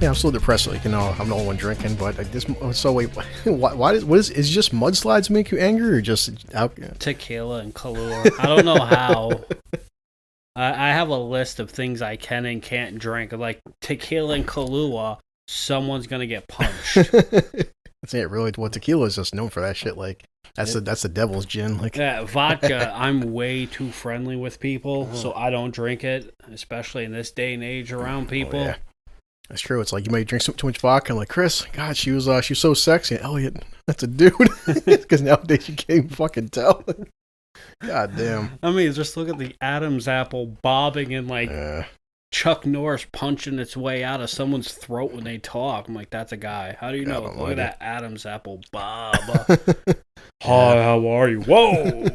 Yeah, I'm still depressed. Like, I'm the only one drinking, but this. So wait, why is just mudslides make you angry or just tequila and Kahlua? I don't know how. I have a list of things I can and can't drink. Like tequila and Kahlua, someone's gonna get punched. That's it, really. What tequila is just known for that shit. Like that's the devil's gin. Like vodka, I'm way too friendly with people, so I don't drink it, especially in this day and age around people. Oh, yeah. That's true. It's like you might drink too much vodka. I'm like, Chris, God, she was so sexy. And Elliot, that's a dude. Because nowadays you can't even fucking tell. God damn. I mean, just look at the Adam's apple bobbing and Chuck Norris punching its way out of someone's throat when they talk. I'm like, that's a guy. How do you know? Look at that Adam's apple bob. Hi, how are you? Whoa.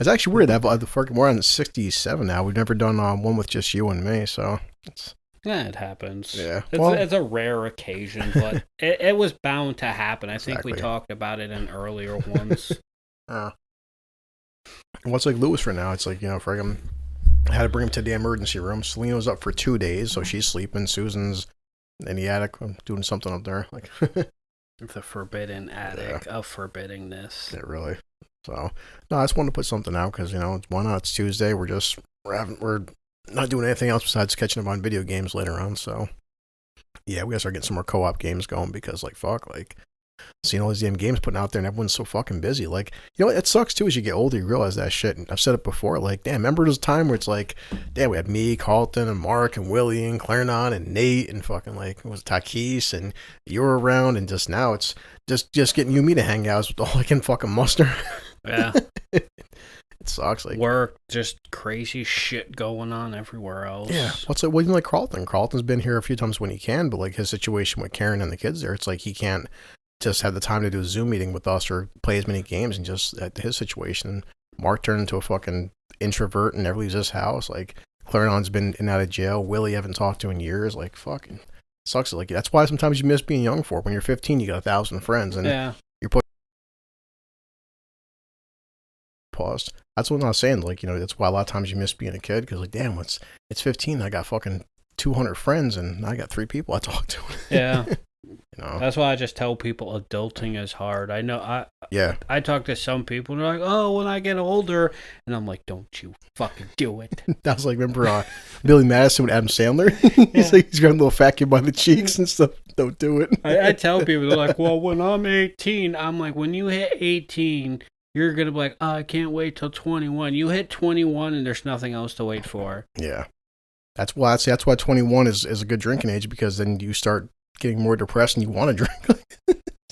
It's actually weird. We're on 67 now. We've never done one with just you and me, so it's... Yeah, it happens. Yeah. It's a rare occasion, but it was bound to happen. I think we talked about it in earlier ones. What's like Lewis for now? It's like, for him, I had to bring him to the emergency room. Selena was up for 2 days, so she's sleeping. Susan's in the attic doing something up there. Like the forbidden attic of forbiddingness. Yeah, really. So, no, I just wanted to put something out because, why not? It's Tuesday. We're not doing anything else besides catching up on video games later on. So, yeah, we gotta start getting some more co-op games going because, seeing all these damn games putting out there and everyone's so fucking busy. Like, it sucks too as you get older, you realize that shit. And I've said it before, like, damn, remember this time where it's like, damn, we had me, Carlton, and Mark, and Willie, and Clarendon, and Nate, and fucking, it was Takis, and you were around, and just now it's just getting you and me to hang out with all I can fucking muster. Yeah. It sucks. Like work, just crazy shit going on everywhere else. Yeah. What do you like Carlton? Carlton's been here a few times when he can, but his situation with Karen and the kids there, it's like he can't just have the time to do a Zoom meeting with us or play as many games, and just at his situation. Mark turned into a fucking introvert and never leaves his house. Like Clarendon's been in and out of jail. Willie haven't talked to in years. Like fucking sucks. Like that's why sometimes you miss being young for. When you're 15, you got 1,000 friends and you're put paused. That's what I was saying. That's why a lot of times you miss being a kid because damn, it's 15. I got fucking 200 friends and I got 3 people I talk to. Yeah. That's why I just tell people adulting is hard. I know I talk to some people and they're like, oh, when I get older, and I'm like, don't you fucking do it. That was remember Billy Madison with Adam Sandler? He's he's got a little fat kid by the cheeks and stuff. Don't do it. I tell people, they're like, well, when I'm 18, I'm like, when you hit 18, you're gonna be like, oh, I can't wait till 21. You hit 21 and there's nothing else to wait for. Yeah. That's why 21 is a good drinking age, because then you start getting more depressed and you want to drink.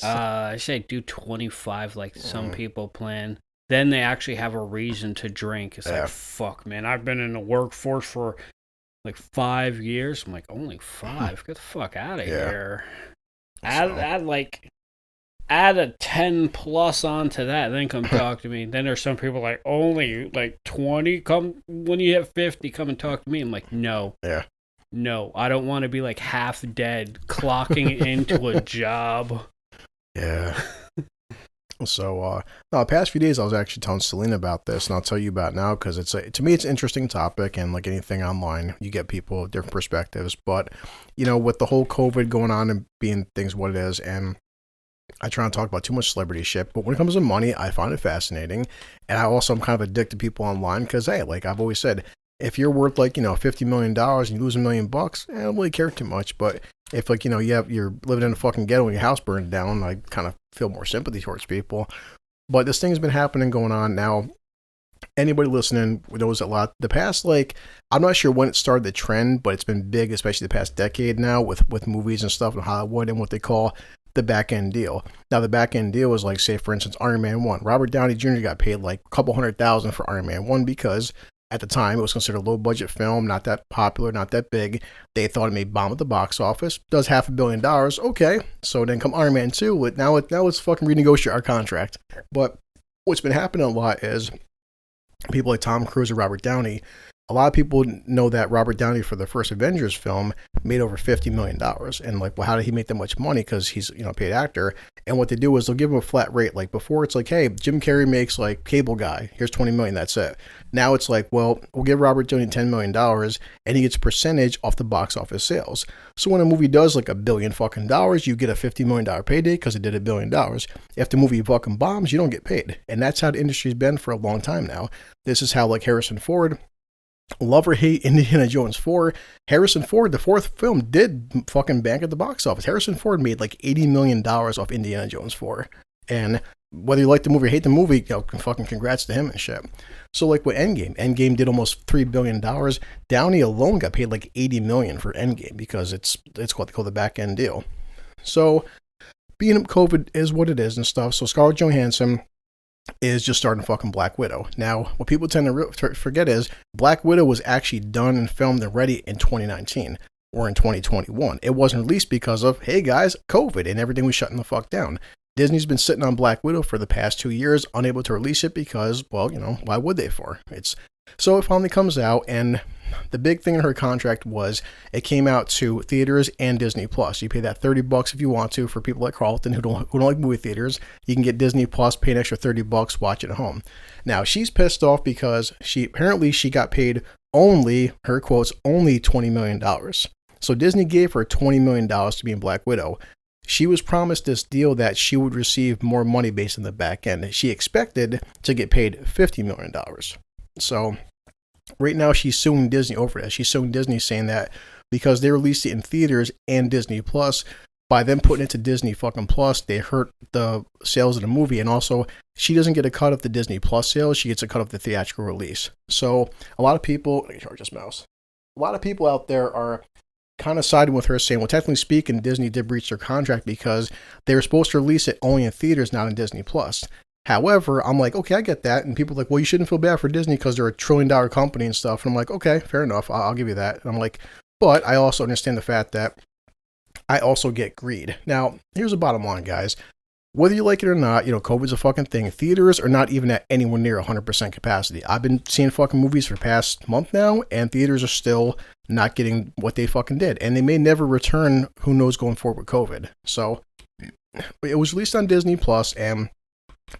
I say do 25 like some people plan. Then they actually have a reason to drink. It's like, fuck, man, I've been in the workforce for 5 years. I'm like, only 5? Get the fuck out of here. Add a 10 plus onto that, then come talk to me. Then there's some people only 20. Come when you hit 50, come and talk to me. I'm like, no. Yeah. No, I don't want to be half dead clocking into a job. Yeah. So, the past few days I was actually telling Salena about this, and I'll tell you about it now because to me it's an interesting topic, and like anything online, you get people with different perspectives. But with the whole COVID going on and being things what it is, and I try not to talk about too much celebrity shit, but when it comes to money, I find it fascinating, and I'm kind of addicted to people online because hey, I've always said, if you're worth $50 million and you lose $1 million, I don't really care too much. But if you're living in a fucking ghetto and your house burned down, I kind of feel more sympathy towards people. But this thing's been happening, going on now. Anybody listening knows a lot. The past, I'm not sure when it started the trend, but it's been big, especially the past decade now with movies and stuff in Hollywood and what they call the back end deal. Now the back end deal was say for instance Iron Man 1. Robert Downey Jr. got paid a couple $100,000 for Iron Man 1 because at the time, it was considered a low-budget film, not that popular, not that big. They thought it may bomb at the box office. Does $500 million. Okay. So then come Iron Man 2. Now let's fucking renegotiate our contract. But what's been happening a lot is people like Tom Cruise or Robert Downey, a lot of people know that Robert Downey for the first Avengers film made over $50 million. And like, well, how did he make that much money? Because he's, a paid actor. And what they do is they'll give him a flat rate. Like before it's like, hey, Jim Carrey makes like Cable Guy. Here's $20 million. That's it. Now it's like, well, we'll give Robert Downey $10 million and he gets a percentage off the box office sales. So when a movie does like $1 billion fucking dollars, you get a $50 million payday because it did $1 billion. If the movie fucking bombs, you don't get paid. And that's how the industry's been for a long time now. This is how like Harrison Ford, love or hate Indiana Jones 4. Harrison Ford, the fourth film, did fucking bank at the box office. Harrison Ford made like $80 million off Indiana Jones 4. And whether you like the movie or hate the movie, fucking congrats to him and shit. So like with Endgame did almost $3 billion. Downey alone got paid like $80 million for Endgame because it's what they call the back end deal. So being COVID is what it is and stuff. So Scarlett Johansson is just starting fucking Black Widow. Now, what people tend to forget is Black Widow was actually done and filmed and ready in 2019 or in 2021. It wasn't released because of, hey guys, COVID and everything was shutting the fuck down. Disney's been sitting on Black Widow for the past 2 years, unable to release it because, well, why would they for? So it finally comes out, and the big thing in her contract was it came out to theaters and Disney Plus. You pay that $30 if you want to for people like Carlton who don't like movie theaters. You can get Disney Plus, pay an extra $30, watch it at home. Now she's pissed off because she got paid only, her quotes, only $20 million. So Disney gave her $20 million to be in Black Widow. She was promised this deal that she would receive more money based on the back end. She expected to get paid $50 million. So right now she's suing Disney over that. She's suing Disney saying that because they released it in theaters and Disney Plus, by them putting it to Disney fucking Plus, they hurt the sales of the movie. And also, she doesn't get a cut of the Disney Plus sales. She gets a cut of the theatrical release. So a lot of people, let me charge this mouse. A lot of people out there are kind of siding with her, saying, well, technically speaking, Disney did breach their contract because they were supposed to release it only in theaters, not in Disney Plus. However, I'm like, okay, I get that. And people are like, well, you shouldn't feel bad for Disney because they're $1 trillion company and stuff. And I'm like, okay, fair enough. I'll give you that. And I'm like, but I also understand the fact that I also get greed. Now, here's the bottom line, guys. Whether you like it or not, COVID's a fucking thing. Theaters are not even at anywhere near 100% capacity. I've been seeing fucking movies for the past month now, and theaters are still not getting what they fucking did. And they may never return, who knows, going forward with COVID. So it was released on Disney Plus, and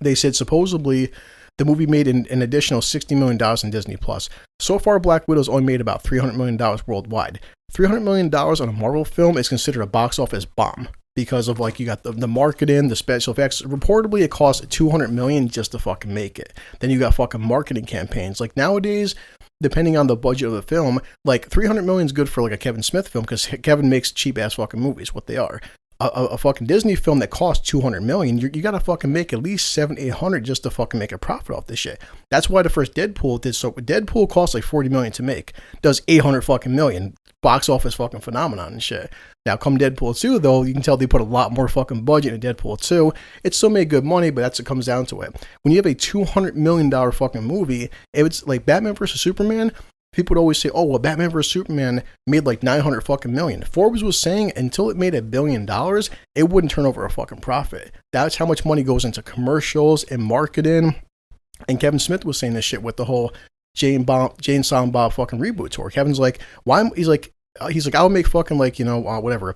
they said supposedly the movie made an additional $60 million in Disney Plus. So far, Black Widow's only made about $300 million worldwide. $300 million on a Marvel film is considered a box office bomb. Because of you got the marketing, the special effects. Reportedly, it costs $200 million just to fucking make it. Then you got fucking marketing campaigns. Like nowadays, depending on the budget of the film, like $300 million is good for like a Kevin Smith film because Kevin makes cheap ass fucking movies. What they are. A fucking Disney film that costs $200 million, you gotta fucking make at least $700-800 just to fucking make a profit off this shit. That's why the first Deadpool did so. Deadpool cost like $40 million to make, does $800 fucking million, box office fucking phenomenon and shit. Now, come Deadpool 2, though, you can tell they put a lot more fucking budget in Deadpool 2. It still made good money, but that's what comes down to it. When you have a $200 million fucking movie, it's like Batman vs. Superman. People would always say, oh, well, Batman vs. Superman made like $900 fucking million. Forbes was saying until it made $1 billion, it wouldn't turn over a fucking profit. That's how much money goes into commercials and marketing. And Kevin Smith was saying this shit with the whole Jane Silent Bob fucking reboot tour. Kevin's like, why? He's like, I'll make fucking whatever.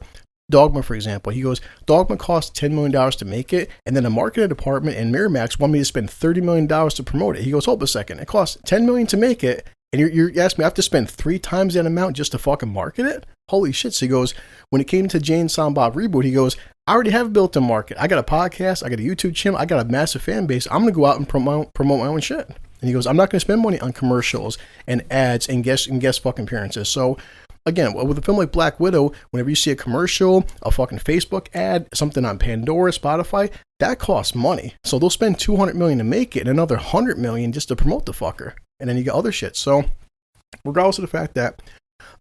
Dogma, for example. He goes, Dogma cost $10 million to make it, and then the marketing department and Miramax want me to spend $30 million to promote it. He goes, hold a second. It costs $10 million to make it, and you're asking me I have to spend 3 times that amount just to fucking market it? Holy shit. So he goes, when it came to Jane Silent Bob reboot, he goes, I already have a built-in market. I got a podcast. I got a YouTube channel. I got a massive fan base. I'm going to go out and promote my own shit. And he goes, I'm not going to spend money on commercials and ads and guest fucking appearances. So again, with a film like Black Widow, whenever you see a commercial, a fucking Facebook ad, something on Pandora, Spotify, that costs money. So they'll spend $200 million to make it and another $100 million just to promote the fucker. And then you got other shit. So regardless of the fact that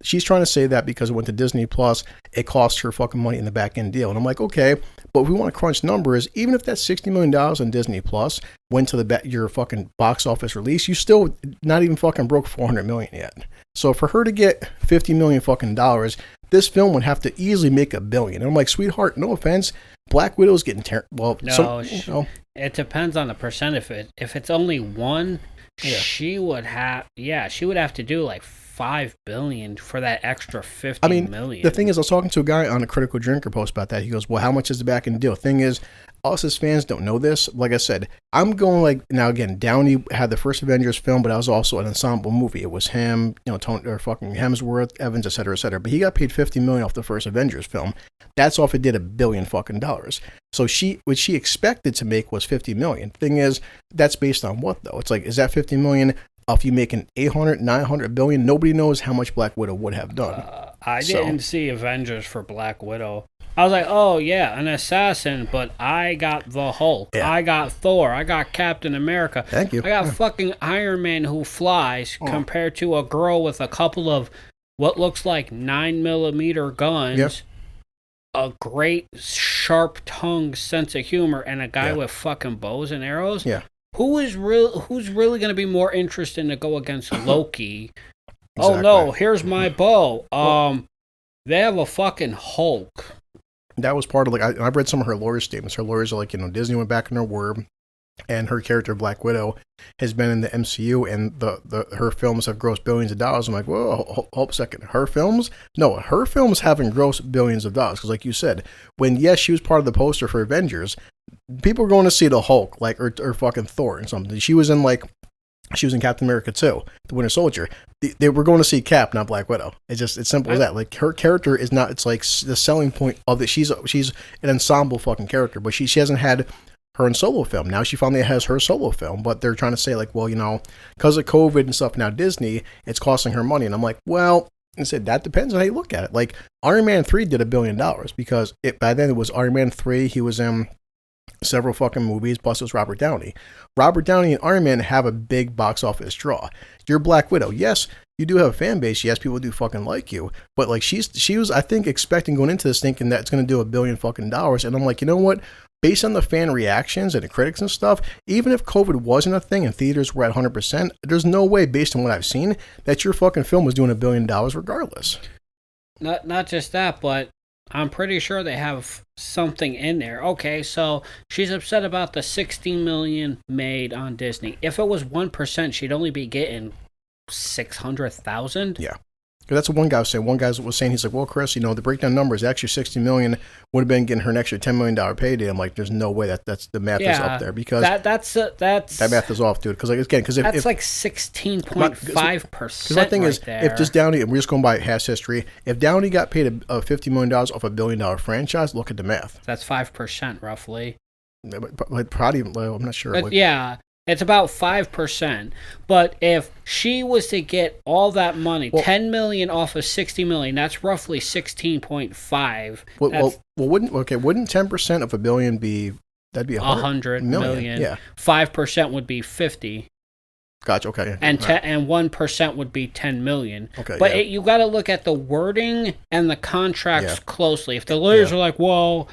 she's trying to say that because it went to Disney Plus, it cost her fucking money in the back end deal. And I'm like, okay, but if we want to crunch numbers, even if that $60 million on Disney Plus went to your fucking box office release, you still not even fucking broke $400 million yet. So for her to get $50 million fucking dollars, this film would have to easily make $1 billion. And I'm like, sweetheart, no offense, Black Widow's getting it depends on the percent of it. If it's only one, she would have to do like $5 billion for that extra 50 million. The thing is, I was talking to a guy on a Critical Drinker post about that. He goes, well, how much is the back end deal? Thing is, us as fans don't know this. Like I said, I'm going like, now again, Downey had the first Avengers film, but that was also an ensemble movie. It was him, Tony, or fucking Hemsworth, Evans, etc., etc. But he got paid $50 million off the first Avengers film. That's off it did $1 billion fucking dollars. So what she expected to make was $50 million. Thing is, that's based on what though? It's like, is that $50 million? If you make an 800, 900 billion, nobody knows how much Black Widow would have done. I didn't see Avengers for Black Widow. I was like, oh yeah, an assassin, but I got the Hulk. Yeah. I got Thor. I got Captain America. Thank you. I got fucking Iron Man who flies compared to a girl with a couple of what looks like 9mm guns. Yep. A great sharp-tongued sense of humor, and a guy with fucking bows and arrows. Yeah. Who's really going to be more interested to go against Loki? Exactly. Oh no, here's my bow. They have a fucking Hulk. That was part of like I've read some of her lawyer statements. Her lawyers are like, Disney went back in their word, and her character Black Widow has been in the MCU, and her films have grossed billions of dollars. I'm like, whoa, hold a second. Her films? No, her films haven't grossed billions of dollars because, like you said, when she was part of the poster for Avengers, people were going to see the Hulk, like or fucking Thor and something. She was in Captain America 2, the Winter Soldier. They were going to see Cap, not Black Widow. It's simple as that. Like her character is not. It's like the selling point of it. She's an ensemble fucking character, but she hasn't had her own solo film. Now she finally has her solo film, but they're trying to say like, well, because of COVID and stuff, now Disney, it's costing her money. And I'm like, well, I said that depends on how you look at it. Like Iron Man 3 did $1 billion because by then it was Iron Man 3. He was in several fucking movies, plus it was Robert Downey. Robert Downey and Iron Man have a big box office draw. You're Black Widow. Yes, you do have a fan base. Yes, people do fucking like you. But like she was, I think, expecting going into this thinking that it's going to do $1 billion fucking dollars. And I'm like, you know what? Based on the fan reactions and the critics and stuff, even if COVID wasn't a thing and theaters were at 100%, there's no way, based on what I've seen, that your fucking film was doing $1 billion regardless. Not just that, but I'm pretty sure they have something in there. Okay, so she's upset about the $60 million made on Disney. If it was 1%, she'd only be getting $600,000. Yeah. That's what one guy was saying. One guy was saying, he's like, well, Chris, the breakdown numbers, actually $60 million would have been getting her an extra $10 million payday. I'm like, there's no way that's the math is up there because that math is off, dude. Because like again, that's like 16.5%. Because my thing is, if this Downey, and we're just going by past history, if Downey got paid a $50 million off a $1 billion franchise, look at the math. That's 5% roughly. But probably, I'm not sure. But yeah. It's about 5%. But if she was to get all that money, $10 million off of $60 million, that's roughly 16.5. Wouldn't 10% of $1 billion be that'd be 100 million? Yeah. 5% would be 50. Gotcha. Okay. And 1% would be 10 million. Okay. But you got to look at the wording and the contracts closely. If the lawyers are like, well,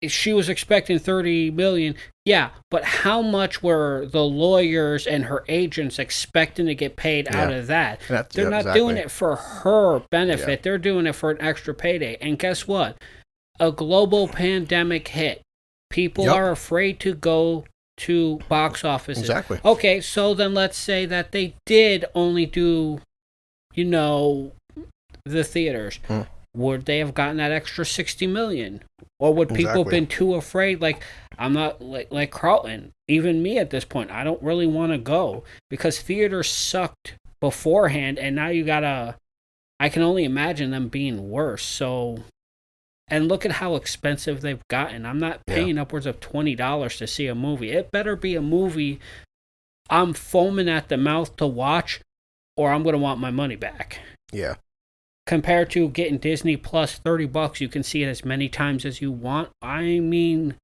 she was expecting 30 million. Yeah, but how much were the lawyers and her agents expecting to get paid out of that? They're not doing it for her benefit. Yeah. They're doing it for an extra payday. And guess what? A global pandemic hit. People are afraid to go to box offices. Exactly. Okay, so then let's say that they did only do, the theaters. Would they have gotten that extra 60 million? Or would people have been too afraid? Like, I'm not like Carlton. Even me at this point, I don't really want to go because theaters sucked beforehand, and now I can only imagine them being worse. So, and look at how expensive they've gotten. I'm not paying upwards of $20 to see a movie. It better be a movie I'm foaming at the mouth to watch, or I'm going to want my money back. Yeah. Compared to getting Disney Plus $30, you can see it as many times as you want. I mean,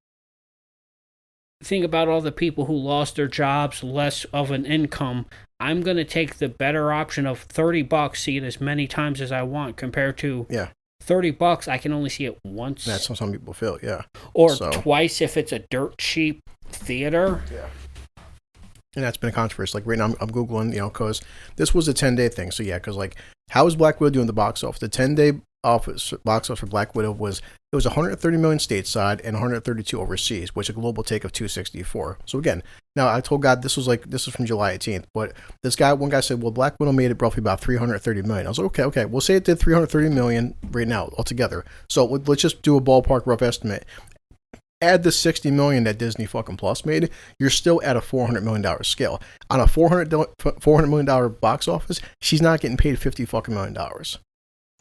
think about all the people who lost their jobs, less of an income. I'm going to take the better option of $30, see it as many times as I want, compared to $30, I can only see it once. That's how some people feel, Or twice if it's a dirt cheap theater. Yeah. And that's been a controversy. Like right now, I'm Googling, because this was a 10-day thing. So because how is Black Widow doing the box office? The 10-day office for Black Widow was 130 million stateside and 132 overseas, which a global take of 264. So again, now I told God this was from July 18th, but one guy said, well, Black Widow made it roughly about 330 million. I was like, okay, we'll say it did 330 million right now altogether. So let's just do a ballpark rough estimate. Add the 60 million that Disney fucking Plus made, you're still at a $400 million scale. On a $400 million box office, she's not getting paid $50 fucking million.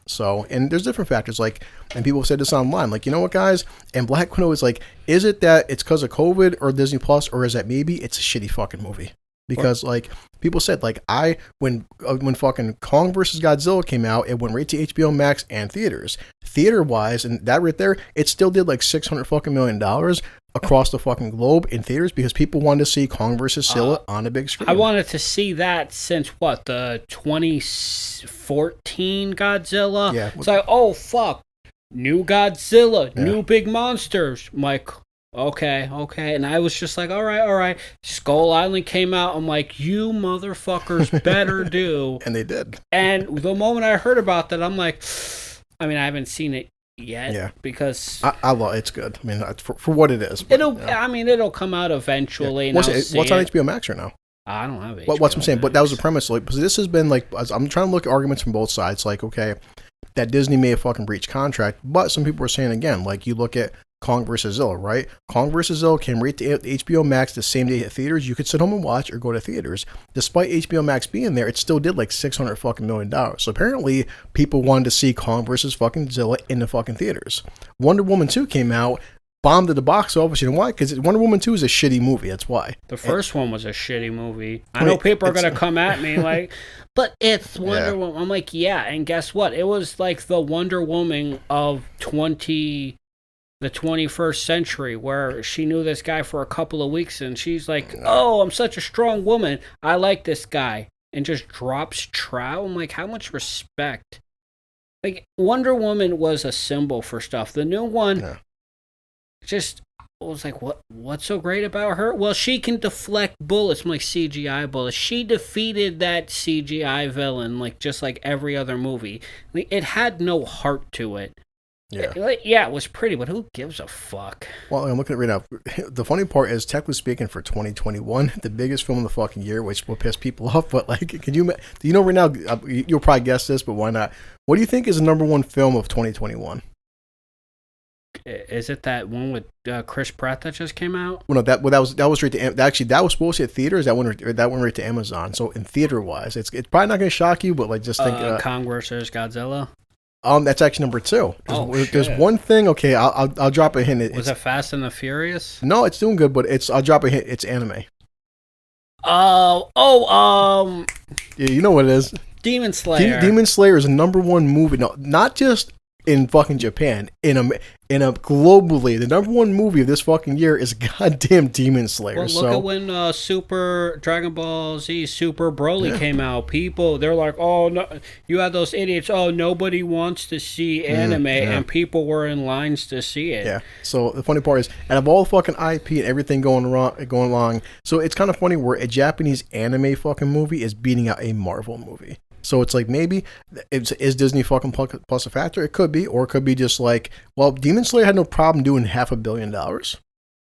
So, and there's different factors, and people said this online, you know what, guys? And Black Widow is is it that it's because of COVID or Disney Plus, or is that maybe it's a shitty fucking movie? Because people said when fucking Kong versus Godzilla came out, it went right to HBO Max and theaters. Theater wise, and that right there, it still did $600 fucking million across the fucking globe in theaters because people wanted to see Kong versus Godzilla on a big screen. I wanted to see that since the 2014 Godzilla. Yeah, it's oh fuck, new Godzilla, new big monsters. I'm like, okay, and I was just all right. Skull Island came out. I'm like, you motherfuckers better do. And they did. And the moment I heard about that, I'm like, I haven't seen it yet because I love it's good. For what it is. But, it'll come out eventually. Yeah. What's on HBO Max right now? I don't have HBO. What's what I'm saying? But that was the premise. Because this has been I'm trying to look at arguments from both sides. Okay, that Disney may have fucking breached contract, but some people are saying again, you look at Kong vs. Godzilla, right? Kong vs. Godzilla came right to HBO Max the same day at theaters. You could sit home and watch or go to theaters. Despite HBO Max being there, it still did $600 fucking million. So apparently people wanted to see Kong vs. fucking Godzilla in the fucking theaters. Wonder Woman 2 came out, bombed at the box office. You know why? Because Wonder Woman 2 is a shitty movie. That's why. The first one was a shitty movie. I know people are going to come at me but it's Wonder Woman. I'm like, yeah, and guess what? It was the Wonder Woman of the 21st century, where she knew this guy for a couple of weeks and she's like, oh, I'm such a strong woman, I like this guy, and just drops trow. I'm like, how much respect? Wonder Woman was a symbol for stuff. The new one just was what's so great about her? Well, she can deflect bullets. I'm like, CGI bullets. She defeated that CGI villain just like every other movie. It had no heart to it. Yeah, it was pretty, but who gives a fuck? Well, I'm looking at it right now. The funny part is, technically speaking, for 2021, the biggest film of the fucking year, which will piss people off. But do you know right now? You'll probably guess this, but why not? What do you think is the number one film of 2021? Is it that one with Chris Pratt that just came out? Well, no, that was right to that was supposed to hit theaters. That went right to Amazon. So in theater wise, it's probably not going to shock you, but just think Kong vs. Godzilla. That's actually number 2. There's one thing. Okay, I'll drop a hint. Was it Fast and the Furious? No, it's doing good, but I'll drop a hint. It's anime. Yeah, you know what it is. Demon Slayer. Demon Slayer is a number 1 movie. No, not just in fucking Japan. In a globally, the number 1 movie of this fucking year is goddamn Demon Slayer. Well, look at when Super Dragon Ball Z Super Broly came out. People, they're like, oh, no, you had those idiots. Oh, nobody wants to see anime, and people were in lines to see it. Yeah. So the funny part is, out of all the fucking IP and everything going along, so it's kind of funny where a Japanese anime fucking movie is beating out a Marvel movie. So it's maybe is Disney fucking plus a factor? It could be, or it could be just well, Demon Slayer had no problem doing $500 million.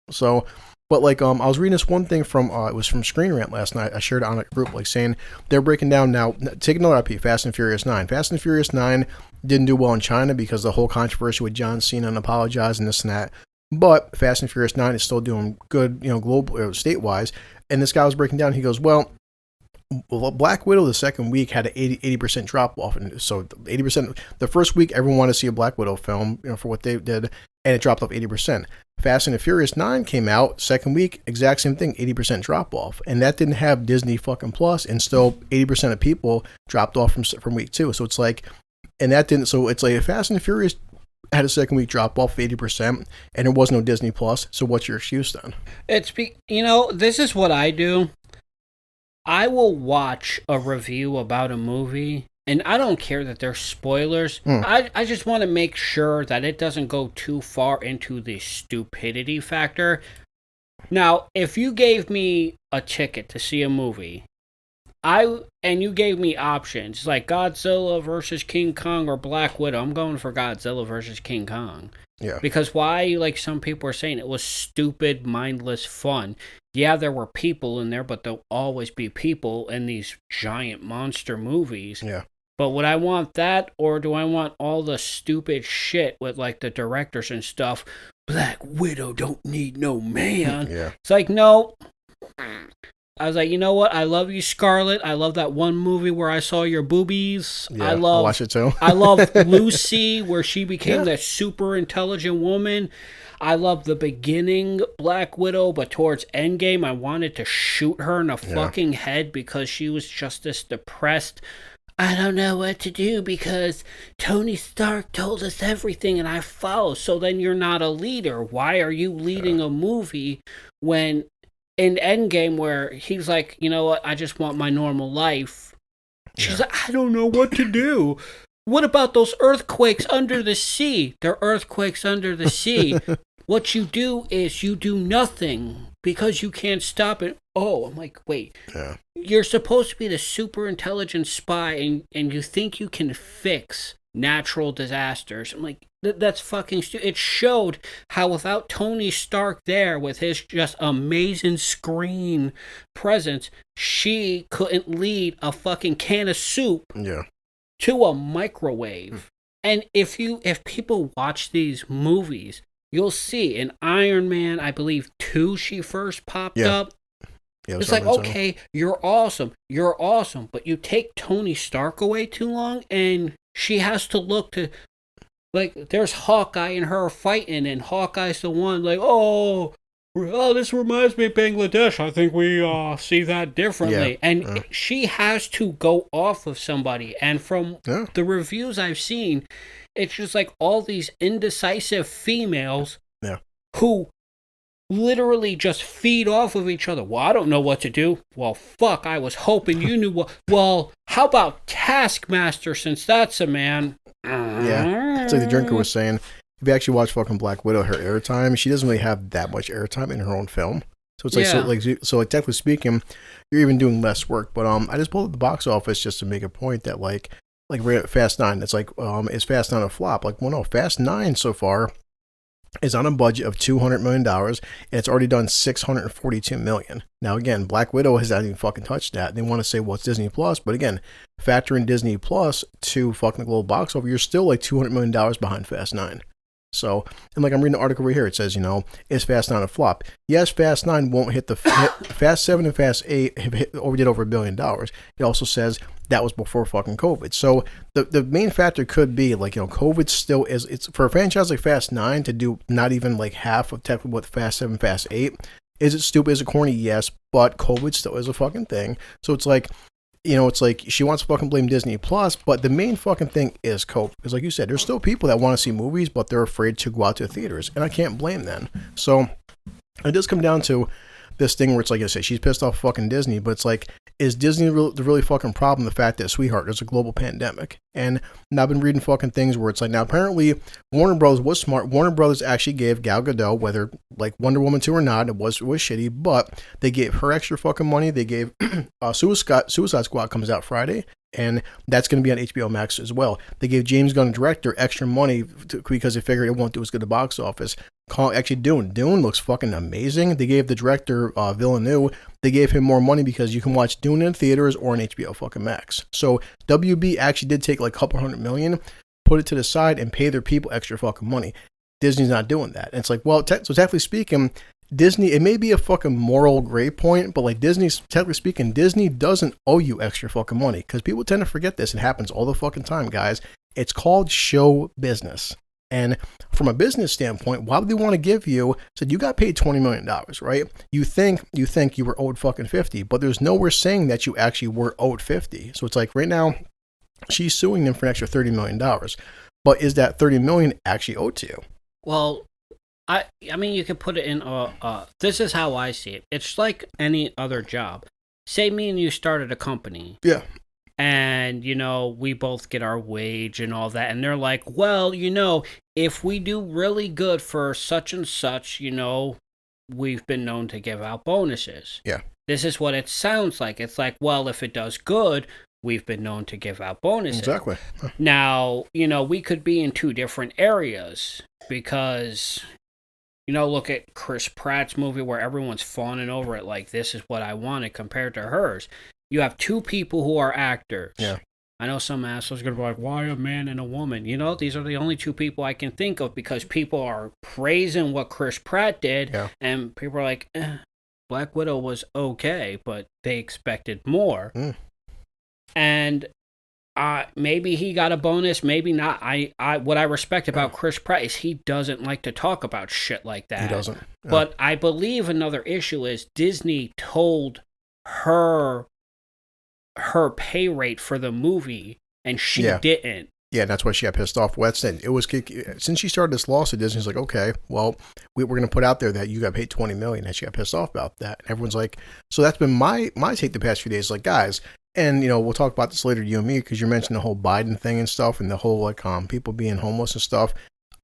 So, but I was reading this one thing from it was from Screen Rant last night. I shared it on a group saying they're breaking down now. Take another IP, Fast and Furious 9. Fast and Furious 9 didn't do well in China because of the whole controversy with John Cena and apologizing this and that. But Fast and Furious 9 is still doing good, global state-wise. And this guy was breaking down. He goes, well, Black Widow the second week had an 80% drop off, and so 80%. The first week, everyone wanted to see a Black Widow film, for what they did, and it dropped off 80%. Fast and the Furious 9 came out second week, exact same thing, 80% drop off, and that didn't have Disney fucking Plus, and still 80% of people dropped off from week 2. So it's and that didn't. So it's Fast and the Furious had a second week drop off of 80%, and there was no Disney Plus. So what's your excuse then? This is what I do. I will watch a review about a movie, and I don't care that there's spoilers. I just want to make sure that it doesn't go too far into the stupidity factor. Now, if you gave me a ticket to see a movie, and you gave me options like Godzilla versus King Kong or Black Widow. I'm going for Godzilla versus King Kong. Yeah. Because why, like some people are saying, it was stupid, mindless fun. Yeah, there were people in there, but there'll always be people in these giant monster movies. Yeah. But would I want that, or do I want all the stupid shit with like the directors and stuff? Black Widow don't need no man. Yeah. It's like, no. I was like, you know what? I love you, Scarlet. I love that one movie where I saw your boobies. Yeah, I'll watch it too. I love Lucy, where she became that super intelligent woman. I love the beginning Black Widow, but towards Endgame, I wanted to shoot her in the fucking head because she was just this depressed. I don't know what to do because Tony Stark told us everything and I follow. So then you're not a leader. Why are you leading a movie when in Endgame where he's like, you know what, I just want my normal life. She's like, I don't know what to do. What about those earthquakes under the sea? They're earthquakes under the sea. What you do is you do nothing because you can't stop it. Oh, I'm like, wait. Yeah. You're supposed to be the super intelligent spy and you think you can fix natural disasters. I'm like, that's fucking stupid. It showed how without Tony Stark there with his just amazing screen presence, she couldn't lead a fucking can of soup to a microwave. And if people watch these movies, you'll see in Iron Man, I believe 2, she first popped up. Yeah, it's like, okay, you're awesome, but you take Tony Stark away too long, and she has to look to, like, there's Hawkeye and her fighting, and Hawkeye's the one, like, oh, this reminds me of Bangladesh. I think we see that differently. And she has to go off of somebody. And from the reviews I've seen, it's just like all these indecisive females who literally just feed off of each other. Well, I don't know what to do. Well, fuck, I was hoping you knew what. Well, how about Taskmaster, since that's a man? Yeah, it's like the drinker was saying. If you actually watch fucking Black Widow, her airtime, she doesn't really have that much airtime in her own film. So it's like, so technically speaking, you're even doing less work. But I just pulled up the box office just to make a point that like Fast 9, it's like, is Fast 9 a flop? Like, well, no, Fast 9 so far is on a budget of $200 million, and it's already done $642 million. Now, again, Black Widow has not even fucking touched that. They want to say, well, it's Disney Plus, but again, factor in Disney Plus to fucking the global box office, you're still like $200 million behind Fast 9. So, and like I'm reading the article right here, it says, is Fast 9 a flop? Yes, Fast 9 won't hit Fast 7 and Fast 8 did over $1 billion. It also says that was before fucking COVID. So the main factor could be like, COVID still is, it's for a franchise like Fast 9 to do not even like half of technically what Fast 7, Fast 8. Is it stupid? Is it corny? Yes, but COVID still is a fucking thing. So it's like, it's like she wants to fucking blame Disney Plus, but the main fucking thing is COVID. Because like you said, there's still people that want to see movies, but they're afraid to go out to theaters. And I can't blame them. So it does come down to this thing where it's like I say, she's pissed off fucking Disney, but it's like, is Disney the really fucking problem? The fact that, sweetheart, there's a global pandemic. And I've been reading fucking things where it's like, now apparently Warner Brothers was smart. Warner Brothers actually gave Gal Gadot, whether like Wonder Woman 2 or not, it was shitty, but they gave her extra fucking money. They gave Suicide Squad comes out Friday, and that's going to be on HBO Max as well. They gave James Gunn, director, extra money because they figured it won't do as good at the box office. Actually, Dune looks fucking amazing. They gave the director, Villeneuve, they gave him more money because you can watch Dune in theaters or on HBO fucking Max. So WB actually did take like a couple $100 million, put it to the side, and pay their people extra fucking money. Disney's not doing that. And it's like, well, so technically speaking, Disney, it may be a fucking moral gray point, but like technically speaking, Disney doesn't owe you extra fucking money because people tend to forget this. It happens all the fucking time, guys. It's called show business. And from a business standpoint, why would they want to give you, said you got paid $20 million, right? You think you were owed fucking 50, but there's nowhere saying that you actually were owed 50. So it's like right now, she's suing them for an extra $30 million. But is that $30 million actually owed to you? Well, I mean, you could put it in, this is how I see it. It's like any other job. Say me and you started a company. Yeah. And, we both get our wage and all that. And they're like, well, if we do really good for such and such, we've been known to give out bonuses. Yeah. this is what it sounds like. It's like, well, if it does good, we've been known to give out bonuses. Exactly. Now, we could be in two different areas because, look at Chris Pratt's movie where everyone's fawning over it like, this is what I wanted compared to hers. You have two people who are actors. Yeah. I know some assholes are going to be like, why a man and a woman? These are the only two people I can think of because people are praising what Chris Pratt did. Yeah. And people are like, Black Widow was okay, but they expected more. And maybe he got a bonus, maybe not. What I respect about Chris Pratt is he doesn't like to talk about shit like that. He doesn't. No. But I believe another issue is Disney told her pay rate for the movie, and she didn't. Yeah, that's why she got pissed off. Well, it was since she started this lawsuit. Disney's like, okay, well, we're going to put out there that you got paid $20 million, and she got pissed off about that. And everyone's like, so that's been my take the past few days. Like, guys, and we'll talk about this later, you and me, because you mentioned the whole Biden thing and stuff, and the whole like people being homeless and stuff.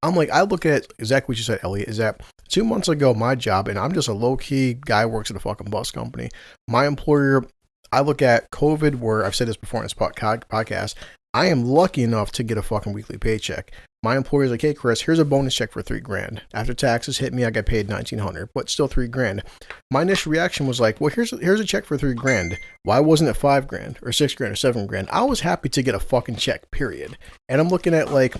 I'm like, I look at exactly what you said, Elliot. Is that 2 months ago, my job, and I'm just a low key guy who works at a fucking bus company. My employer. I look at COVID, where I've said this before in this podcast, I am lucky enough to get a fucking weekly paycheck. My employer's like, hey, Chris, here's a bonus check for $3,000. After taxes hit me, I got paid $1,900, but still $3,000. My initial reaction was like, well, here's a check for $3,000. Why wasn't it $5,000 or $6,000 or $7,000? I was happy to get a fucking check, period. And I'm looking at like,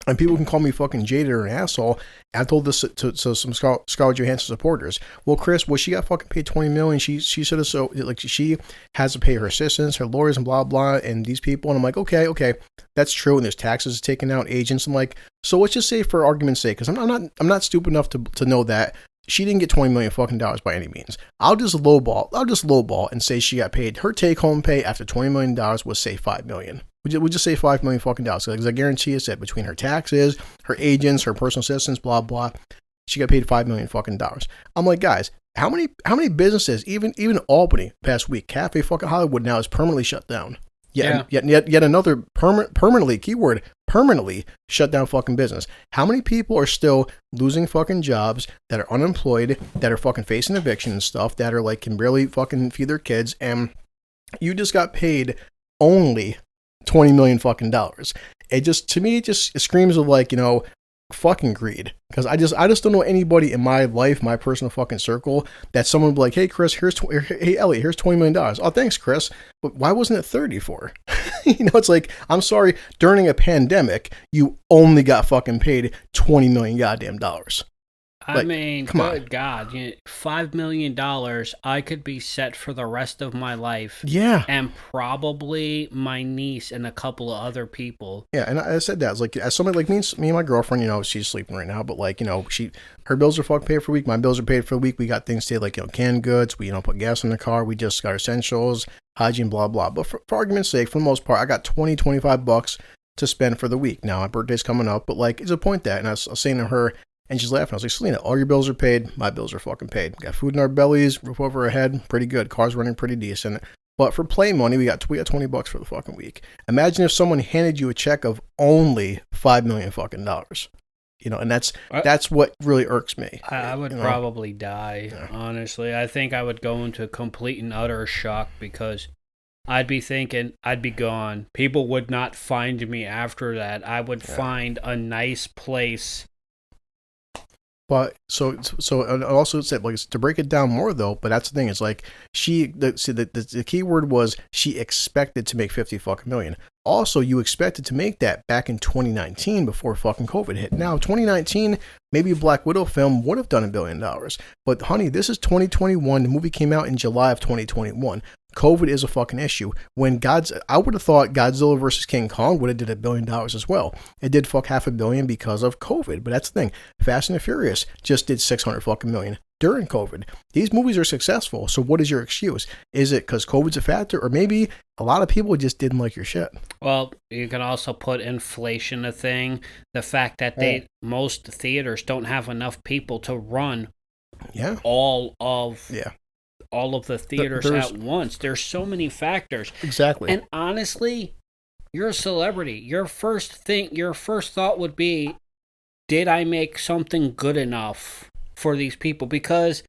and people can call me fucking jaded or an asshole. I told this to some Scarlet Johansson supporters. Well, Chris, she got fucking paid $20 million. She said it so like she has to pay her assistants, her lawyers, and blah blah, and these people. And I'm like, okay, that's true. And there's taxes taken out, agents. I'm like, so let's just say for argument's sake, because I'm not stupid enough to know that she didn't get $20 million fucking dollars by any means. I'll just lowball and say she got paid. Her take home pay after $20 million was say $5 million. We'll just say $5 million fucking dollars. Because I guarantee you that between her taxes, her agents, her personal assistants, blah blah, she got paid $5 million fucking dollars. I'm like, guys, how many businesses, even Albany past week, Cafe fucking Hollywood now is permanently shut down. Yet another permanently shut down fucking business. How many people are still losing fucking jobs, that are unemployed, that are fucking facing eviction and stuff, that are like can barely fucking feed their kids, and you just got paid only $20 million fucking dollars. It just, to me, it screams of like, fucking greed. Because I just don't know anybody in my life, my personal fucking circle, that someone would be like, hey Chris, hey Elliot, here's $20 million. Oh, thanks Chris. But why wasn't it 30 for? It's like, I'm sorry, during a pandemic, you only got fucking paid $20 million goddamn dollars. I mean, good God, $5 million, I could be set for the rest of my life. Yeah. And probably my niece and a couple of other people. Yeah, and I said that. It's like, as somebody like me and my girlfriend, she's sleeping right now, but like, her bills are fucking paid for a week. My bills are paid for a week. We got things to like, canned goods. We, put gas in the car. We just got essentials, hygiene, blah, blah. But for argument's sake, for the most part, I got $25 to spend for the week. Now, my birthday's coming up, but like, it's a point that, and I was saying to her, and she's laughing. I was like, Salena, all your bills are paid. My bills are fucking paid. We got food in our bellies, roof over our head, pretty good. Car's running pretty decent. But for play money, we got $20 for the fucking week. Imagine if someone handed you a check of only $5 million fucking dollars. And that's what really irks me. I would probably die, honestly. I think I would go into complete and utter shock because I'd be thinking I'd be gone. People would not find me after that. I would find a nice place. But so also said, like, to break it down more though, but that's the thing, it's like the key word was she expected to make 50 fucking million. Also, you expected to make that back in 2019 before fucking COVID hit. Now, 2019, maybe a Black Widow film would have done $1 billion. But honey, this is 2021. The movie came out in July of 2021. COVID is a fucking issue. I would have thought Godzilla versus King Kong would have did $1 billion as well. It did fuck $500 million because of COVID. But that's the thing. Fast and the Furious just did 600 fucking million during COVID. These movies are successful. So what is your excuse? Is it because COVID's a factor, or maybe a lot of people just didn't like your shit? Well, you can also put inflation a thing. The fact that most theaters don't have enough people to run all of the theaters at once. There's so many factors. Exactly. And honestly, you're a celebrity. Your first thought would be, did I make something good enough for these people? Because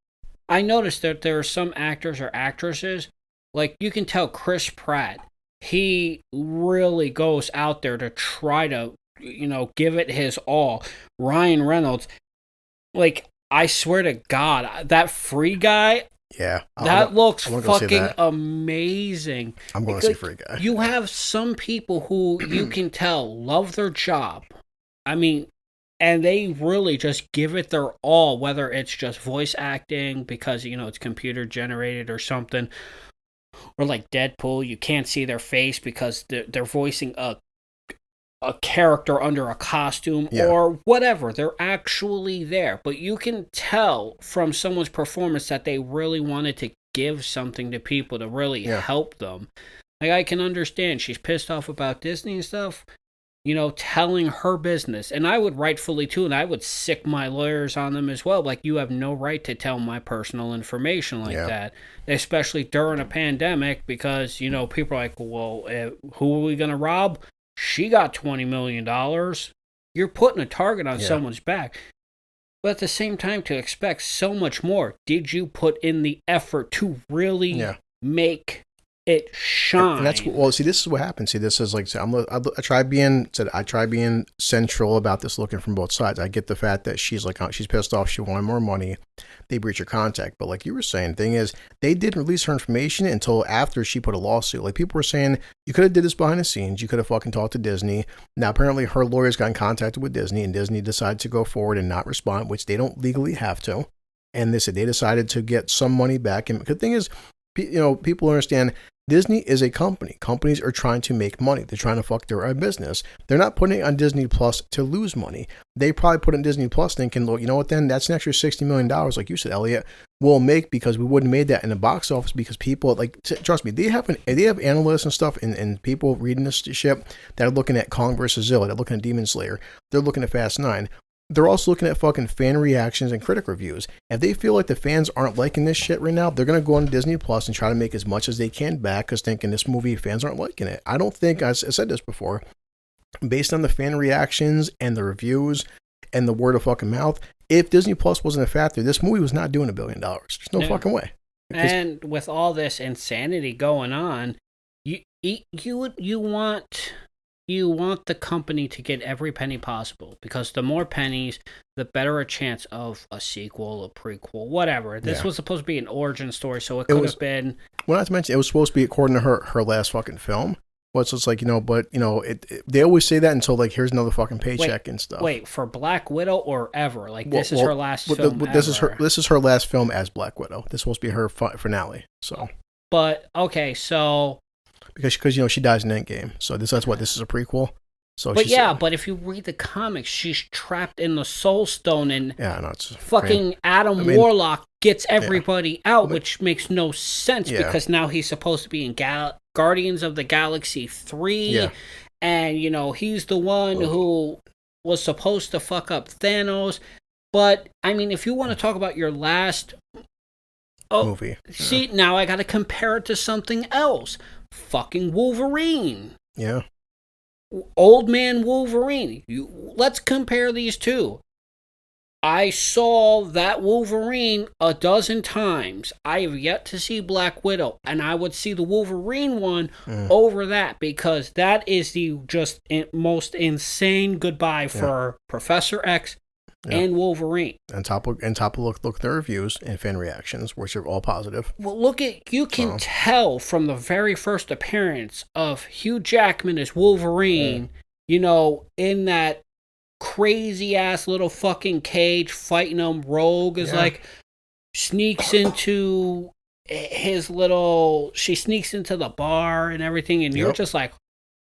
I noticed that there are some actors or actresses, like you can tell Chris Pratt, he really goes out there to try to, give it his all. Ryan Reynolds, like, I swear to God, that Free Guy, Yeah, that looks I'm gonna fucking amazing. I'm going to see Free Guy. You have some people who you can tell love their job. I mean, and they really just give it their all, whether it's just voice acting because, it's computer generated or something, or like Deadpool, you can't see their face because they're voicing a character under a costume or whatever. They're actually there. But you can tell from someone's performance that they really wanted to give something to people to really help them. Like, I can understand she's pissed off about Disney and stuff, telling her business. And I would rightfully too, and I would sick my lawyers on them as well. Like, you have no right to tell my personal information like that, especially during a pandemic because, people are like, well, who are we going to rob? She got $20 million. You're putting a target on someone's back. But at the same time, to expect so much more, did you put in the effort to really make it shine? And that's see, this is what happens. See, this is like I try being central about this, looking from both sides. I get the fact that she's pissed off. She wanted more money. They breach her contract. But like you were saying, the thing is, they didn't release her information until after she put a lawsuit. Like, people were saying, you could have did this behind the scenes. You could have fucking talked to Disney. Now, apparently her lawyers got in contact with Disney, and Disney decided to go forward and not respond, which they don't legally have to. And they said they decided to get some money back. And the thing is, people understand Disney is a company. Companies are trying to make money. They're trying to fuck their own business. They're not putting it on Disney Plus to lose money. They probably put it on Disney Plus thinking, look, you know what, then that's an extra $60 million, like you said, Elliot, we'll make, because we wouldn't have made that in the box office, because people, like, trust me, they have analysts and stuff and people reading this shit that are looking at Kong versus Zilla, they're looking at Demon Slayer, they're looking at Fast 9. They're also looking at fucking fan reactions and critic reviews. If they feel like the fans aren't liking this shit right now, they're going to go on Disney Plus and try to make as much as they can back, because thinking this movie, fans aren't liking it. I don't think, I said this before, based on the fan reactions and the reviews and the word of fucking mouth, if Disney Plus wasn't a factor, this movie was not doing $1 billion. There's no fucking way. And with all this insanity going on, you want the company to get every penny possible, because the more pennies, the better a chance of a sequel, a prequel, whatever. This was supposed to be an origin story, so it could have been. Well, not to mention, it was supposed to be according to her last fucking film. Well, it's just like, but they always say that until, like, here's another fucking paycheck and stuff. Wait, for Black Widow or ever? Like, this is her last film ever. This is her last film as Black Widow. This is supposed to be her finale. So. But okay, so. Because she dies in Endgame, so this is a prequel. So, but if you read the comics, she's trapped in the Soul Stone, and it's fucking Adam Warlock gets everybody out, which makes no sense because now he's supposed to be in Guardians of the Galaxy 3, and he's the one who was supposed to fuck up Thanos. But I mean, if you want to talk about your last movie, see, now I got to compare it to something else. Fucking Wolverine. Yeah. Old man Wolverine. Let's compare these two. I saw that Wolverine a dozen times. I have yet to see Black Widow, and I would see the Wolverine one over that, because that is the just most insane goodbye for Professor X and Wolverine. And top look at their reviews and fan reactions, which are all positive. Well, you can tell from the very first appearance of Hugh Jackman as Wolverine, in that crazy ass little fucking cage fighting him. Rogue is sneaks into she sneaks into the bar and everything, and you're just like,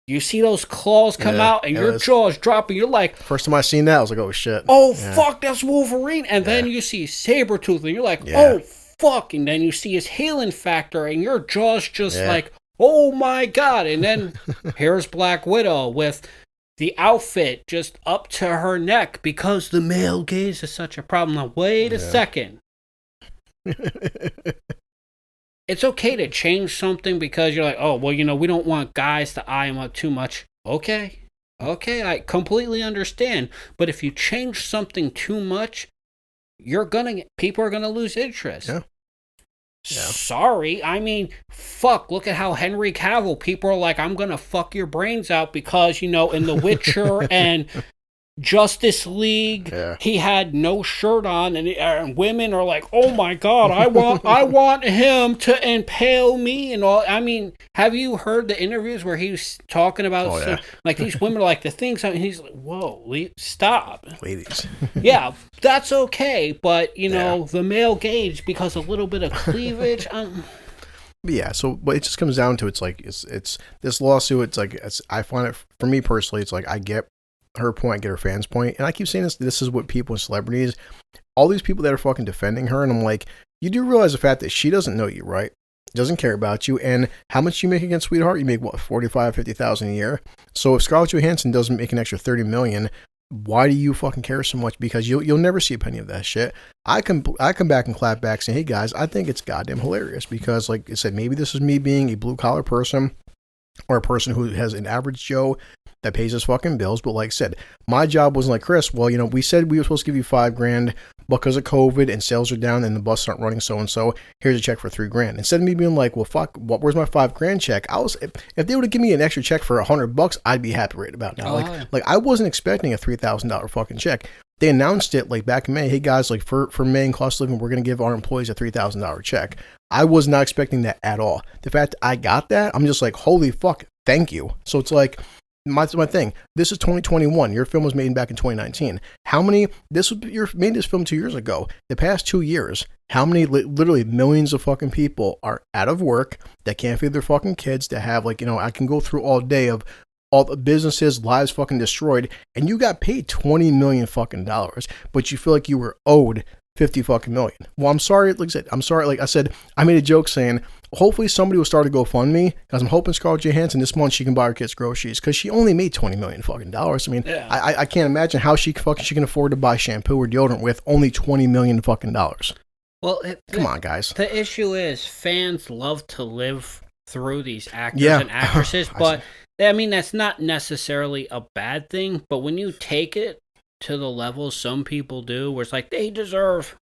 you see those claws come out, and your jaw's dropping. You're like... First time I seen that, I was like, oh, shit. Oh, fuck, that's Wolverine. And then you see Sabretooth, and you're like, oh, fuck. And then you see his healing factor, and your jaw's just like, oh, my God. And then here's Black Widow with the outfit just up to her neck, because the male gaze is such a problem. Now, wait a second. It's okay to change something because you're like, oh, well, we don't want guys to eye them up too much. Okay, I completely understand. But if you change something too much, people are gonna lose interest. Yeah. Sorry, I mean, fuck, look at how Henry Cavill, people are like, I'm gonna fuck your brains out because, in The Witcher and Justice League, he had no shirt on, and women are like, oh my god, I want him to impale me and all. I mean, have you heard the interviews where he was talking about like these women are like the things, and he's like, whoa, stop, ladies. Yeah, that's okay, but the male gaze, because a little bit of cleavage. Yeah, but it just comes down to it's this lawsuit. I find it, for me personally, it's like I get her point, I get her fans' point, and I keep saying this is what people and celebrities, all these people that are fucking defending her, and I'm like, you do realize the fact that she doesn't know you, right? Doesn't care about you, and how much you make against Sweetheart? You make what, 45, 50,000 a year? So if Scarlett Johansson doesn't make an extra 30 million, why do you fucking care so much? Because you'll never see a penny of that shit. I come back and clap back saying, hey guys, I think it's goddamn hilarious, because like I said, maybe this is me being a blue collar person, or a person who has an average Joe that pays his fucking bills. But like I said, my job wasn't like, Chris, well, we said we were supposed to give you $5,000 because of COVID and sales are down and the buses aren't running so-and-so. Here's a check for $3,000. Instead of me being like, well, fuck, where's my $5,000 check? If they would have given me an extra check for $100, I'd be happy right about now. Like I wasn't expecting a $3,000 fucking check. They announced it like back in May. Hey guys, like for May and cost of living, we're going to give our employees a $3,000 check. I was not expecting that at all. The fact I got that, I'm just like, holy fuck, thank you. So it's like, my thing. This is 2021. Your film was made back in 2019. You made this film 2 years ago. The past 2 years, how many literally millions of fucking people are out of work that can't feed their fucking kids, that have I can go through all day of all the businesses, lives fucking destroyed, and you got paid $20 million fucking dollars, but you feel like you were owed 50 fucking million. Well, I'm sorry. Like I said, I'm sorry. Like I said, I made a joke saying, hopefully somebody will start a GoFundMe, because I'm hoping Scarlett Johansson this month she can buy her kids groceries, because she only made $20 million fucking dollars. I mean, I can't imagine how she can afford to buy shampoo or deodorant with only $20 million fucking dollars. Well, come on, guys. The issue is fans love to live through these actors and actresses, but I mean, that's not necessarily a bad thing. But when you take it to the level some people do, where it's like they deserve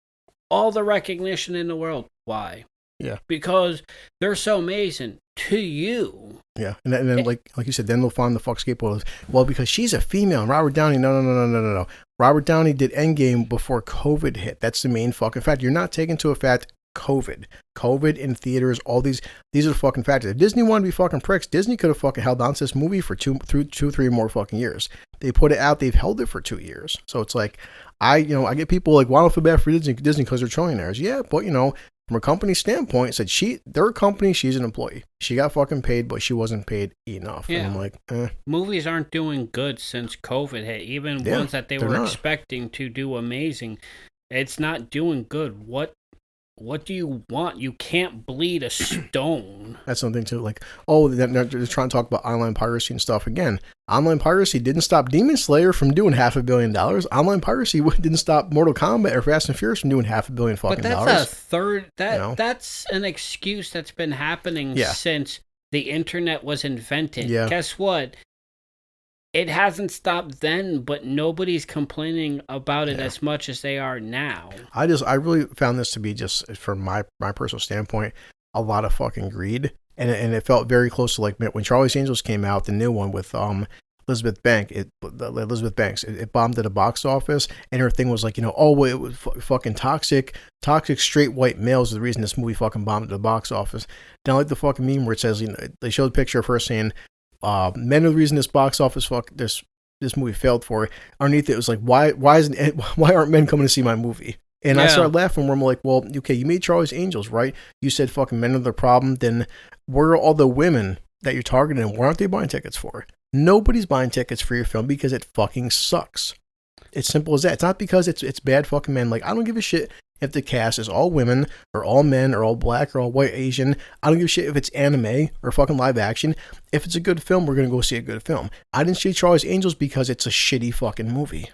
all the recognition in the world. Why? Yeah. Because they're so amazing to you. Yeah. And then like you said, then they'll find the fuck scapegoat. Well, because she's a female, and Robert Downey, no. Robert Downey did Endgame before COVID hit. That's the main fucking fact. You're not taking to a fact COVID in theaters, all these are the fucking factors. If Disney wanted to be fucking pricks, Disney could have fucking held on to this movie for 3 more fucking years. They put it out, they've held it for 2 years. So it's like, I get people like, why don't I feel bad for Disney because they're trillionaires? Yeah, but from a company standpoint, it said their company, she's an employee. She got fucking paid, but she wasn't paid enough. Yeah. And I'm like, Movies aren't doing good since COVID hit. Even ones that they were expecting to do amazing, it's not doing good. What do you want? You can't bleed a stone. That's something too. Like, they're trying to talk about online piracy and stuff again. Online piracy didn't stop Demon Slayer from doing $500 million. Online piracy didn't stop Mortal Kombat or Fast and Furious from doing $500 million fucking dollars. But that's a third. That's an excuse that's been happening since the internet was invented. Yeah. Guess what? It hasn't stopped then, but nobody's complaining about it as much as they are now. I really found this to be, just from my personal standpoint, a lot of fucking greed. And it felt very close to like when Charlie's Angels came out, the new one with Elizabeth Banks. It bombed at a box office, and her thing was like, it was fucking toxic straight white males is the reason this movie fucking bombed at the box office. Now, like the fucking meme where it says, they showed a picture of her saying, men are the reason this box office this movie failed for. Underneath it was like, why aren't men coming to see my movie? And I started laughing where I'm like, well, okay, you made Charlie's Angels, right? You said fucking men are the problem. Then where are all the women that you're targeting? Why aren't they buying tickets for? Nobody's buying tickets for your film because it fucking sucks. It's simple as that. It's not because it's bad fucking men. Like, I don't give a shit if the cast is all women or all men or all black or all white Asian. I don't give a shit if it's anime or fucking live action. If it's a good film, we're going to go see a good film. I didn't see Charlie's Angels because it's a shitty fucking movie.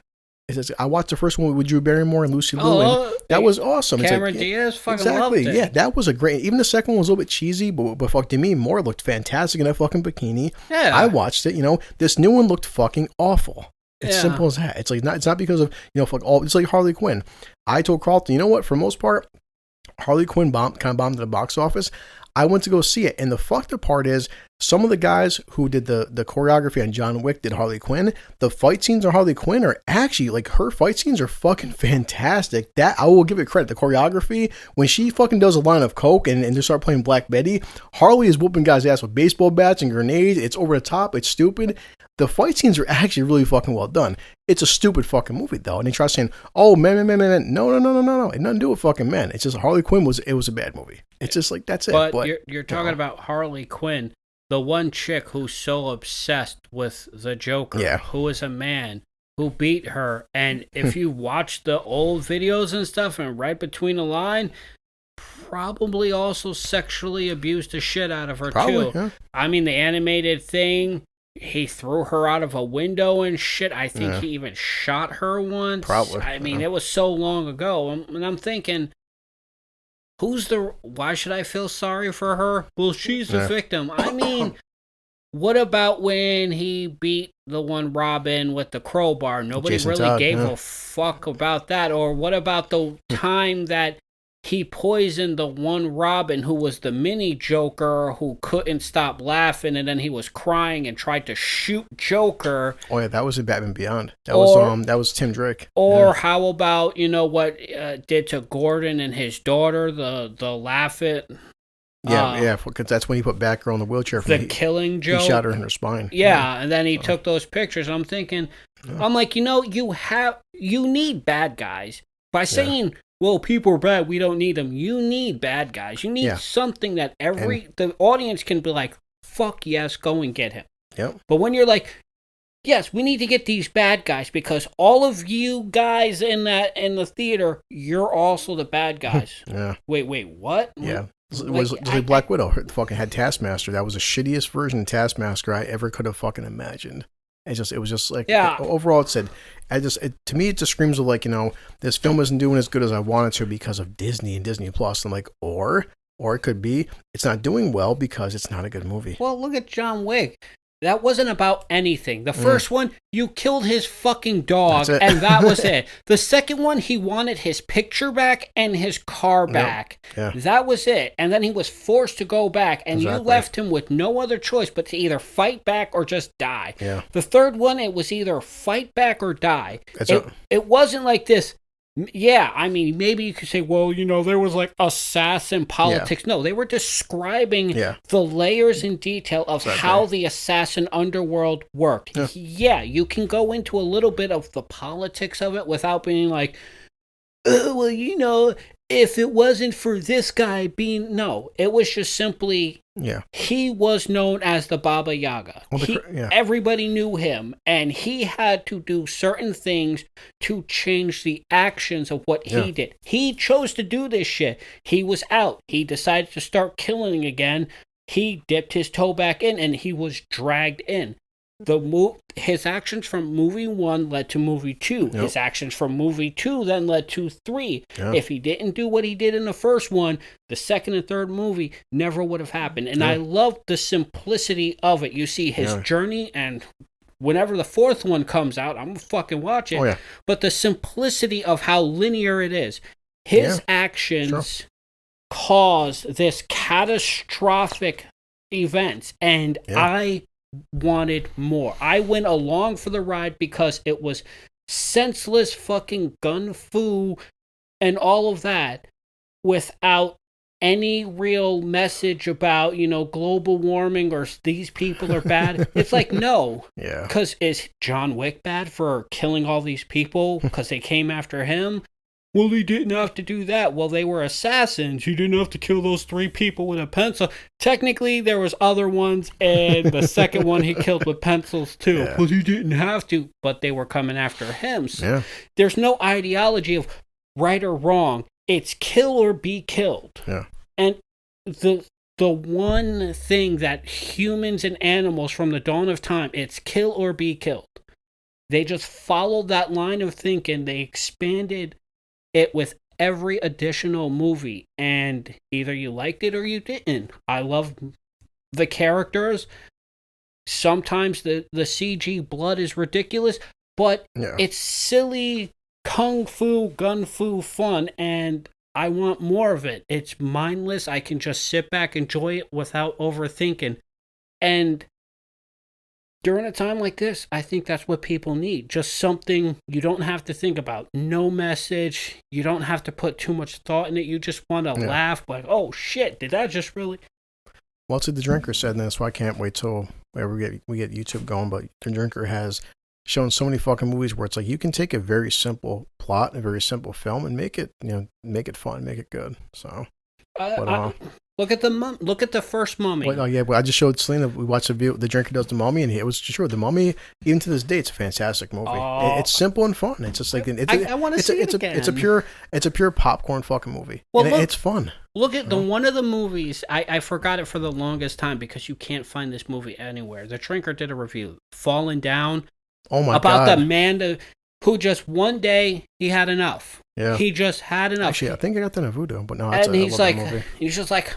I watched the first one with Drew Barrymore and Lucy Liu, and that was awesome. Cameron Diaz fucking loved it. Yeah, that was a great. Even the second one was a little bit cheesy, but fuck, Demi Moore looked fantastic in that fucking bikini. Yeah, I watched it. This new one looked fucking awful. It's simple as that. It's like it's not because of it's like Harley Quinn. I told Carlton, you know what? For the most part, Harley Quinn kind of bombed at the box office. I went to go see it, and the fucked up part is some of the guys who did the choreography on John Wick did Harley Quinn. The fight scenes on Harley Quinn are actually like her fight scenes are fucking fantastic. That I will give it credit. The choreography when she fucking does a line of coke and they start playing Black Betty, Harley is whooping guys' ass with baseball bats and grenades. It's over the top. It's stupid. The fight scenes are actually really fucking well done. It's a stupid fucking movie though, and they try saying, "Oh man, no, it had nothing to do with fucking men." It's just Harley Quinn was a bad movie. It's just like that's it. But you're talking about Harley Quinn, the one chick who's so obsessed with the Joker, who is a man who beat her, and if you watch the old videos and stuff, and right between the line, probably also sexually abused the shit out of her too. Yeah. I mean, the animated thing. He threw her out of a window and shit. I think he even shot her once. Probably. I mean, it was so long ago. And I'm thinking, why should I feel sorry for her? Well, she's the victim. I mean, what about when he beat the one Robin with the crowbar? Nobody Jason really Todd, gave a fuck about that. Or what about the time that he poisoned the one Robin who was the mini Joker who couldn't stop laughing, and then he was crying and tried to shoot Joker. Oh yeah, that was in Batman Beyond. That was Tim Drake. Or how about what did to Gordon and his daughter, the laugh it. Yeah, because that's when he put Batgirl in the wheelchair. The killing joke. He shot her in her spine. Yeah, and then he took those pictures. And I'm thinking, I'm like, you need bad guys by saying. Well, people are bad. We don't need them. You need bad guys. You need something that the audience can be like, fuck yes, go and get him. Yep. But when you're like, yes, we need to get these bad guys because all of you guys in the theater, you're also the bad guys. Yeah. Wait, what? Yeah. It was like Black Widow fucking had Taskmaster. That was the shittiest version of Taskmaster I ever could have fucking imagined. It was just like, overall it said, to me it just screams of like, this film isn't doing as good as I wanted to because of Disney and Disney Plus. I'm like, or it could be it's not doing well because it's not a good movie. Well, look at John Wick. That wasn't about anything. The first one, you killed his fucking dog, and that was it. The second one, he wanted his picture back and his car back. Yeah. That was it. And then he was forced to go back, and you left him with no other choice but to either fight back or just die. Yeah. The third one, it was either fight back or die. It wasn't like this. Yeah, I mean, maybe you could say, well, there was like assassin politics. Yeah. No, they were describing the layers in detail of how the assassin underworld worked. Yeah, you can go into a little bit of the politics of it without being like, well, if it wasn't for this guy being... No, it was just simply... Yeah. He was known as the Baba Yaga. Well, everybody knew him, and he had to do certain things to change the actions of what he did. He chose to do this shit. He was out. He decided to start killing again. He dipped his toe back in, and he was dragged in. His actions from movie 1 led to movie 2. Yep. His actions from movie 2 then led to 3. Yep. If he didn't do what he did in the first one, the second and third movie never would have happened. And I love the simplicity of it. You see his journey, and whenever the fourth one comes out, I'm gonna fucking watch it. But the simplicity of how linear it is. His actions caused this catastrophic events, and I wanted more. I went along for the ride because it was senseless fucking gun fu and all of that without any real message about, global warming or these people are bad. It's like, no. Yeah. Because is John Wick bad for killing all these people because they came after him? Well, he didn't have to do that. Well, they were assassins. He didn't have to kill those 3 people with a pencil. Technically, there was other ones, and the second one he killed with pencils too. Yeah. Well, he didn't have to, but they were coming after him. So there's no ideology of right or wrong. It's kill or be killed. Yeah. And the one thing that humans and animals from the dawn of time, it's kill or be killed. They just followed that line of thinking. They expanded it with every additional movie, and either you liked it or you didn't. I love the characters. Sometimes the CG blood is ridiculous, but it's silly kung fu, gun fu fun, and I want more of it. It's mindless. I can just sit back, enjoy it without overthinking. And during a time like this, I think that's what people need. Just something you don't have to think about. No message. You don't have to put too much thought in it. You just want to laugh like, oh shit, did that just really... Well, it's like The Drinker said, and that's why I can't wait till we get YouTube going, but The Drinker has shown so many fucking movies where it's like you can take a very simple plot, a very simple film, and make it fun, make it good. So... Look at the first Mummy. Well, I just showed Salena. We watched The Drinker Does the Mummy, and it was sure The Mummy. Even to this day, it's a fantastic movie. It's simple and fun. It's just like I want to see it again. It's a pure popcorn fucking movie. Well, and it's fun. Look at one of the movies. I forgot it for the longest time because you can't find this movie anywhere. The Drinker did a review, Falling Down. Oh my god! About the man who just one day he had enough. Yeah. He just had enough. Actually, I think I got that in Voodoo, but no, and he's just like,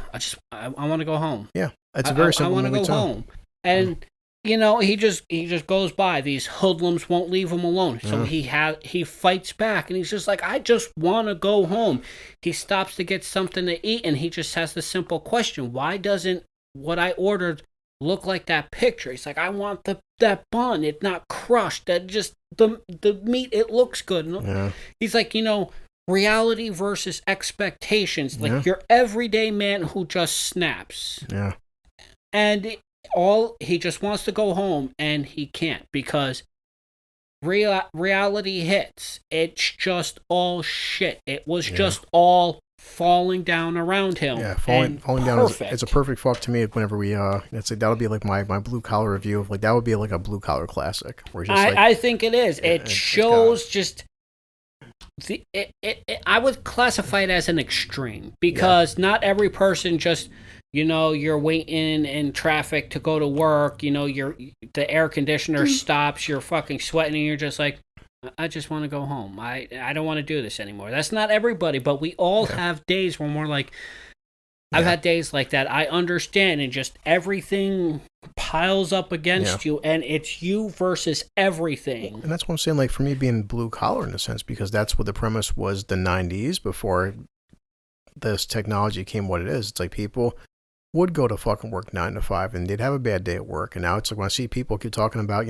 I want to go home. Yeah, it's a very simple movie. I want to go home, and he just goes by. These hoodlums won't leave him alone, so he fights back, and he's just like, I just want to go home. He stops to get something to eat, and he just has the simple question: why doesn't what I ordered look like that picture? He's like, I want that bun. It's not crushed. That just the meat. It looks good. He's like, reality versus expectations. Like your everyday man who just snaps. Yeah. And he just wants to go home and he can't because reality hits. It's just all shit. It was just all falling down around him. Yeah, falling down is a perfect fuck to me. Whenever we that'll be like my blue collar review of like that would be like a blue collar classic. Where I think it is. It shows just I would classify it as an extreme because not every person just you're waiting in traffic to go to work. The air conditioner stops. You're fucking sweating and you're just like, I just want to go home. I don't want to do this anymore. That's not everybody, but we all have days when we're like, I've had days like that. I understand, and just everything piles up against you, and it's you versus everything. And that's what I'm saying, like, for me being blue collar in a sense, because that's what the premise was the 90s before this technology came what it is. It's like people would go to fucking work 9 to 5, and they'd have a bad day at work. And now it's like when I see people keep talking about,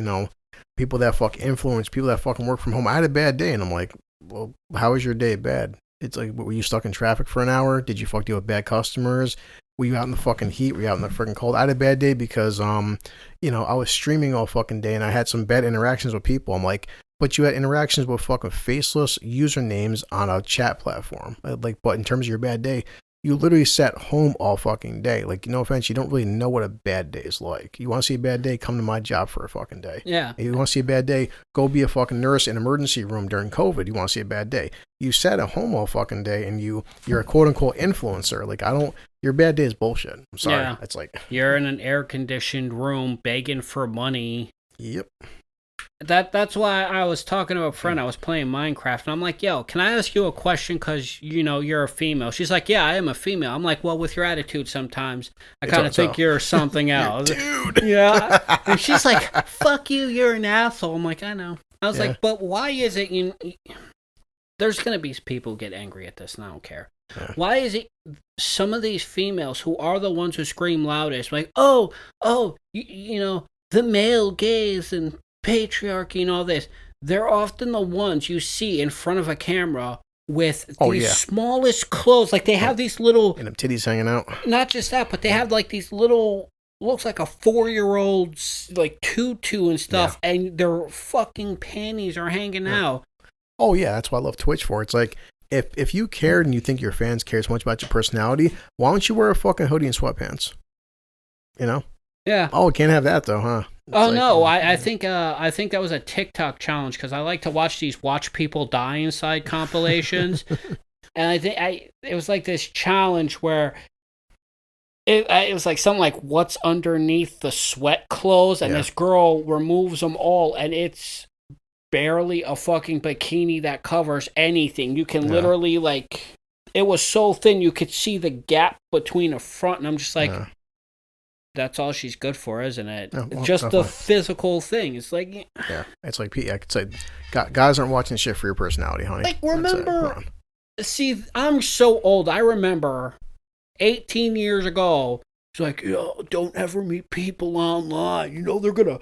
people that fuck influence, people that fucking work from home. I had a bad day, and I'm like, well, how was your day bad? It's like, were you stuck in traffic for an hour? Did you deal with bad customers? Were you out in the fucking heat? Were you out in the freaking cold? I had a bad day because, I was streaming all fucking day, and I had some bad interactions with people. I'm like, but you had interactions with fucking faceless usernames on a chat platform. Like, but in terms of your bad day, you literally sat home all fucking day. Like, no offense, you don't really know what a bad day is like. You want to see a bad day, come to my job for a fucking day. Yeah. If you want to see a bad day, go be a fucking nurse in an emergency room during COVID. You want to see a bad day. You sat at home all fucking day and you're a quote unquote influencer. Like, your bad day is bullshit. I'm sorry. Yeah. It's like, you're in an air conditioned room begging for money. Yep. That's why I was talking to a friend. I was playing Minecraft, and I'm like, yo, can I ask you a question because, you're a female? She's like, yeah, I am a female. I'm like, well, with your attitude sometimes, I kind of think you're something else. Dude. Yeah. And she's like, fuck you, you're an asshole. I'm like, I know. I was like, but why is it there's going to be people who get angry at this, and I don't care. Yeah. Why is it some of these females who are the ones who scream loudest, like, the male gaze and patriarchy and all this, they're often the ones you see in front of a camera with these smallest clothes. Like they have these little... And them titties hanging out. Not just that, but they have like these little... Looks like a 4-year-old's like tutu and stuff, and their fucking panties are hanging out. Oh yeah, that's what I love Twitch for. It's like, if you cared and you think your fans care so much about your personality, why don't you wear a fucking hoodie and sweatpants? Yeah. Oh, can't have that though, huh? No, I think that was a TikTok challenge because I like to watch these watch people die inside compilations, and I think it was like this challenge where it was like something like what's underneath the sweat clothes, and this girl removes them all, and it's barely a fucking bikini that covers anything. You can literally it was so thin you could see the gap between the front, and I'm just like. that's all she's good for, isn't it? Oh, well, just definitely. the physical thing. It's like, yeah, it's like guys aren't watching shit for your personality, honey. like, remember, see, I'm so old. I remember 18 years ago, it's like, don't ever meet people online. They're gonna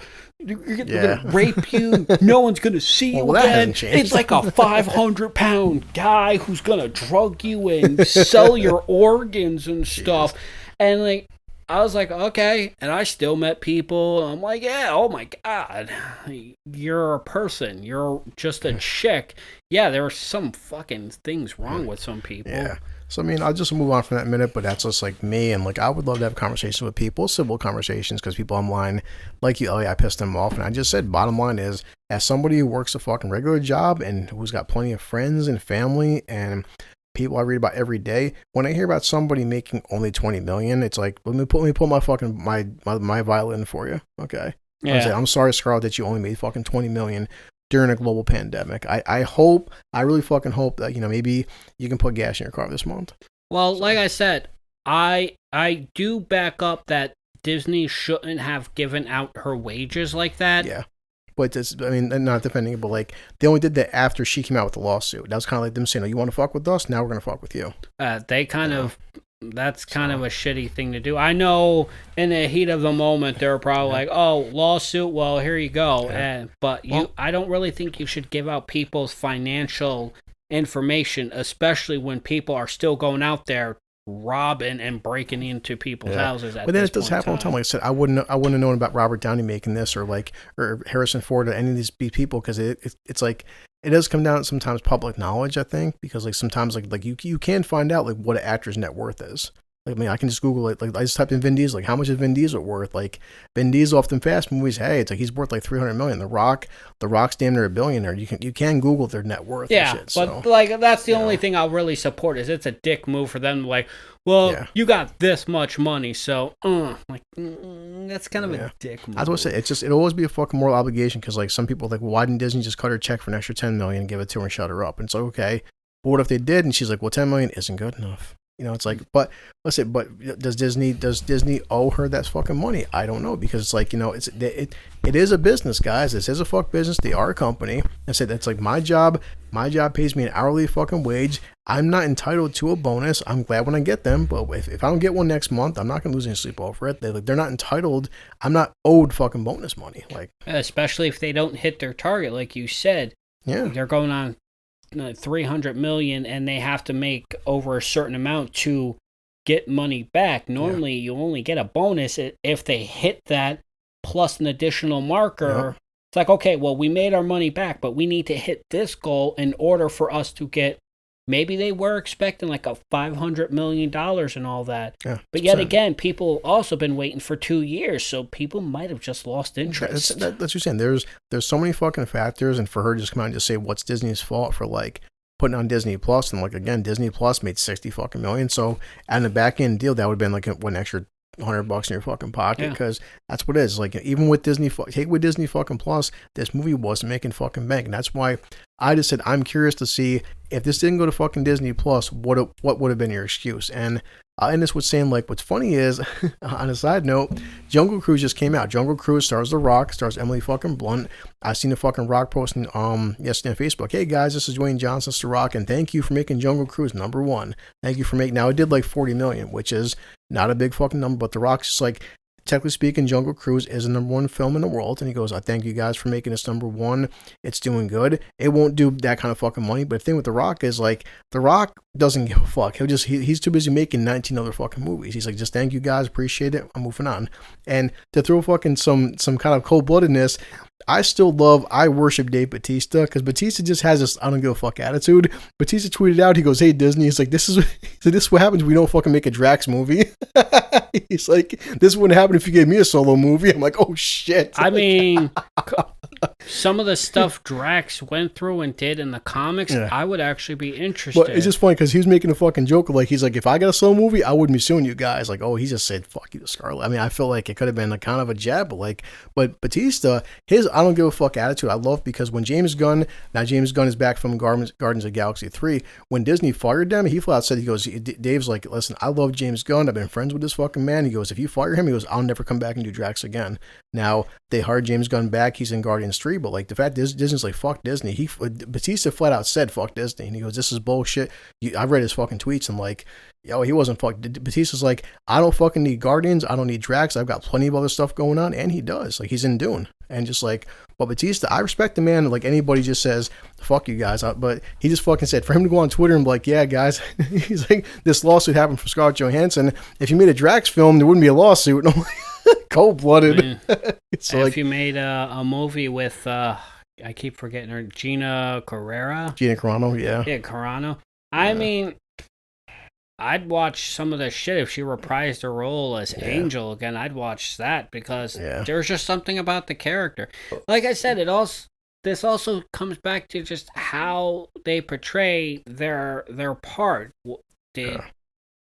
rape you. No one's gonna see you again. It's like a 500-pound guy who's gonna drug you and sell your organs and stuff. And like, I was like, okay. And I still met people. I'm like, yeah, oh my God, you're a person. You're just a chick. Yeah, there are some fucking things wrong with some people. Yeah. So, I mean, I'll just move on from that minute, but that's just like me. And like, I would love to have conversations with people, civil conversations, because people online, like you, Elliot, I pissed them off. And I just said, bottom line is, as somebody who works a fucking regular job and who's got plenty of friends and family and people I read about every day, when I hear about somebody making only 20 million, it's like, let me pull my fucking, my violin for you. Okay. Yeah. I'm sorry, Scarlet, that you only made fucking 20 million during a global pandemic. I really fucking hope that, maybe you can put gas in your car this month. Well, like I said, I do back up that Disney shouldn't have given out her wages like that. Yeah. But not defending it, but like, they only did that after she came out with the lawsuit. That was kind of like them saying, oh, you want to fuck with us? Now we're going to fuck with you. They kind of, that's kind of a shitty thing to do. I know in the heat of the moment, they're probably like, oh, lawsuit, well, here you go. Yeah. I don't really think you should give out people's financial information, especially when people are still going out there robbing and breaking into people's houses. But then it does happen all the time. Like I said, I wouldn't have known about Robert Downey making this or Harrison Ford or any of these people, because it's like, it does come down to sometimes public knowledge, I think, because like sometimes like you can find out like what an actor's net worth is. Like, I mean, I can just Google it. Like, I just typed in Vin Diesel. Like, how much is Vin Diesel worth? Like, Vin Diesel often fast movies. Hey, it's like he's worth like $300 million. The Rock's damn near a billionaire. You can Google their net worth. Yeah, and shit, but like that's the only thing I'll really support is it's a dick move for them. Like, well, you got this much money, so that's kind of a dick move. I was gonna say it'll always be a fucking moral obligation, because like some people are like, well, why didn't Disney just cut her check for an extra $10 million and give it to her and shut her up? And it's like, okay, but what if they did? And she's like, well, $10 million isn't good enough. It's like, but let's say, but does Disney owe her that fucking money? I don't know, because it's like, it is a business, guys. This is a fuck business. They are a company. I said, that's like my job. My job pays me an hourly fucking wage. I'm not entitled to a bonus. I'm glad when I get them, but if I don't get one next month, I'm not gonna lose any sleep over it. They're not entitled. I'm not owed fucking bonus money. Like, especially if they don't hit their target, like you said. Yeah, they're going on 300 million and they have to make over a certain amount to get money back. Normally you only get a bonus if they hit that plus an additional marker. It's like, okay, well, we made our money back, but we need to hit this goal in order for us to get, maybe they were expecting like a $500 million and all that. But yet again, people also been waiting for 2 years, so people might have just lost interest. That's what you're saying. There's so many fucking factors, and for her to just come out and just say what's Disney's fault for like putting on Disney Plus, and like, again, Disney Plus made 60 fucking million. So on the back end deal, that would have been like an extra $100 in your fucking pocket, because that's what it is. Like, even with Disney fucking Plus, this movie wasn't making fucking bank, and that's why I just said I'm curious to see if this didn't go to fucking Disney Plus, what would have been your excuse? And this was saying, like, what's funny is, on a side note, Jungle Cruise just came out. Jungle Cruise stars The Rock, stars Emily fucking Blunt. I seen the fucking Rock posting yesterday on Facebook. Hey guys, this is Johansson, The Rock, and thank you for making Jungle Cruise #1. Thank you for making. Now it did like 40 million, which is not a big fucking number, but The Rock's just like, technically speaking, Jungle Cruise is the #1 film in the world. And he goes, I thank you guys for making this #1. It's doing good. It won't do that kind of fucking money. But the thing with The Rock is, like, The Rock doesn't give a fuck. He's too busy making 19 other fucking movies. He's like, just thank you guys. Appreciate it. I'm moving on. And to throw fucking some kind of cold-bloodedness, I worship Dave Bautista, because Bautista just has this I don't give a fuck attitude. Bautista tweeted out, he goes, hey Disney, he's like, this is what happens when we don't fucking make a Drax movie. He's like, this wouldn't happen if you gave me a solo movie. I'm like, oh shit. I mean, some of the stuff Drax went through and did in the comics, I would actually be interested. But it's just funny because he was making a fucking joke. Like, he's like, if I got a solo movie, I wouldn't be suing you guys. Like, oh, he just said, fuck you to Scarlet. I mean, I feel like it could have been a kind of a jab, but Batista, his I don't give a fuck attitude, I love, because when James Gunn is back from Guardians of the Galaxy 3, when Disney fired them, he flat out said, he goes, Dave's like, listen, I love James Gunn. I've been friends with this fucking man. He goes, if you fire him, he goes, I'll never come back and do Drax again. Now, they hired James Gunn back. He's in Guardians 3, but like the fact is, Disney's like, fuck Disney. Batista flat out said, fuck Disney. And he goes, this is bullshit. I read his fucking tweets and like, yo, he wasn't Batista's like, I don't fucking need Guardians. I don't need Drax. I've got plenty of other stuff going on. And he does. Like, he's in Dune. And just like, but Batista, I respect the man. Like, anybody just says, fuck you guys. But he just fucking said, for him to go on Twitter and be like, yeah, guys, he's like, this lawsuit happened for Scarlett Johansson. If you made a Drax film, there wouldn't be a lawsuit. Cold-blooded. So if you made a movie with, I keep forgetting her, Gina Carano. Yeah. Yeah, Carano. I mean, I'd watch some of the shit if she reprised her role as Angel again. I'd watch that because there's just something about the character. Like I said, this also comes back to just how they portray their part.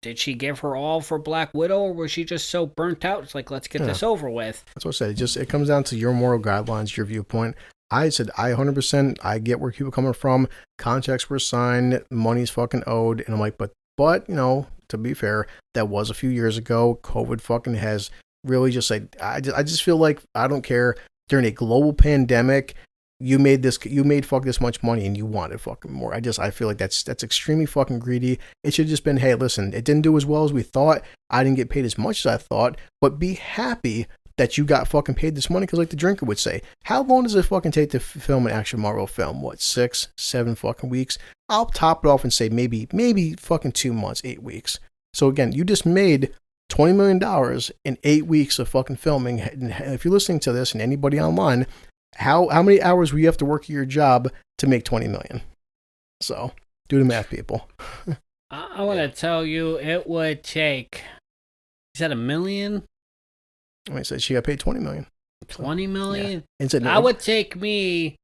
Did she give her all for Black Widow, or was she just so burnt out? It's like, let's get this over with. That's what I said. It comes down to your moral guidelines, your viewpoint. I said, I 100%, I get where people are coming from. Contracts were signed, money's fucking owed. And I'm like, but, you know, to be fair, that was a few years ago. COVID fucking has really just like, I just feel like, I don't care, during a global pandemic, you made fuck this much money and you wanted fucking more. I feel like that's extremely fucking greedy. It should have just been, hey, listen, it didn't do as well as we thought. I didn't get paid as much as I thought, but be happy that you got fucking paid this money. Because like the drinker would say, how long does it fucking take to film an action Marvel film? What, 6, 7 fucking weeks? I'll top it off and say maybe fucking 2 months, 8 weeks. So again, you just made $20 million in 8 weeks of fucking filming. And if you're listening to this and anybody online, how many hours will you have to work at your job to make $20 million? So do the math, people. I want to tell you, it would take, is that $1 million? I said she got paid $20 million. $20 million? Yeah. Said, that would take me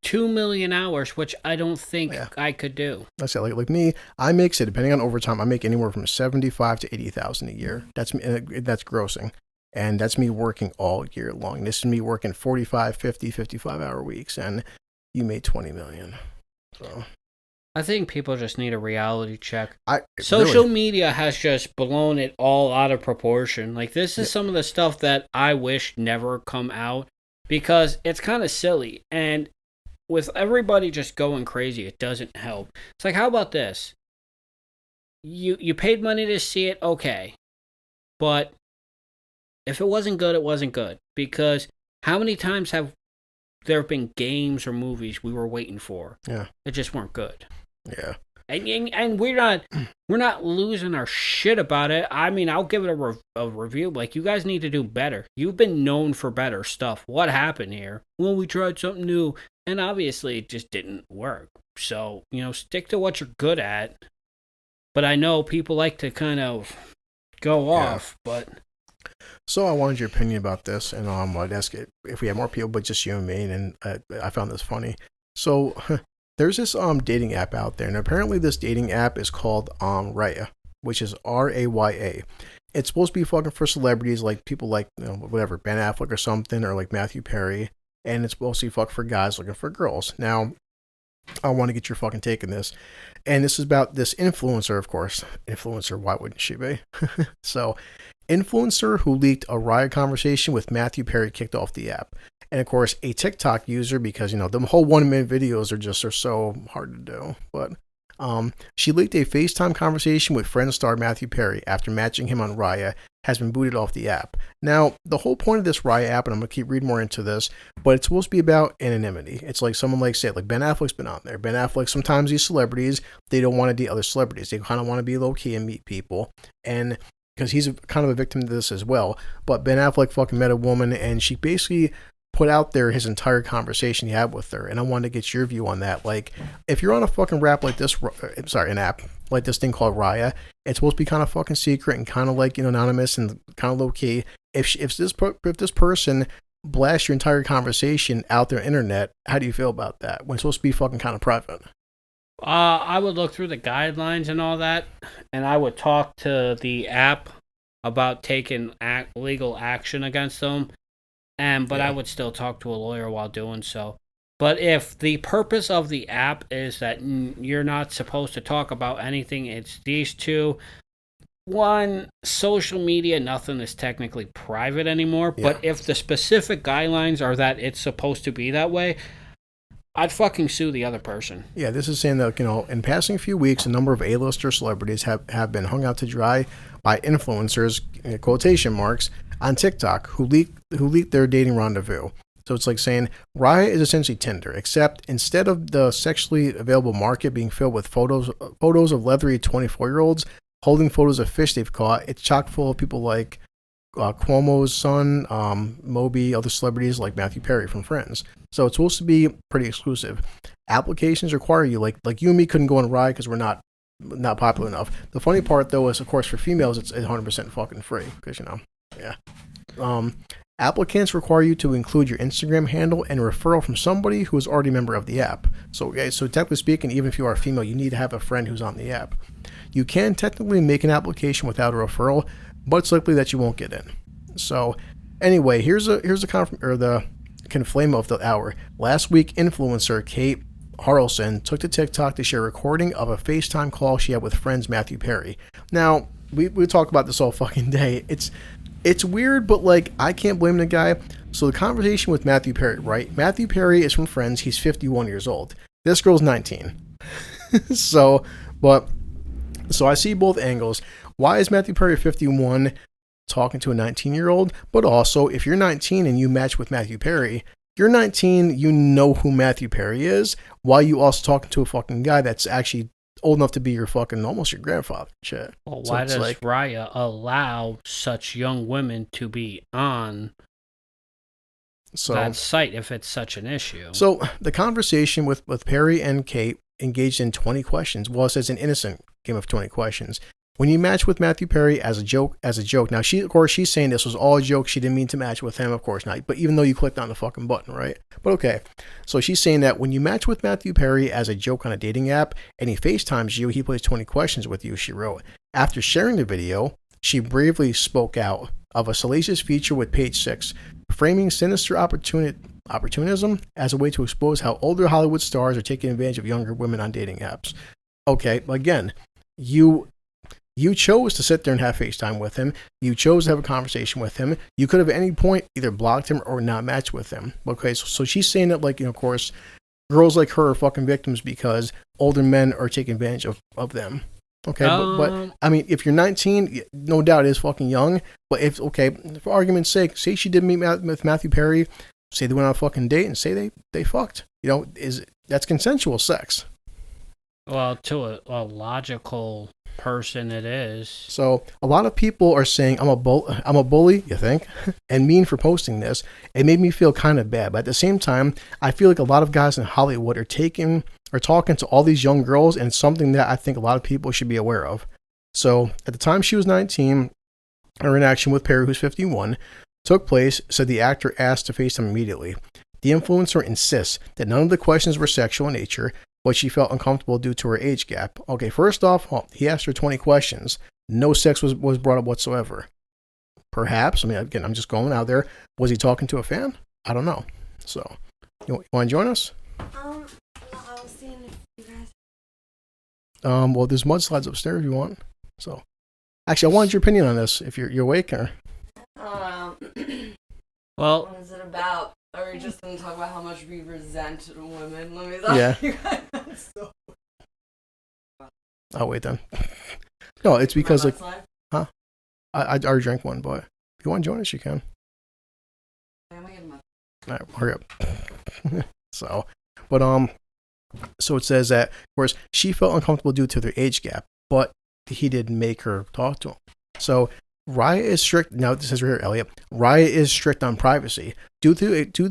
2 million hours, which I don't think I could do. I said, like me, I make, depending on overtime, I make anywhere from 75 to 80,000 a year. That's grossing. And that's me working all year long. This is me working 45, 50, 55-hour weeks, and you made $20 million. So I think people just need a reality check. Social media has just blown it all out of proportion. Like, this is some of the stuff that I wish never come out because it's kind of silly. And with everybody just going crazy, it doesn't help. It's like, how about this? You paid money to see it, okay. But if it wasn't good, it wasn't good. Because how many times have there been games or movies we were waiting for? Yeah. It just weren't good. Yeah. And we're not losing our shit about it. I mean, I'll give it a review. Like, you guys need to do better. You've been known for better stuff. What happened here? Well, we tried something new, and obviously it just didn't work. So, stick to what you're good at. But I know people like to kind of go off, but... So I wanted your opinion about this, and I'd ask it if we have more people, but just you and me, and I found this funny. So there's this dating app out there, and apparently this dating app is called Raya, which is Raya. It's supposed to be fucking for celebrities, like people like whatever, Ben Affleck or something, or like Matthew Perry, and it's supposed to be fuck for guys looking for girls. Now, I want to get your fucking take on this, and this is about this influencer, of course. Influencer, why wouldn't she be? So. Influencer who leaked a Raya conversation with Matthew Perry kicked off the app. And of course, a TikTok user, because, the whole 1-minute videos are so hard to do. But she leaked a FaceTime conversation with friend star Matthew Perry after matching him on Raya, has been booted off the app. Now, the whole point of this Raya app, and I'm going to keep reading more into this, but it's supposed to be about anonymity. It's like someone like Ben Affleck's been on there. Ben Affleck, sometimes these celebrities, they don't want to date other celebrities. They kind of want to be low-key and meet people. And because he's kind of a victim to this as well. But Ben Affleck fucking met a woman, and she basically put out there his entire conversation he had with her. And I wanted to get your view on that. Like, if you're on a fucking rap like this, an app like this thing called Raya, it's supposed to be kind of fucking secret and kind of like, anonymous and kind of low key. If this person blast your entire conversation out there on the internet. How do you feel about that when it's supposed to be fucking kind of private? I would look through the guidelines and all that, and I would talk to the app about taking legal action against them. But I would still talk to a lawyer while doing so. But if the purpose of the app is that you're not supposed to talk about anything, it's these two. One, social media, nothing is technically private anymore. Yeah. But if the specific guidelines are that it's supposed to be that way, I'd fucking sue the other person. Yeah, this is saying that, in passing few weeks, a number of A-lister celebrities have been hung out to dry by influencers, quotation marks, on TikTok who leaked their dating rendezvous. So it's like saying Raya is essentially Tinder, except instead of the sexually available market being filled with photos of leathery 24-year-olds holding photos of fish they've caught, it's chock full of people like Cuomo's son, Moby, other celebrities like Matthew Perry from Friends. So it's supposed to be pretty exclusive. Applications require you, like you and me couldn't go on Raya because we're not popular enough. The funny part though is, of course, for females it's 100% fucking free because yeah. Applicants require you to include your Instagram handle and a referral from somebody who is already a member of the app. So technically speaking, even if you are a female, you need to have a friend who's on the app. You can technically make an application without a referral, but it's likely that you won't get in. So anyway, here's the conflame of the hour. Last week, influencer Kate Harrelson took to TikTok to share a recording of a FaceTime call she had with friends Matthew Perry. Now, we talk about this all fucking day. It's weird, but I can't blame the guy. So the conversation with Matthew Perry, right? Matthew Perry is from Friends. He's 51 years old. This girl's 19. So I see both angles. Why is Matthew Perry 51 talking to a 19-year-old? But also, if you're 19 and you match with Matthew Perry, you're 19, you know who Matthew Perry is. Why are you also talking to a fucking guy that's actually old enough to be your fucking, almost your grandfather? Shit. Well, why does Raya allow such young women to be on that site if it's such an issue? So the conversation with Perry and Kate engaged in 20 questions. Well, it says an innocent game of 20 questions. When you match with Matthew Perry as a joke. Now, she's saying this was all a joke. She didn't mean to match with him, of course not. But even though you clicked on the fucking button, right? But okay. So she's saying that when you match with Matthew Perry as a joke on a dating app and he FaceTimes you, he plays 20 questions with you, she wrote. After sharing the video, she bravely spoke out of a salacious feature with Page 6, framing sinister opportunism as a way to expose how older Hollywood stars are taking advantage of younger women on dating apps. Okay, again, you chose to sit there and have FaceTime with him. You chose to have a conversation with him. You could have at any point either blocked him or not matched with him. Okay, so she's saying that, of course, girls like her are fucking victims because older men are taking advantage of them. Okay, but I mean, if you're 19, no doubt it is fucking young. But for argument's sake, say she did meet with Matthew Perry, say they went on a fucking date, and say they fucked. That's consensual sex. Well, to a logical person it is. So a lot of people are saying I'm a bully, you think, and mean for posting this. It made me feel kind of bad, but at the same time, I feel like a lot of guys in Hollywood are talking to all these young girls, and it's something that I think a lot of people should be aware of. So at the time she was 19, her interaction with Perry, who's 51, took place, said the actor asked to FaceTime immediately. The influencer insists that none of the questions were sexual in nature, but she felt uncomfortable due to her age gap. Okay, first off, he asked her 20 questions. No sex was brought up whatsoever. Perhaps, again, I'm just going out there. Was he talking to a fan? I don't know. So, you want to join us? I was seeing if you guys... Well, there's mudslides upstairs if you want. So, actually, I wanted your opinion on this, if you're awake or... Well... What is it about? Are we just going to talk about how much we resent women? Let me talk to you guys. I'll wait then. No, it's because Huh? I already drank one, but if you want to join us, you can. I'm gonna get my... All right, hurry up. So it says that, of course, she felt uncomfortable due to their age gap, but he didn't make her talk to him. So Raya is strict. Now this says right here, Elliot. Raya is strict on privacy due to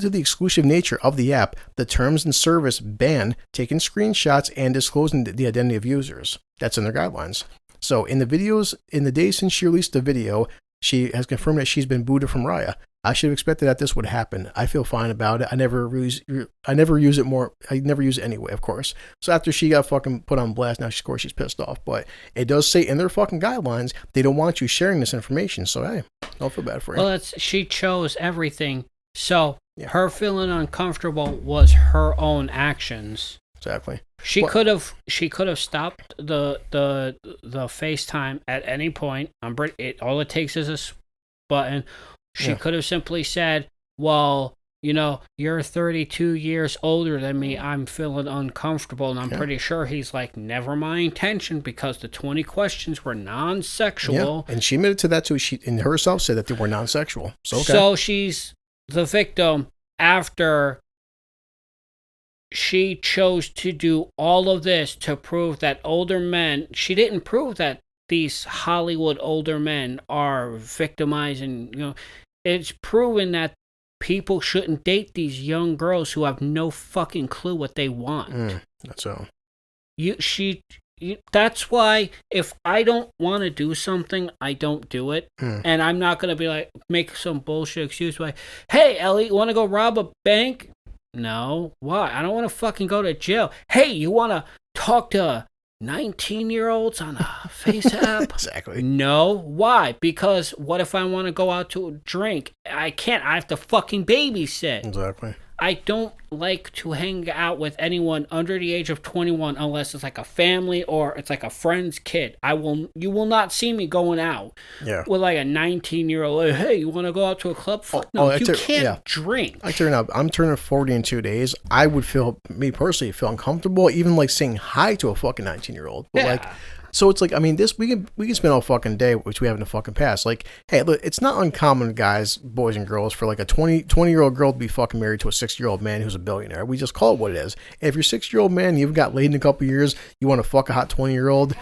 the exclusive nature of the app. The terms and service ban taking screenshots and disclosing the identity of users. That's in their guidelines. So in the days since she released the video, she has confirmed that she's been booted from Raya. I should have expected that this would happen. I feel fine about it. I never use it more. I never use it anyway, of course. So after she got fucking put on blast, now of course she's pissed off. But it does say in their fucking guidelines they don't want you sharing this information. So hey, don't feel bad for her. Well, she chose everything. So her feeling uncomfortable was her own actions. Exactly. She could have stopped the FaceTime at any point. All it takes is a button. She could have simply said, well, you're 32 years older than me. I'm feeling uncomfortable. And I'm pretty sure he's like, never my intention, because the 20 questions were non-sexual. Yeah. And she admitted to that too. She herself said that they were non-sexual. So she's the victim after she chose to do all of this to prove that older men, she didn't prove that these Hollywood older men are victimizing, it's proven that people shouldn't date these young girls who have no fucking clue what they want. That's all. That's why if I don't want to do something, I don't do it. And I'm not going to be like, make some bullshit excuse like, hey, Elliot, you want to go rob a bank? No. Why? I don't want to fucking go to jail. Hey, you want to talk to 19-year-olds on a Face app? Exactly. No. Why? Because what if I want to go out to a drink? I can't. I have to fucking babysit. Exactly. I don't like to hang out with anyone under the age of 21 unless it's like a family or it's like a friend's kid. You will not see me going out with like a 19-year-old. Hey, you want to go out to a club? Fuck no, you can't drink. I'm turning 40 in 2 days. I would feel uncomfortable even like saying hi to a fucking 19-year-old. But so it's like, I mean, we can spend all fucking day, which we haven't fucking passed. Like, hey, look, it's not uncommon, guys, boys and girls, for like a 20-year-old girl to be fucking married to a 60-year-old man who's a billionaire. We just call it what it is. And if you're a 60-year-old man, you've got laid in a couple years, you want to fuck a hot 20-year-old,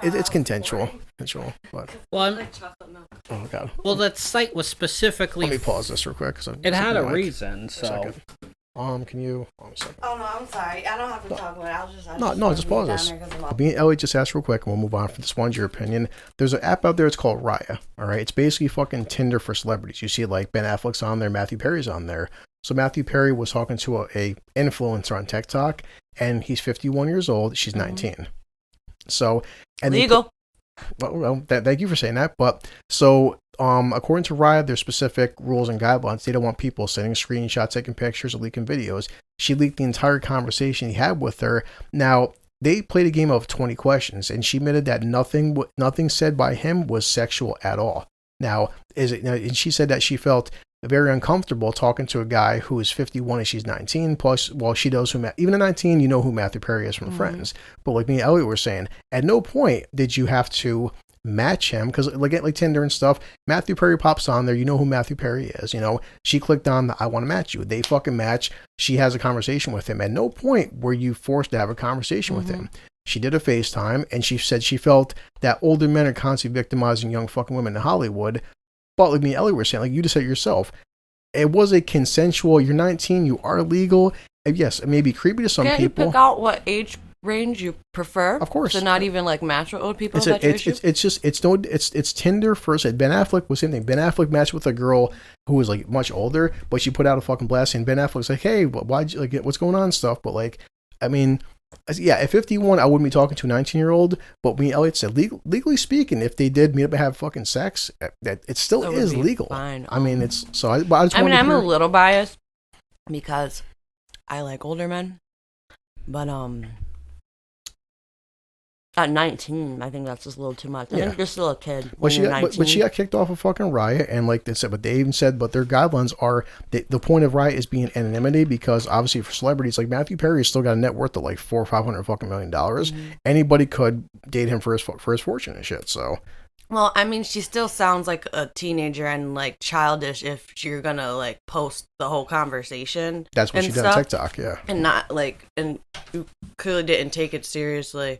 it's consensual. But. Like chocolate milk. Oh, God. Well, that site was specifically... Let me pause this real quick. It had a reason, so... Can you... Hold on a second. Oh, no, I'm sorry. I don't have to talk about it. Just pause this. Me and Elliot just asked real quick, and we'll move on for this one's your opinion. There's an app out there, it's called Raya, all right? It's basically fucking Tinder for celebrities. You see, like, Ben Affleck's on there, Matthew Perry's on there. So Matthew Perry was talking to a influencer on TikTok, and he's 51 years old, she's 19. So... and legal. Thank you for saying that. But so, according to Raya, there's specific rules and guidelines. They don't want people sending screenshots, taking pictures, or leaking videos. She leaked the entire conversation he had with her. Now, they played a game of 20 questions, and she admitted that nothing said by him was sexual at all. Now, and she said that she felt very uncomfortable talking to a guy who is 51 and she's 19. Plus, well, she knows even at 19, you know who Matthew Perry is from Friends. But like me and Elliot were saying, at no point did you have to match him, because like Tinder and stuff, Matthew Perry pops on there, you know who Matthew Perry is. She clicked on the I want to match you. They fucking match. She has a conversation with him. At no point were you forced to have a conversation with him. She did a FaceTime, and she said she felt that older men are constantly victimizing young fucking women in Hollywood. But like me and Ellie were saying, like you just said yourself, it was a consensual, you're 19, you are legal. And yes, it may be creepy to some people. You pick out what age range you prefer? Of course. So not even like match with old people? It's Tinder first. Ben Affleck was same thing. Ben Affleck matched with a girl who was like much older, but she put out a fucking blast, and Ben Affleck's like, hey, why'd you, like, what's going on and stuff? But like, I mean... yeah, at 51, I wouldn't be talking to a 19-year-old, but me and Elliot said, legally speaking, if they did meet up and have fucking sex, that it still is legal. Fine. I mean, it's, so I just I'm a little biased because I like older men, but, at 19, I think that's just a little too much. I think you're still a kid. But she got kicked off of fucking Raya, and like they said, but they even said, but their guidelines are the point of Raya is being anonymity, because obviously for celebrities like Matthew Perry has still got a net worth of like $400 or $500 fucking million. Anybody could date him for his fortune and shit. So. Well, I mean, she still sounds like a teenager and like childish if you're gonna like post the whole conversation. That's what she did on TikTok, yeah. And not like, and you clearly didn't take it seriously,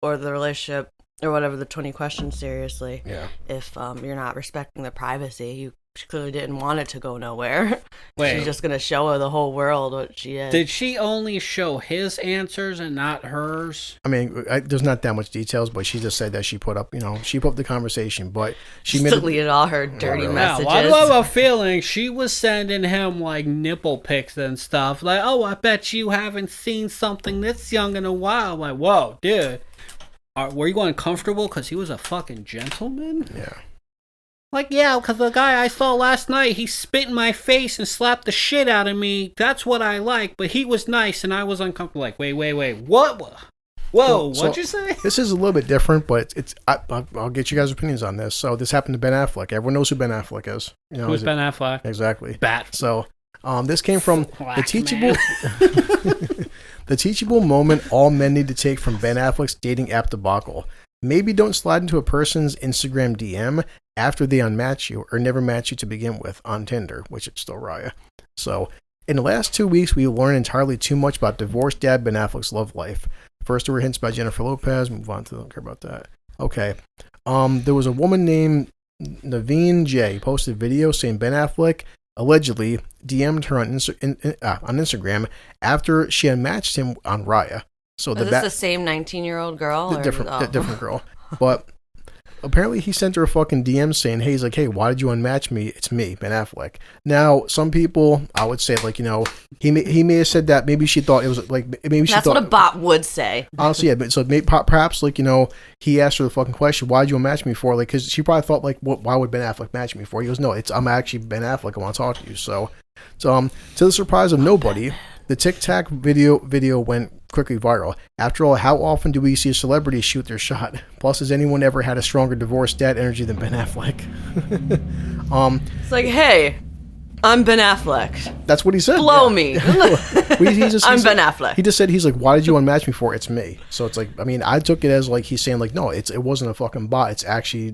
or the relationship or whatever, the 20 questions seriously. Yeah. If you're not respecting the privacy, you she clearly didn't want it to go nowhere. Wait. She's just gonna show her the whole world what she is. Did she only show his answers and not hers? I mean, there's not that much details, but she just said that she put up the conversation, but she just deleted all her dirty messages. Yeah, well, I have a feeling she was sending him like nipple pics and stuff. Like, oh, I bet you haven't seen something this young in a while. I'm like, whoa, dude. Were you uncomfortable because he was a fucking gentleman? Yeah. Like, yeah, because the guy I saw last night, he spit in my face and slapped the shit out of me. That's what I like, but he was nice and I was uncomfortable. Like, wait, what? Whoa, what'd you say? This is a little bit different, but I'll get you guys' opinions on this. So this happened to Ben Affleck. Everyone knows who Ben Affleck is. Who's Ben Affleck? Exactly. Bat. So this came from Black the teachable moment all men need to take from Ben Affleck's dating app debacle. Maybe don't slide into a person's Instagram DM after they unmatch you or never match you to begin with on Tinder, which it's still Raya. So, in the last 2 weeks, we learned entirely too much about divorced dad Ben Affleck's love life. First, there were hints by Jennifer Lopez. Move on to, don't care about that. Okay. There was a woman named Naveen J. posted a video saying Ben Affleck allegedly DM'd her on Instagram after she unmatched him on Raya. So is this the same 19-year-old girl? Different girl. But apparently he sent her a fucking DM saying, hey, he's like, hey, why did you unmatch me? It's me, Ben Affleck. Now, some people, I would say, like, he may have said that. Maybe she thought it was like, maybe she That's thought. That's what a bot would say. Honestly, yeah. But so perhaps, like, he asked her the fucking question, why did you unmatch me for? Like, because she probably thought, like, why would Ben Affleck match me for? He goes, no, I'm actually Ben Affleck. I want to talk to you. So to the surprise of nobody, the Tic Tac video went quickly viral. After all, how often do we see a celebrity shoot their shot? Plus, has anyone ever had a stronger divorced dad energy than Ben Affleck? It's like, hey, I'm Ben Affleck. That's what he said. Blow me. I'm Ben Affleck. He just said, he's like, why did you unmatch me for? It's me. So it's like, I mean, I took it as like he's saying like, no, it wasn't a fucking bot. It's actually,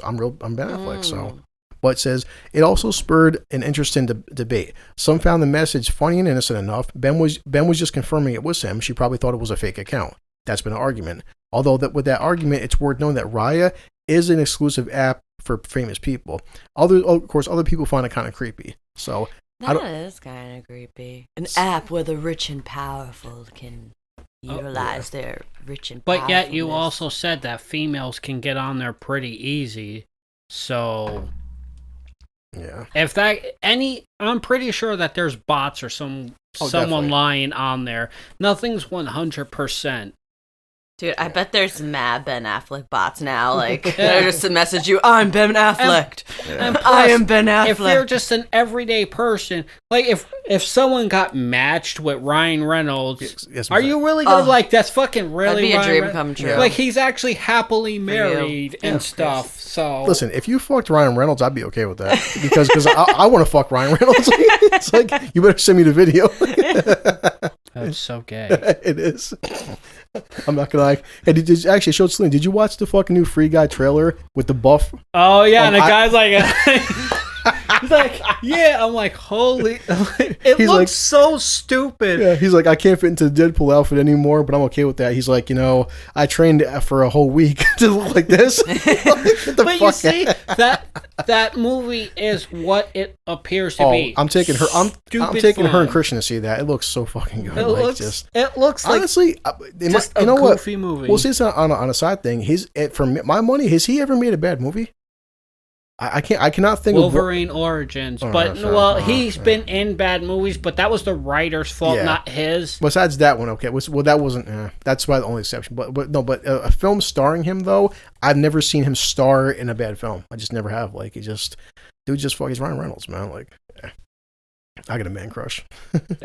I'm Ben Affleck. So. But it says, it also spurred an interesting debate. Some found the message funny and innocent enough. Ben was just confirming it was him. She probably thought it was a fake account. That's been an argument. Although with that argument, it's worth knowing that Raya is an exclusive app for famous people. Of course, other people find it kind of creepy. So that is kind of creepy. An app where the rich and powerful can utilize their rich and powerful. But yet you also said that females can get on there pretty easy. So... yeah. If I'm pretty sure that there's bots or someone definitely lying on there. Nothing's 100%. Dude, I bet there's mad Ben Affleck bots now. Like, they're just to message you, I'm Ben Affleck. And plus, I am Ben Affleck. If you're just an everyday person, like if someone got matched with Ryan Reynolds, are you really gonna like, that's fucking really that'd be Ryan a dream come true. Like, he's actually happily married and stuff. So listen, if you fucked Ryan Reynolds, I'd be okay with that because I want to fuck Ryan Reynolds. It's like, you better send me the video. That's so gay. It is. I'm not gonna lie. Hey, actually showed Salena. Did you watch the fucking new Free Guy trailer with the buff? Oh yeah, and the guy's like, he's like, yeah. I'm like, holy, it looks like, so stupid. Yeah, he's like, I can't fit into the Deadpool outfit anymore, but I'm okay with that. He's like, I trained for a whole week to look like this. But you see, that movie is what it appears to be. I'm taking her. I'm taking her and Christian to see that. It looks so fucking good. It looks like honestly, just a goofy movie. We'll see this on a side thing. For my money, has he ever made a bad movie? I cannot think Wolverine Origins, he's been in bad movies, but that was the writer's fault, not his. Besides that one, okay, that wasn't. That's probably the only exception. But a film starring him though, I've never seen him star in a bad film. I just never have. Like, he's Ryan Reynolds, man. Like, I got a man crush.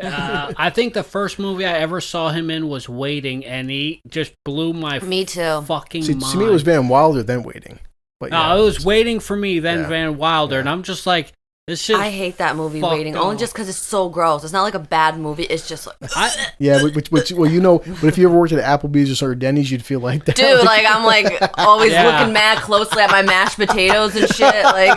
I think the first movie I ever saw him in was Waiting, and he just blew my fucking mind. To me, it was Van Wilder, then Waiting. But it was Waiting for me, then Van Wilder, and I'm just like, this shit. I hate that movie, Waiting, only just because it's so gross. It's not like a bad movie. It's just like, but if you ever worked at Applebee's or Denny's, you'd feel like that. Dude, like, I'm like always looking mad closely at my mashed potatoes and shit, like.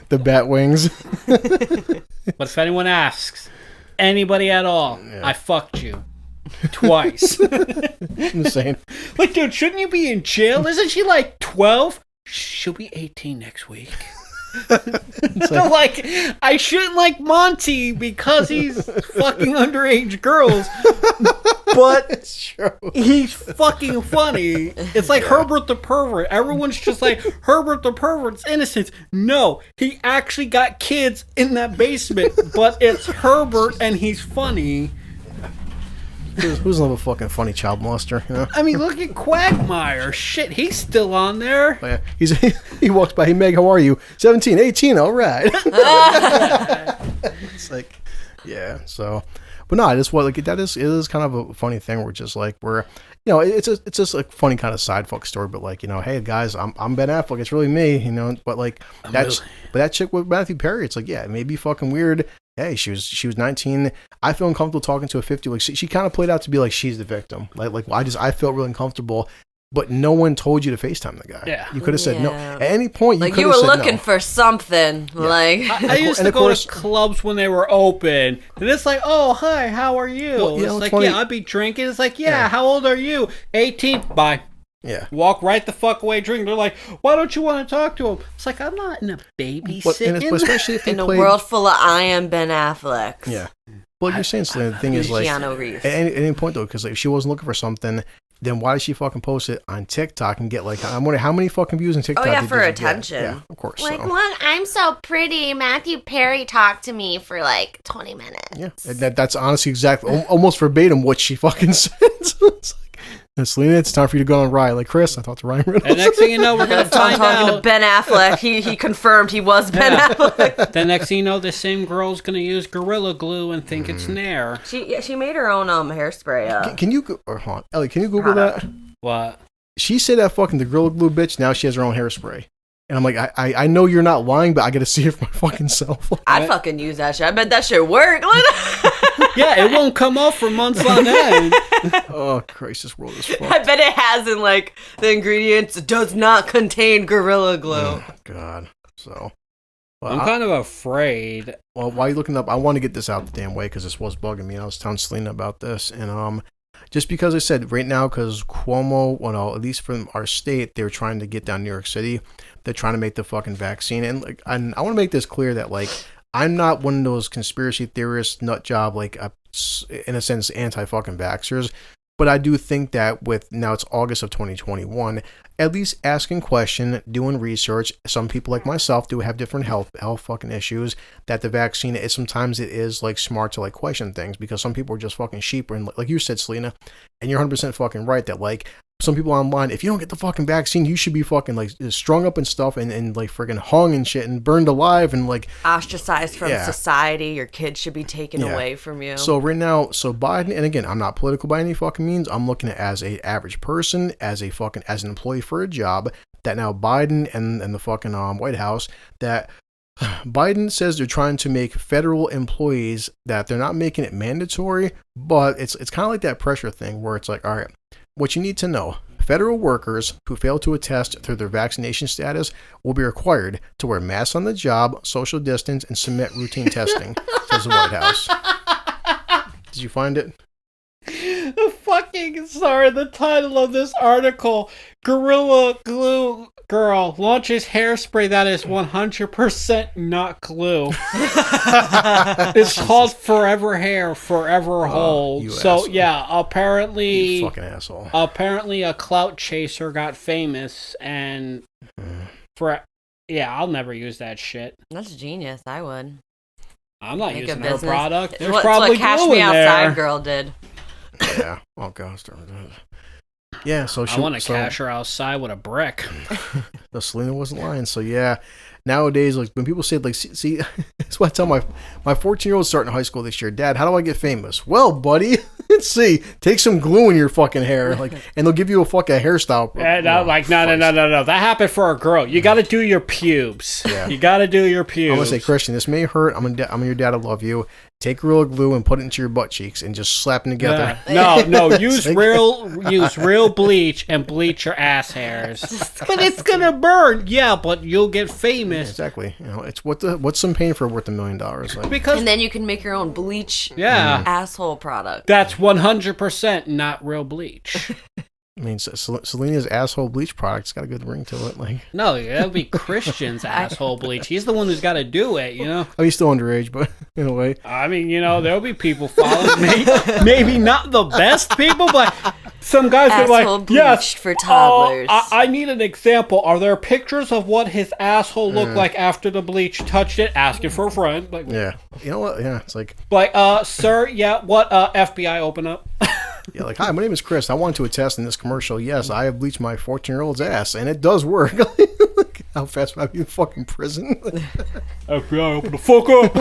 The bat wings. But if anyone asks, anybody at all, I fucked you. Twice. I'm just saying. Like, dude, shouldn't you be in jail? Isn't she like 12? She'll be 18 next week. They're like, I shouldn't like Monty because he's fucking underage girls, but he's fucking funny. It's like Herbert the pervert. Everyone's just like, Herbert the pervert's innocent. No, he actually got kids in that basement, but it's Herbert and he's funny. Who's another fucking funny child molester? You know? I mean, look at Quagmire. Shit, he's still on there. Oh, yeah. He walks by. Hey, Meg, how are you? 17, 18, all right. It's like, yeah. So, but no, it is kind of a funny thing. We're just like it's just a funny kind of side fuck story. But like, hey guys, I'm Ben Affleck. It's really me. But like that chick with Matthew Perry. It's like, yeah, it may be fucking weird. Hey, she was 19. I feel uncomfortable talking to a 50. Like she kind of played out to be like she's the victim. I felt really uncomfortable. But no one told you to FaceTime the guy. Yeah, you could have said no at any point. You were looking for something. Yeah. Like I used to go to clubs when they were open, and it's like, oh hi, how are you? Well, it's like, funny. Yeah, I'd be drinking. It's like, yeah, how old are you? 18. Bye. Yeah. Walk right the fuck away, drink. They're like, why don't you want to talk to him? It's like, I'm not in a babysitting. Especially if in a world full of I am Ben Affleck. Yeah. Well, you're saying something. The thing is, like, at any point though, because if she wasn't looking for something, then why did she fucking post it on TikTok and get like, I'm wondering how many fucking views on TikTok? Oh yeah, for attention. Yeah, of course. Like, look, I'm so pretty. Matthew Perry talked to me for like 20 minutes. Yeah, that's honestly exactly, almost verbatim what she fucking said. So it's like, Salena, it's time for you to go on Raya. Like, Chris, I talked to Ryan Reynolds. And next thing you know, we're going to find out. To Ben Affleck. He confirmed he was Ben Affleck. The next thing you know, the same girl's going to use Gorilla Glue and think it's Nair. She made her own hairspray. Can you, hold on, Ellie, can you Google that? What? She said that fucking the Gorilla Glue bitch, now she has her own hairspray. And I'm like, I know you're not lying, but I got to see it for my fucking self. I'd fucking use that shit. I bet that shit work. Yeah, it won't come off for months on end. Oh, Christ, this world is fucked. I bet it has in, like, the ingredients does not contain Gorilla Glue. Oh, God. So. Well, I'm kind of afraid. Well, while you're looking up, I want to get this out the damn way because this was bugging me. And I was telling Salena about this. And just because I said right now, because Cuomo, at least from our state, they're trying to get down New York City. They're trying to make the fucking vaccine. And I want to make this clear that, like, I'm not one of those conspiracy theorists, nut job, like, in a sense, anti-fucking vaxxers. But I do think that now it's August of 2021, at least asking question, doing research. Some people like myself do have different health fucking issues. That the vaccine is sometimes it is like smart to like question things because some people are just fucking sheep. And like you said, Salena, and you're 100% fucking right that like some people online, if you don't get the fucking vaccine, you should be fucking like strung up and stuff and like friggin' hung and shit and burned alive and like ostracized from society. Your kids should be taken away from you. So right now, Biden, and again, I'm not political by any fucking means. I'm looking at as a average person, as an employee for a job. That now Biden and the fucking White House that. Biden says they're trying to make federal employees that they're not making it mandatory, but it's kind of like that pressure thing where it's like, all right, what you need to know, federal workers who fail to attest through their vaccination status will be required to wear masks on the job, social distance, and submit routine testing, says the White House. Did you find it? The title of this article, Gorilla Glue Girl launches hairspray that is 100% not glue. It's called Forever Hair, Forever Hold. So, asshole. Yeah, apparently... You fucking asshole. Apparently a clout chaser got famous and... I'll never use that shit. That's genius. I would. I'm not using her product. There's what probably Cash glue Me in Outside there. Girl did. Yeah. Oh, gosh. Yeah, so I want to cash her outside with a brick. The Salena wasn't lying. So yeah, nowadays, like when people say, like, see, that's what I tell my 14-year-old starting high school this year. Dad, how do I get famous? Well, buddy, let's see, take some glue in your fucking hair, like, and they'll give you a fucking hairstyle. No. That happened for a girl. You got to do your pubes. Yeah. You got to do your pubes. I'm gonna say, Christian, this may hurt. I'm your dad. I love you. Take Gorilla Glue and put it into your butt cheeks and just slap them together. No. Use real bleach and bleach your ass hairs. But it's gonna burn. Yeah, but you'll get famous. Yeah, exactly. It's what's some pain for worth $1 million? Like, and then you can make your own bleach. Asshole product. That's 100% not real bleach. I mean, Selena's asshole bleach product's got a good ring to it. Like, No, that would be Christian's asshole bleach. He's the one who's got to do it, you know? oh, he's still underage, but in a way. I mean, you know, there'll be people following me. Maybe not the best people, but some guys are Asshole like, bleached yes, for toddlers. I need an example. Are there pictures of what his asshole looked like after the bleach touched it? Asking for a friend. Like, Yeah. You know what? Yeah, it's like, sir, yeah, what, FBI, open up. yeah, like, hi, my name is Chris. I want to attest in this commercial. Yes, I have bleached my 14-year-old's ass, and it does work. How fast might I be in fucking prison? FBI, open the fuck up.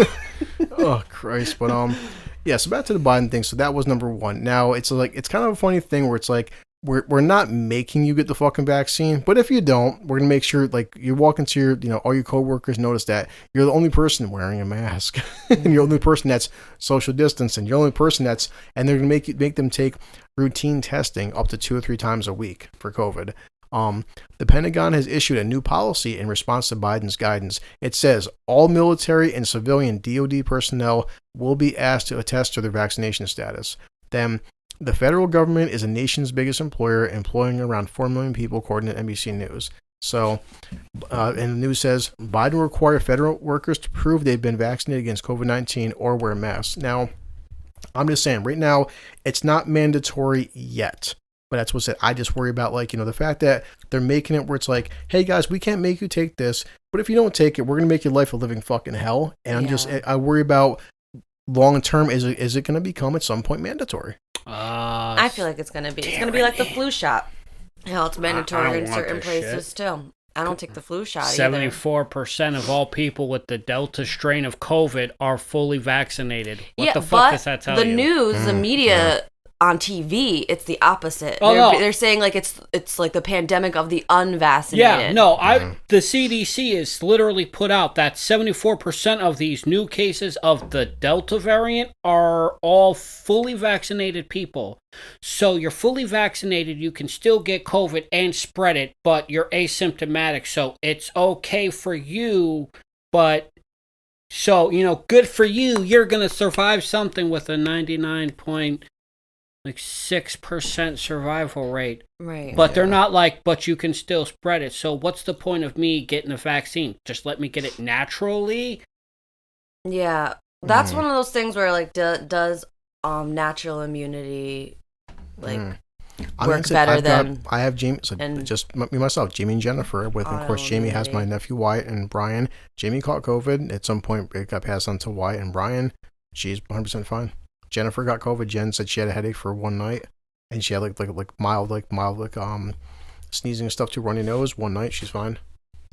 Oh, Christ. But, yeah, so back to the Biden thing. So that was number one. Now, it's like, it's kind of a funny thing where it's like, we're not making you get the fucking vaccine, but if you don't, we're going to make sure, like, you walk into your, you know, all your coworkers notice that you're the only person wearing a mask. And you're the only person that's social distancing. You're the only person that's, and they're going to make them take routine testing up to 2 or 3 times a week for COVID. The Pentagon has issued a new policy in response to Biden's guidance. It says all military and civilian DoD personnel will be asked to attest to their vaccination status. Then, the federal government is the nation's biggest employer, employing around 4 million people, according to NBC News. So, and the news says Biden will require federal workers to prove they've been vaccinated against COVID-19 or wear masks. Now, I'm just saying, right now, it's not mandatory yet. But that's what's it. I just worry about, like, you know, the fact that they're making it where it's like, hey guys, we can't make you take this, but if you don't take it, we're gonna make your life a living fucking hell. And I worry about long term. Is it gonna become at some point mandatory? I feel like it's gonna be. It's gonna be like the flu shot. Hell, it's mandatory in certain places too. I don't take the flu shot. 74% of all people with the Delta strain of COVID are fully vaccinated. What the fuck but does that tell the you? news, the media on TV, it's the opposite. Oh, they're saying like it's like the pandemic of the unvaccinated. Yeah, no, the CDC is literally put out that 74% of these new cases of the Delta variant are all fully vaccinated people. So you're fully vaccinated, you can still get COVID and spread it, but you're asymptomatic, so it's okay for you, but so, you know, good for you, you're going to survive something with a 99.6% survival rate. Right. But they're not like, but you can still spread it. So what's the point of me getting a vaccine? Just let me get it naturally? Yeah. That's one of those things where like does natural immunity work better than I have Jamie, so just me myself, Jamie and Jennifer with, of course, Jamie has my nephew Wyatt and Brian. Jamie caught COVID. At some point it got passed on to Wyatt and Brian. She's 100% fine. Jennifer got COVID. Jen said she had a headache for one night, and she had like mild sneezing and stuff too, runny nose. One night, she's fine.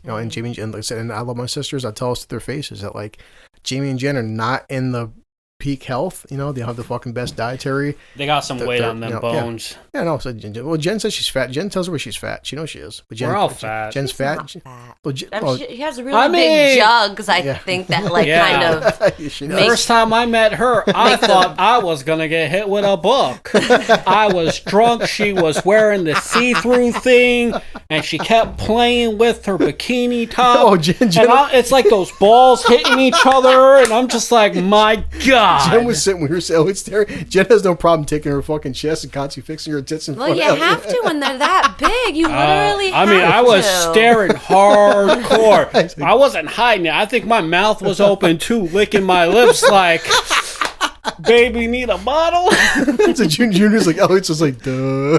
You know, and Jamie, and like I said, and I love my sisters. I tell us to their faces that like Jamie and Jen are not in the peak health. You know, they have the fucking best dietary. They got some weight on them bones. Yeah, no. So, well, Jen says she's fat. Jen tells her where she's fat. She knows she is. But Jen, we're all fat. Jen's fat. Not fat. Well, she has a really big jugs. I think that kind of. First time I met her, I thought I was gonna get hit with a book. I was drunk. She was wearing the see-through thing, and she kept playing with her bikini top. Oh, Jen, it's like those balls hitting each other, and I'm just like, my God. Jen was sitting. We were staring. Jen has no problem taking her fucking chest and constantly fixing her tits. Well, you have to when they're that big. You literally have to. I was staring hardcore. I wasn't hiding it. I think my mouth was open too, licking my lips like, baby, need a bottle? So Junior's like, Elliot's just like, duh.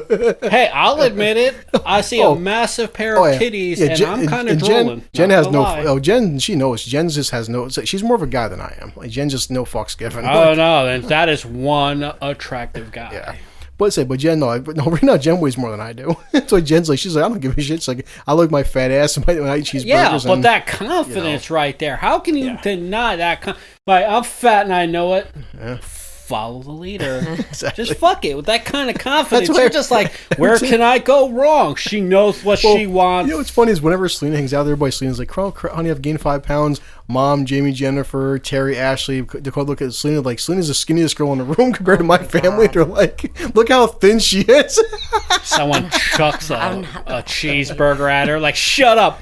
Hey, I'll admit it. I see a massive pair of titties, and I'm kind of drooling. Jen has no. Oh, Jen, she knows. Jen just has no. She's more of a guy than I am. Like Jen just no fucks given. Oh no, then that is one attractive guy. Yeah. But Jen, no, right now Jen weighs more than I do. So Jen's like, she's like, I don't give a shit. It's like, I look my fat ass when I eat cheeseburgers. Yeah, but that confidence right there. How can you deny that? Like, I'm fat and I know it. Yeah. Follow the leader. Exactly. Just fuck it with that kind of confidence. You're just like, where can I go wrong? She knows what she wants. You know what's funny is whenever Salena hangs out there, everybody Selena's like, honey, I've gained 5 pounds. Mom, Jamie, Jennifer, Terry, Ashley, Dakota look at Salena like, Selena's the skinniest girl in the room compared to my family. They're like, look how thin she is. Someone chucks a cheeseburger at her. Like, shut up.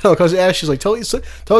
No, because Ashley's like, tell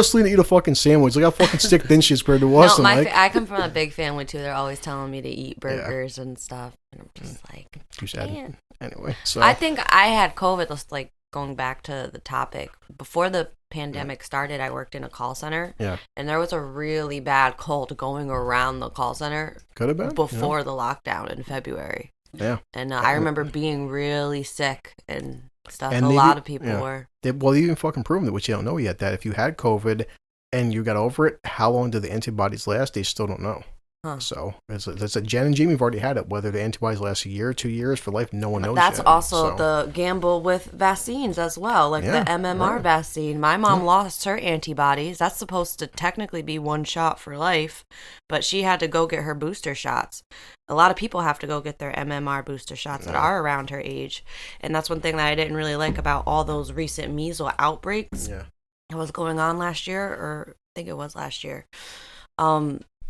Salena to eat a fucking sandwich. Look how fucking stick thin she is compared to us. No, I come from a big family too. They're always telling me to eat burgers and stuff, and I'm just like, too sad. Anyway, so I think I had COVID. Just like going back to the topic before the pandemic started, I worked in a call center. Yeah. And there was a really bad cold going around the call center. Could have been before the lockdown in February. Yeah. And I remember being really sick and stuff. And a lot of people were. They even fucking proven it, which you don't know yet, that if you had COVID and you got over it, how long did the antibodies last? They still don't know. Huh. So it's a Jen and Jamie have already had it. Whether the antibodies last a year, 2 years, for life, no one knows. That's yet. also the gamble with vaccines as well, like the MMR vaccine. My mom lost her antibodies. That's supposed to technically be one shot for life, but she had to go get her booster shots. A lot of people have to go get their MMR booster shots that are around her age, and that's one thing that I didn't really like about all those recent measles outbreaks. Yeah, that was going on last year, or I think it was last year.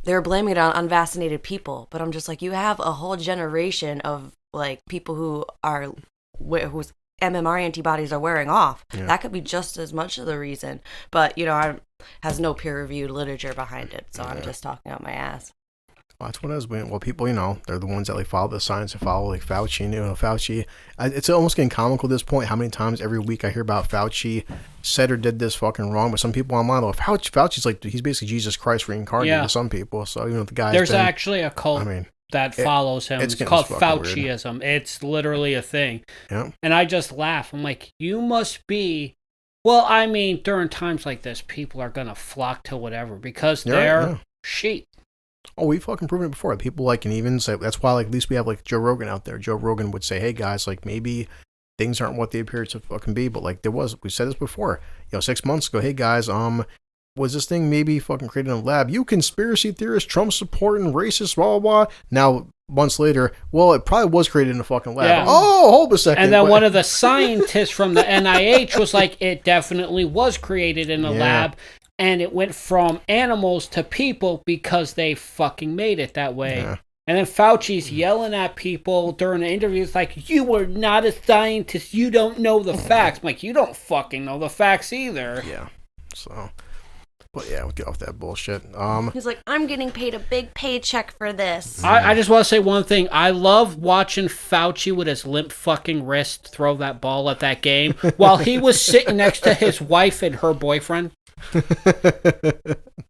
They were blaming it on unvaccinated people, but I'm just like, you have a whole generation of like people whose MMR antibodies are wearing off. Yeah. That could be just as much of the reason, but has no peer-reviewed literature behind it, so I'm just talking out my ass. Well, that's what it is. Well, people, they're the ones that like follow the science and follow like Fauci. Fauci. It's almost getting comical at this point. How many times every week I hear about Fauci said or did this fucking wrong? But some people online, Fauci's like he's basically Jesus Christ reincarnated to some people. So the guy. There's actually a cult that follows him. It's called Fauciism. It's literally a thing. Yeah. And I just laugh. I'm like, you must be. Well, I mean, during times like this, people are gonna flock to whatever because they're sheep. Oh, we fucking proven it before. People can even say, that's why at least we have Joe Rogan out there. Joe Rogan would say, hey guys, maybe things aren't what they appear to fucking be, but we said this before, 6 months ago, hey guys, was this thing maybe fucking created in a lab? You conspiracy theorists, Trump supporting racist, blah, blah, blah. Now, months later, well, it probably was created in a fucking lab. Yeah. Oh, hold a second. And then one of the scientists from the NIH was like, it definitely was created in a lab. And it went from animals to people because they fucking made it that way. Yeah. And then Fauci's yelling at people during the interviews like, you are not a scientist. You don't know the facts. I'm like, you don't fucking know the facts either. Yeah. So, but yeah, we'll get off that bullshit. He's like, I'm getting paid a big paycheck for this. I just want to say one thing. I love watching Fauci with his limp fucking wrist throw that ball at that game while he was sitting next to his wife and her boyfriend.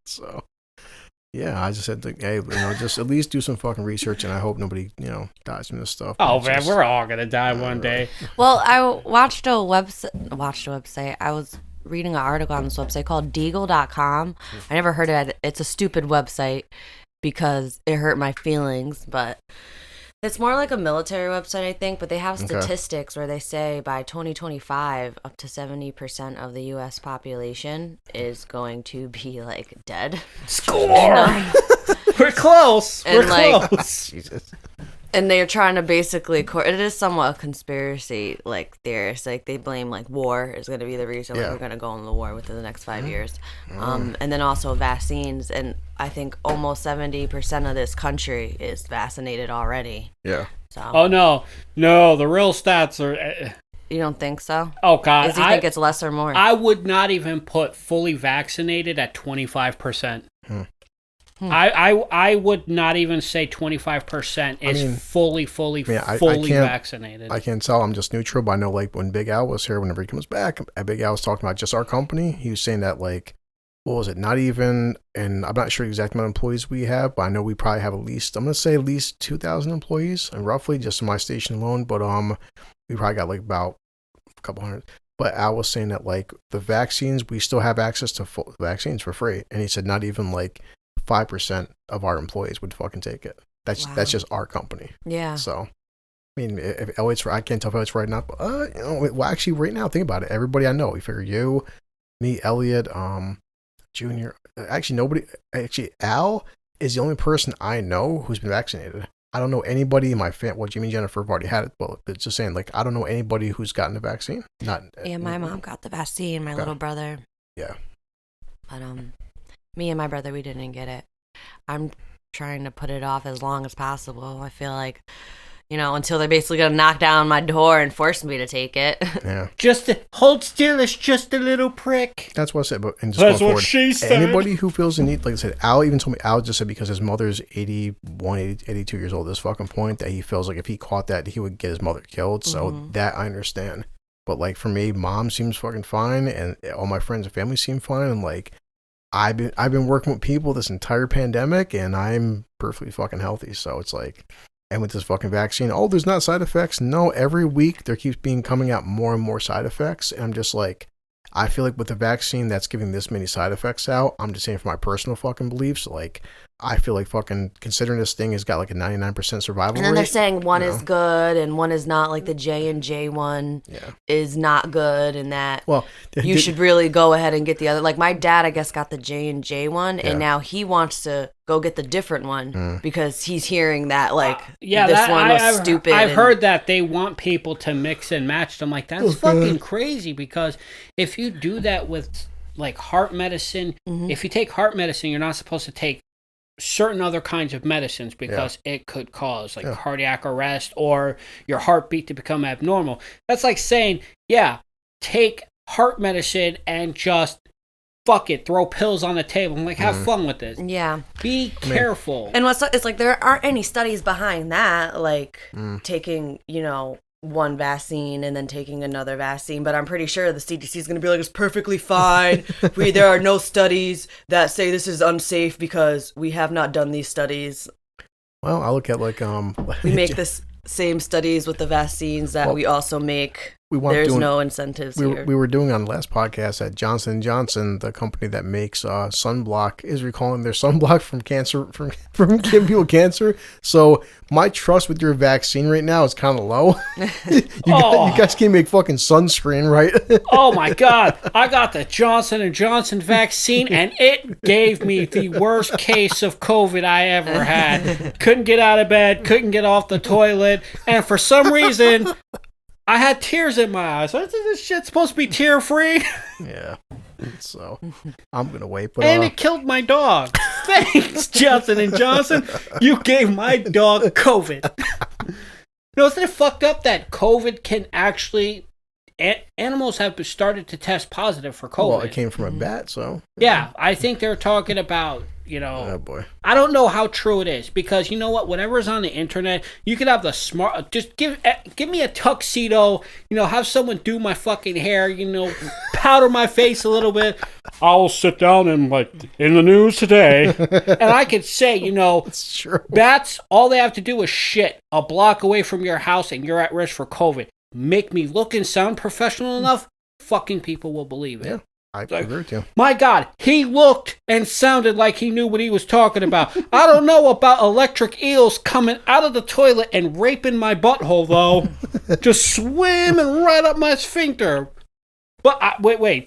So yeah, I just said hey, just at least do some fucking research, and I hope nobody dies from this stuff. Oh man, we're all gonna die one day. Well, I watched a website. I was reading an article on this website called Deagle.com. I never heard of it. It's a stupid website because it hurt my feelings, but it's more like a military website, I think, but they have statistics where they say by 2025, up to 70% of the U.S. population is going to be, dead. Score! We're close! We're close! Jesus. And they're trying to basically, it is somewhat a conspiracy, theorists. They blame, war is going to be the reason we're going to go into the war within the next 5 years. And then also vaccines, and I think almost 70% of this country is vaccinated already. Yeah. So. Oh, no, the real stats are... You don't think so? Oh, God. Do you think it's less or more? I would not even put fully vaccinated at 25%. I would not even say 25% is fully vaccinated. I can't tell. I'm just neutral, but I know when Big Al was here, whenever he comes back, Big Al was talking about just our company. He was saying that what was it? Not even, and I'm not sure the exact amount of employees we have, but I know we probably have I'm going to say at least 2,000 employees, and roughly just in my station alone. But we probably got about a couple hundred. But Al was saying that the vaccines, we still have access to vaccines for free, and he said not even 5% of our employees would fucking take it. That's just our company. Yeah. So, I mean, if Elliot's right, I can't tell if Elliot's right or not. But well, actually, right now, think about it. Everybody I know, we figure you, me, Elliot, Junior. Actually, nobody. Actually, Al is the only person I know who's been vaccinated. I don't know anybody in my family. Well, Jimmy and Jennifer have already had it. Well, it's just saying, I don't know anybody who's gotten the vaccine. My mom got the vaccine. My little brother. Yeah. But me and my brother, we didn't get it. I'm trying to put it off as long as possible. I feel like, until they're basically going to knock down my door and force me to take it. Yeah. Hold still, it's just a little prick. That's what I said. But and just That's going what forward, she said. anybody who feels the need, like I said, Al even told me, Al just said because his mother's 81, 82 years old at this fucking point, that he feels like if he caught that, he would get his mother killed. So that I understand. But like for me, mom seems fucking fine, and all my friends and family seem fine, and like I've been working with people this entire pandemic, and I'm perfectly fucking healthy. So it's like, and with this fucking vaccine, there's not side effects. No, every week there keeps coming out more and more side effects, and I'm just like, I feel like with the vaccine that's giving this many side effects out, I'm just saying for my personal fucking beliefs, like I feel like fucking considering this thing has got like a 99% survival rate. And then they're saying one is good and one is not, like the J&J one is not good, and that you should really go ahead and get the other. Like my dad, I guess, got the J&J one, and now he wants to go get the different one because he's hearing that this one was stupid. I've heard that they want people to mix and match them. Like that's fucking crazy, because if you do that with like heart medicine, if you take heart medicine, you're not supposed to take certain other kinds of medicines because it could cause like cardiac arrest or your heartbeat to become abnormal. That's like saying, take heart medicine and just fuck it, throw pills on the table. I'm like, have fun with this. Yeah. Be careful. And it's like there aren't any studies behind that, like taking, one vaccine and then taking another vaccine, but I'm pretty sure the CDC is going to be like, it's perfectly fine. There are no studies that say this is unsafe because we have not done these studies. Well, I look at like we make this same studies with the vaccines that we also make. There's no incentives here. We were doing on the last podcast that Johnson & Johnson, the company that makes sunblock, is recalling their sunblock from cancer, from giving people cancer. So my trust with your vaccine right now is kind of low. You guys can't make fucking sunscreen, right? Oh my God. I got the Johnson & Johnson vaccine, and it gave me the worst case of COVID I ever had. Couldn't get out of bed, couldn't get off the toilet, and for some reason I had tears in my eyes. This shit's supposed to be tear-free. Yeah. So, I'm going to wait. But, and it killed my dog. Thanks, Johnson & Johnson. You gave my dog COVID. Isn't it fucked up that COVID can actually... Animals have started to test positive for COVID. Well, it came from a bat, so... Yeah, I think they're talking about, Oh, boy. I don't know how true it is, because you know what? Whatever's on the internet, you could have the smart... Just give me a tuxedo, have someone do my fucking hair, powder my face a little bit. I'll sit down and, in the news today. And I could say, it's true. Bats, all they have to do is shit a block away from your house and you're at risk for COVID. Make me look and sound professional enough, fucking people will believe it. Yeah, I agree with you. My God, he looked and sounded like he knew what he was talking about. I don't know about electric eels coming out of the toilet and raping my butthole, though. Just swimming right up my sphincter. But, wait,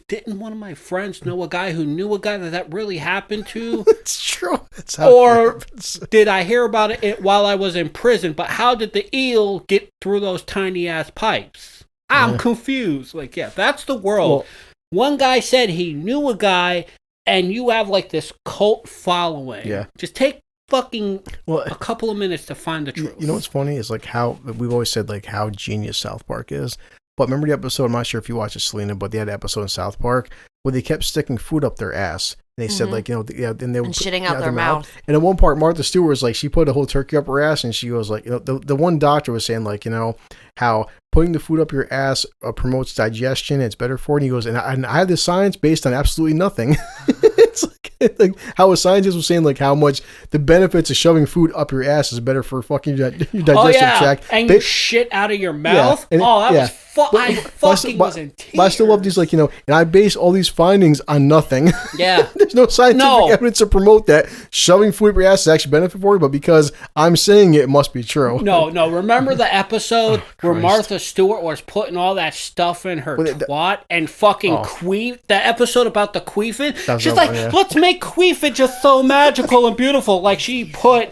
didn't one of my friends know a guy who knew a guy that really happened to? It's true. That's how it happens. Did I hear about it while I was in prison? But how did the eel get through those tiny-ass pipes? I'm confused. That's the world. Well, one guy said he knew a guy, and you have, this cult following. Yeah. Just take fucking a couple of minutes to find the truth. You know what's funny is, how we've always said, how genius South Park is. But remember the episode, I'm not sure if you watched it, Salena, but they had an episode in South Park where they kept sticking food up their ass. And they said, and they were shitting out their mouth. And at one part, Martha Stewart was she put a whole turkey up her ass, and she was the one doctor was saying, how putting the food up your ass promotes digestion, it's better for it. And he goes, and I have this science based on absolutely nothing. It's like how a scientist was saying, how much the benefits of shoving food up your ass is better for fucking your digestive tract. And you shit out of your mouth? Yeah, was I fucking was in tears. But I still love these, and I base all these findings on nothing. Yeah. There's no scientific evidence to promote that shoving food up your ass is actually benefit for you, but because I'm saying it must be true. No. Remember the episode where Martha Stewart was putting all that stuff in her twat and fucking queef? The episode about the queefing? She's let's make queefing just so magical and beautiful. She put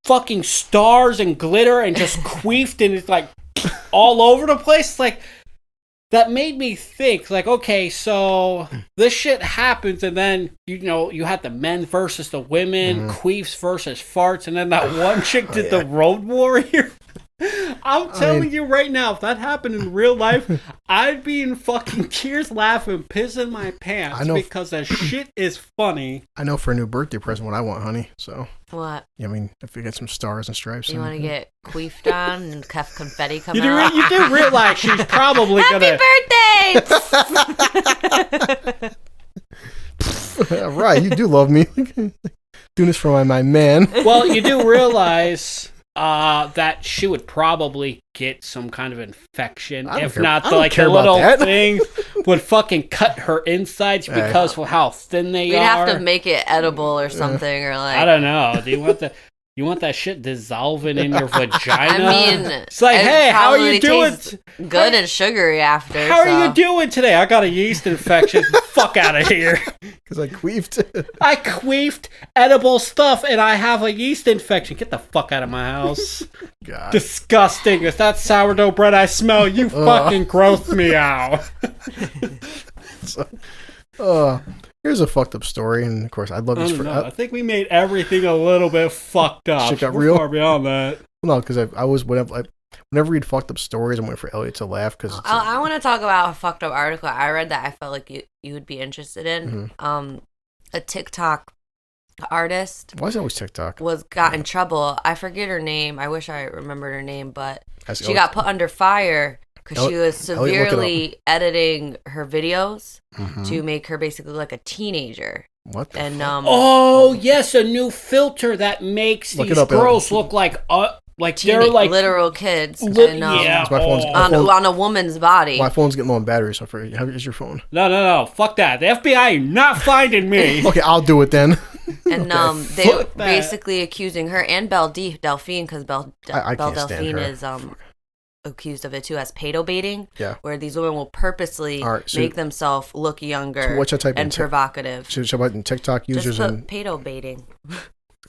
fucking stars and glitter and just queefed, and it's all over the place. It's that made me think, like, okay, so this shit happens, and then, you had the men versus the women, queefs versus farts, and then that one chick did the Road Warrior. I'm telling you right now, if that happened in real life, I'd be in fucking tears laughing, pissing my pants, because that shit is funny. I know for a new birthday present what I want, honey, so. What? I mean, if you get some stars and stripes. You want to get queefed on and have confetti come out? You do realize she's probably gonna... Happy birthday! Right, you do love me. Doing this for my man. Well, you do realize... that she would probably get some kind of infection. If not, the little thing would fucking cut her insides because of how thin they are. We'd have to make it edible or something, or like... I don't know. Do you want that shit dissolving in your vagina? I mean... It's like, hey, how are you doing? Good and sugary after. How are you doing today? I got a yeast infection. Fuck out of here. Because I queefed. I queefed edible stuff and I have a yeast infection. Get the fuck out of my house. God. Disgusting. If that sourdough bread I smell, you fucking gross me out. Here's a fucked up story, and of course, I'd love this I think we made everything a little bit fucked up. Shit got We're real. far beyond that. No, because I was whenever I read fucked up stories, I'm waiting for Elliot to laugh because I want to talk about a fucked up article I read that I felt like you would be interested in. A TikTok artist. Why is it always TikTok? Got in trouble. I forget her name. I wish I remembered her name, but She got put under fire because she was severely editing her videos to make her basically like a teenager. What? Oh yes, a new filter that makes these girls look like they're like literal kids. Yeah. On a woman's body. My phone's getting low on battery, so how is your phone? No, fuck that. The FBI not finding me. Okay, I'll do it then. And they were basically accusing her and Belle Delphine, because Belle Delphine is accused of it too, as pedo baiting. Yeah. Where these women will purposely make themselves look younger and provocative. Should I type in TikTok users and pedo baiting?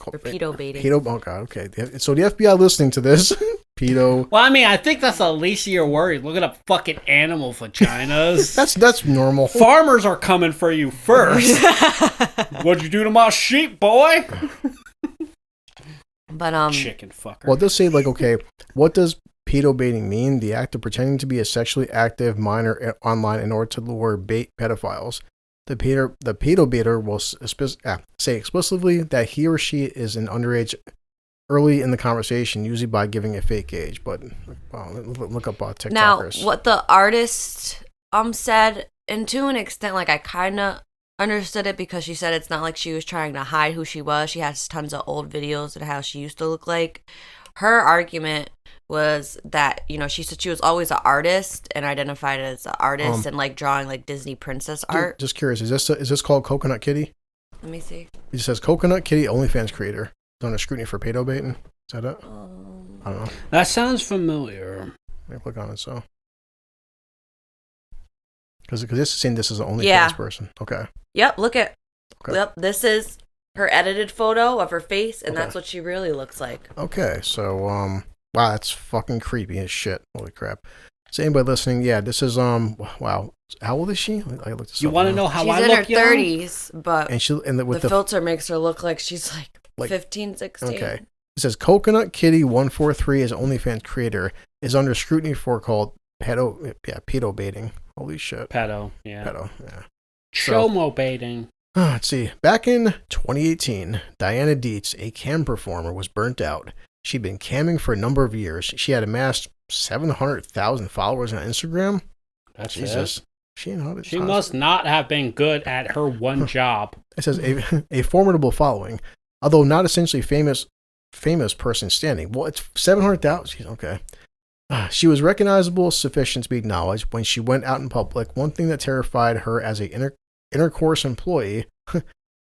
Or pedo baiting. Oh god, okay. So the FBI listening to this, pedo. Well, I mean, I think that's the least of your worries. Looking up fucking animal vaginas. that's normal. Farmers are coming for you first. What'd you do to my sheep, boy? But chicken fucker. Well, it does say like, okay, what does pedo baiting mean? The act of pretending to be a sexually active minor online in order to lure pedophiles. The pedo baiter will say explicitly that he or she is an underage early in the conversation, usually by giving a fake age. But look up TikTokers. Now, what the artist said, and to an extent, like I kind of understood it, because she said it's not like she was trying to hide who she was. She has tons of old videos of how she used to look like. Her argument was that, she said she was always an artist and identified as an artist and like drawing like Disney princess art. Just curious, is this called Coconut Kitty? Let me see. It says Coconut Kitty OnlyFans creator. It's under scrutiny for pedo baiting. Is that it? I don't know. That sounds familiar. Let me click on it. So, because this is saying this is an OnlyFans person. Okay. Yep. Look at. Okay. Yep. This is her edited photo of her face, and that's what she really looks like. Okay. So, wow, that's fucking creepy as shit. Holy crap. So anybody listening, this is wow. How old is she? I looked this You want to know how I look? She's in her 30s, but with the filter makes her look like she's like 15, 16. Okay. It says Coconut Kitty 143 is OnlyFans creator is under scrutiny for called pedo baiting. Holy shit. Pedo, yeah. Chomo baiting. Let's see. Back in 2018, Diana Dietz, a cam performer, was burnt out. She'd been camming for a number of years. She had amassed 700,000 followers on Instagram. That's Jesus. It. She must not have been good at her one job. It says a formidable following, although not essentially famous person standing. Well, it's 700,000. Okay. She was recognizable sufficient to be acknowledged when she went out in public. One thing that terrified her as a intercourse employee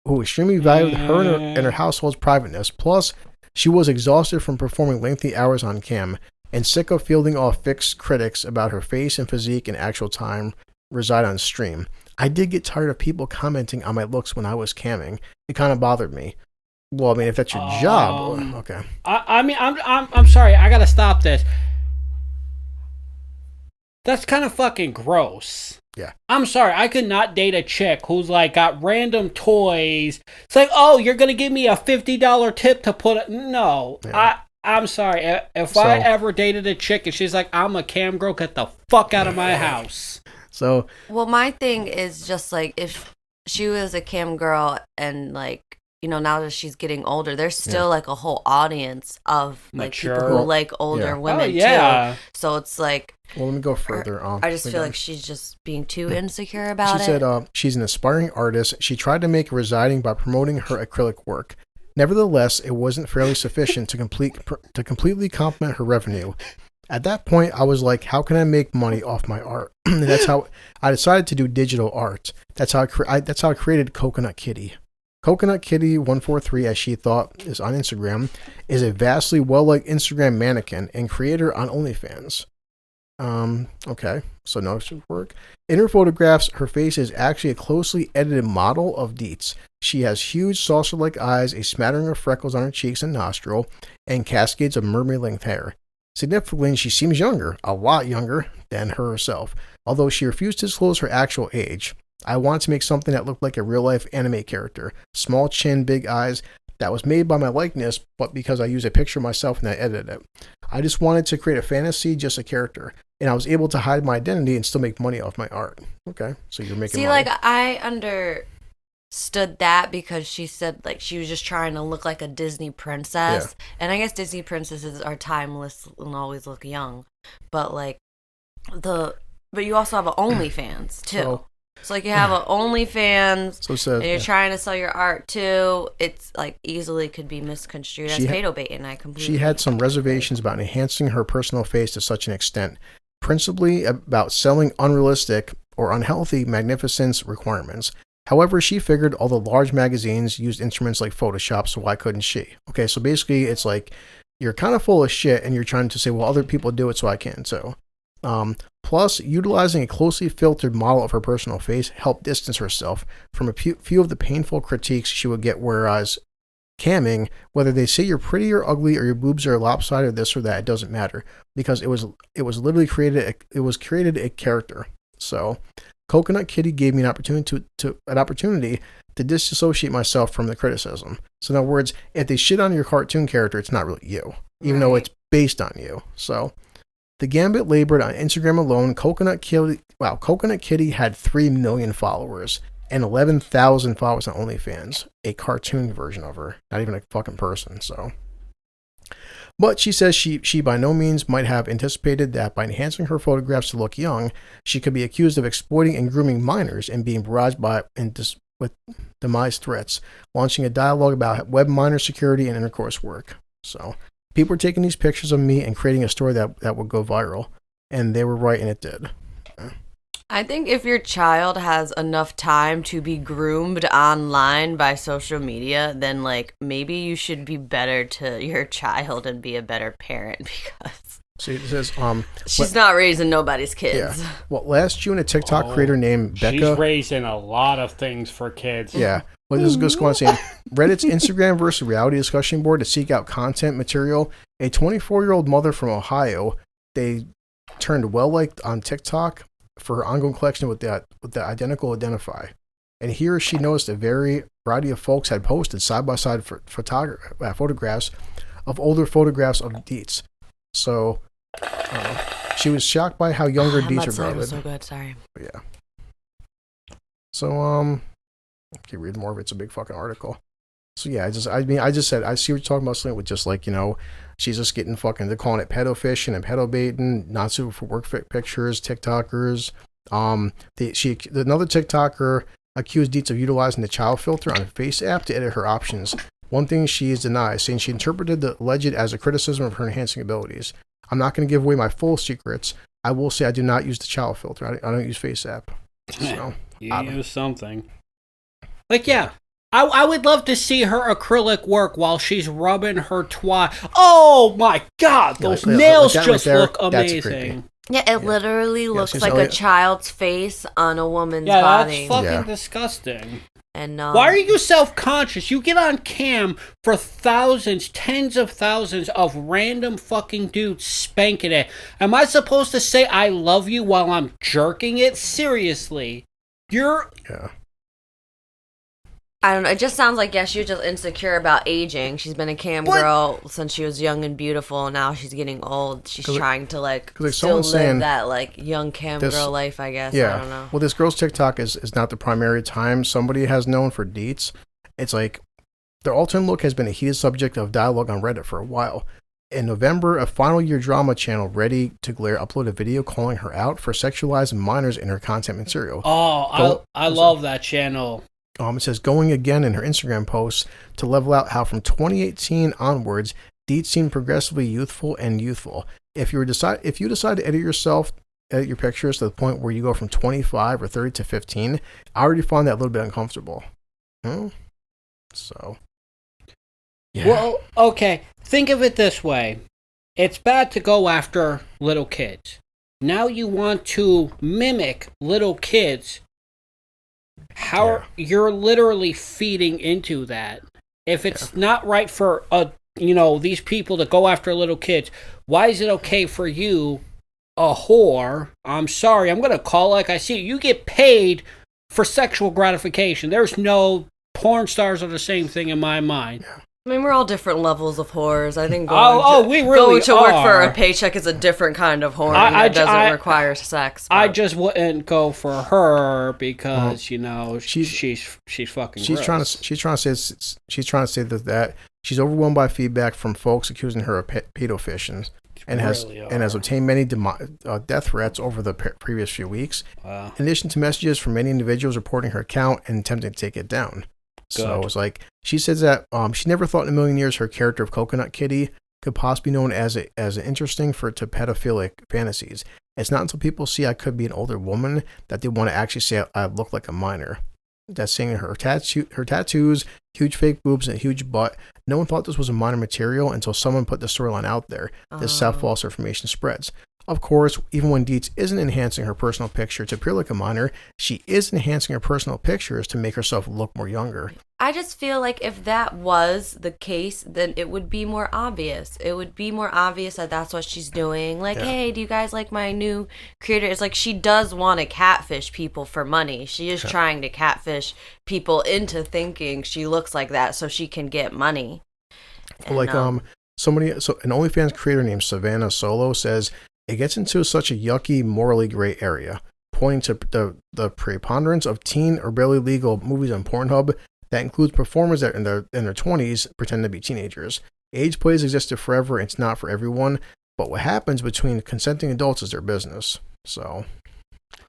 who extremely valued her and her household's privateness. Plus, she was exhausted from performing lengthy hours on cam and sick of fielding off fixed critics about her face and physique and actual time reside on stream. I did get tired of people commenting on my looks when I was camming. It kind of bothered me. Well, I mean, if that's your job, okay. I'm sorry. I gotta stop this. That's kind of fucking gross. Yeah. I'm sorry, I could not date a chick who's like got random toys. It's like, oh, you're gonna give me a $50 tip to put it. No, Yeah. I'm sorry. If I ever dated a chick and she's like, I'm a cam girl, get the fuck out of my house. So, well, my thing is just like if she was a cam girl and like, you know, now that she's getting older, there's still like a whole audience of like Mature. people who like older women too. So it's like, well, let me go further. I just feel like she's just being too insecure about it. She said she's an aspiring artist. She tried to make a residing by promoting her acrylic work. Nevertheless, it wasn't fairly sufficient to completely complement her revenue. At that point, I was like, how can I make money off my art? And that's how I decided to do digital art. That's how I created Coconut Kitty. Coconut Kitty 143, as she thought, is on Instagram, is a vastly well-liked Instagram mannequin and creator on OnlyFans. Okay, so no, it should work. In her photographs, her face is actually a closely edited model of Deets. She has huge saucer-like eyes, a smattering of freckles on her cheeks and nostril, and cascades of mermaid-length hair. Significantly, she seems younger, a lot younger than herself, although she refused to disclose her actual age. I wanted to make something that looked like a real-life anime character. Small chin, big eyes. That was made by my likeness, but because I used a picture of myself and I edited it. I just wanted to create a fantasy, just a character. And I was able to hide my identity and still make money off my art. Okay, so you're making money. Like, I understood that because she said, like, she was just trying to look like a Disney princess. Yeah. And I guess Disney princesses are timeless and always look young. But, like, but you also have an OnlyFans, too. So like, you have an OnlyFans, and you're trying to sell your art, too. It's, like, easily could be misconstrued as pedo bait, and I completely... She had some reservations about enhancing her personal face to such an extent, principally about selling unrealistic or unhealthy magnificence requirements. However, she figured all the large magazines used instruments like Photoshop, so why couldn't she? Okay, so basically, it's like, you're kind of full of shit, and you're trying to say, well, other people do it, so I can, so... Plus, utilizing a closely filtered model of her personal face helped distance herself from a few of the painful critiques she would get, whereas camming, whether they say you're pretty or ugly or your boobs are lopsided or this or that, it doesn't matter, because it was literally created a character. So, Coconut Kitty gave me an opportunity to disassociate myself from the criticism. So in other words, if they shit on your cartoon character, it's not really you, even though it's based on you. So the Gambit labored on Instagram alone. Coconut Kitty had 3 million followers and 11,000 followers on OnlyFans, a cartoon version of her, not even a fucking person. So, but she says she by no means might have anticipated that by enhancing her photographs to look young, she could be accused of exploiting and grooming minors and being barraged with demise threats, launching a dialogue about web minor security and intercourse work. So people were taking these pictures of me and creating a story that would go viral, and they were right, and it did. I think if your child has enough time to be groomed online by social media, then like maybe you should be better to your child and be a better parent, because see, it says she's not raising nobody's kids. Yeah. Well, last June, a TikTok creator named Becca. She's raising a lot of things for kids. Yeah. Well, this is just going to say Reddit's Instagram versus reality discussion board to seek out content material. A 24-year-old mother from Ohio, they turned well-liked on TikTok for her ongoing collection with the identical identify. And here she noticed a variety of folks had posted side-by-side photographs of older photographs of Deets. So she was shocked by how younger Deets are graded. So good, sorry. But yeah. So okay, read more of it. It's a big fucking article. So yeah, I just said, I see what you're talking about, Salena, with just like, you know, she's just getting fucking, they're calling it pedo fishing and pedo baiting, not suitable for work pictures, TikTokers. Another TikToker accused Deets of utilizing the child filter on a face app to edit her options. One thing she is denied, saying she interpreted the alleged as a criticism of her enhancing abilities. I'm not going to give away my full secrets. I will say I do not use the child filter. I don't use face app. So, you use something. Like, yeah. I would love to see her acrylic work while she's rubbing her twat. Oh my god, those nails just look amazing. Yeah, it literally looks like a child's face on a woman's body. Yeah, that's fucking disgusting. And why are you self-conscious? You get on cam for thousands, tens of thousands of random fucking dudes spanking it. Am I supposed to say I love you while I'm jerking it? Seriously. Yeah. I don't know. It just sounds like, she was just insecure about aging. She's been a cam girl since she was young and beautiful. And now she's getting old. She's trying to, still live that, young cam girl life, I guess. Yeah. I don't know. Well, this girl's TikTok is not the primary time somebody has known for deets. It's like their alternate look has been a heated subject of dialogue on Reddit for a while. In November, a final year drama channel, Ready to Glare, uploaded a video calling her out for sexualizing minors in her content material. Oh, I love that channel. It says, going again in her Instagram posts to level out how from 2018 onwards, deets seem progressively youthful. If you decide to edit your pictures to the point where you go from 25 or 30 to 15, I already find that a little bit uncomfortable. So, yeah. Well, okay, think of it this way. It's bad to go after little kids. Now you want to mimic little kids. You're literally feeding into that. If it's not right for these people to go after little kids, why is it okay for you, a whore? I'm sorry, I'm gonna call like I see it. You get paid for sexual gratification. There's no porn stars are the same thing in my mind. I mean, we're all different levels of whores. I think going to work for a paycheck is a different kind of whore. That doesn't require sex. But. I just wouldn't go for her because she's fucking. She's gross. trying to say that she's overwhelmed by feedback from folks accusing her of pedo fishing, and has obtained many death threats over the previous few weeks. Wow. In addition to messages from many individuals reporting her account and attempting to take it down. Good. So it's like she says that she never thought in a million years her character of Coconut Kitty could possibly be known as interesting to pedophilic fantasies. It's not until people see I could be an older woman that they want to actually say I look like a minor. That's saying her tattoos, huge fake boobs, and a huge butt. No one thought this was a minor material until someone put the storyline out there. This false information spreads. Of course, even when Deets isn't enhancing her personal picture to appear like a minor, she is enhancing her personal pictures to make herself look more younger. I just feel like if that was the case, then it would be more obvious. It would be more obvious that that's what she's doing. Like, hey, do you guys like my new creator? It's like she does want to catfish people for money. She is trying to catfish people into thinking she looks like that so she can get money. And, an OnlyFans creator named Savannah Solo says, it gets into such a yucky, morally gray area, pointing to the preponderance of teen or barely legal movies on Pornhub that includes performers that in their 20s pretend to be teenagers. Age plays existed forever, and it's not for everyone, but what happens between consenting adults is their business. So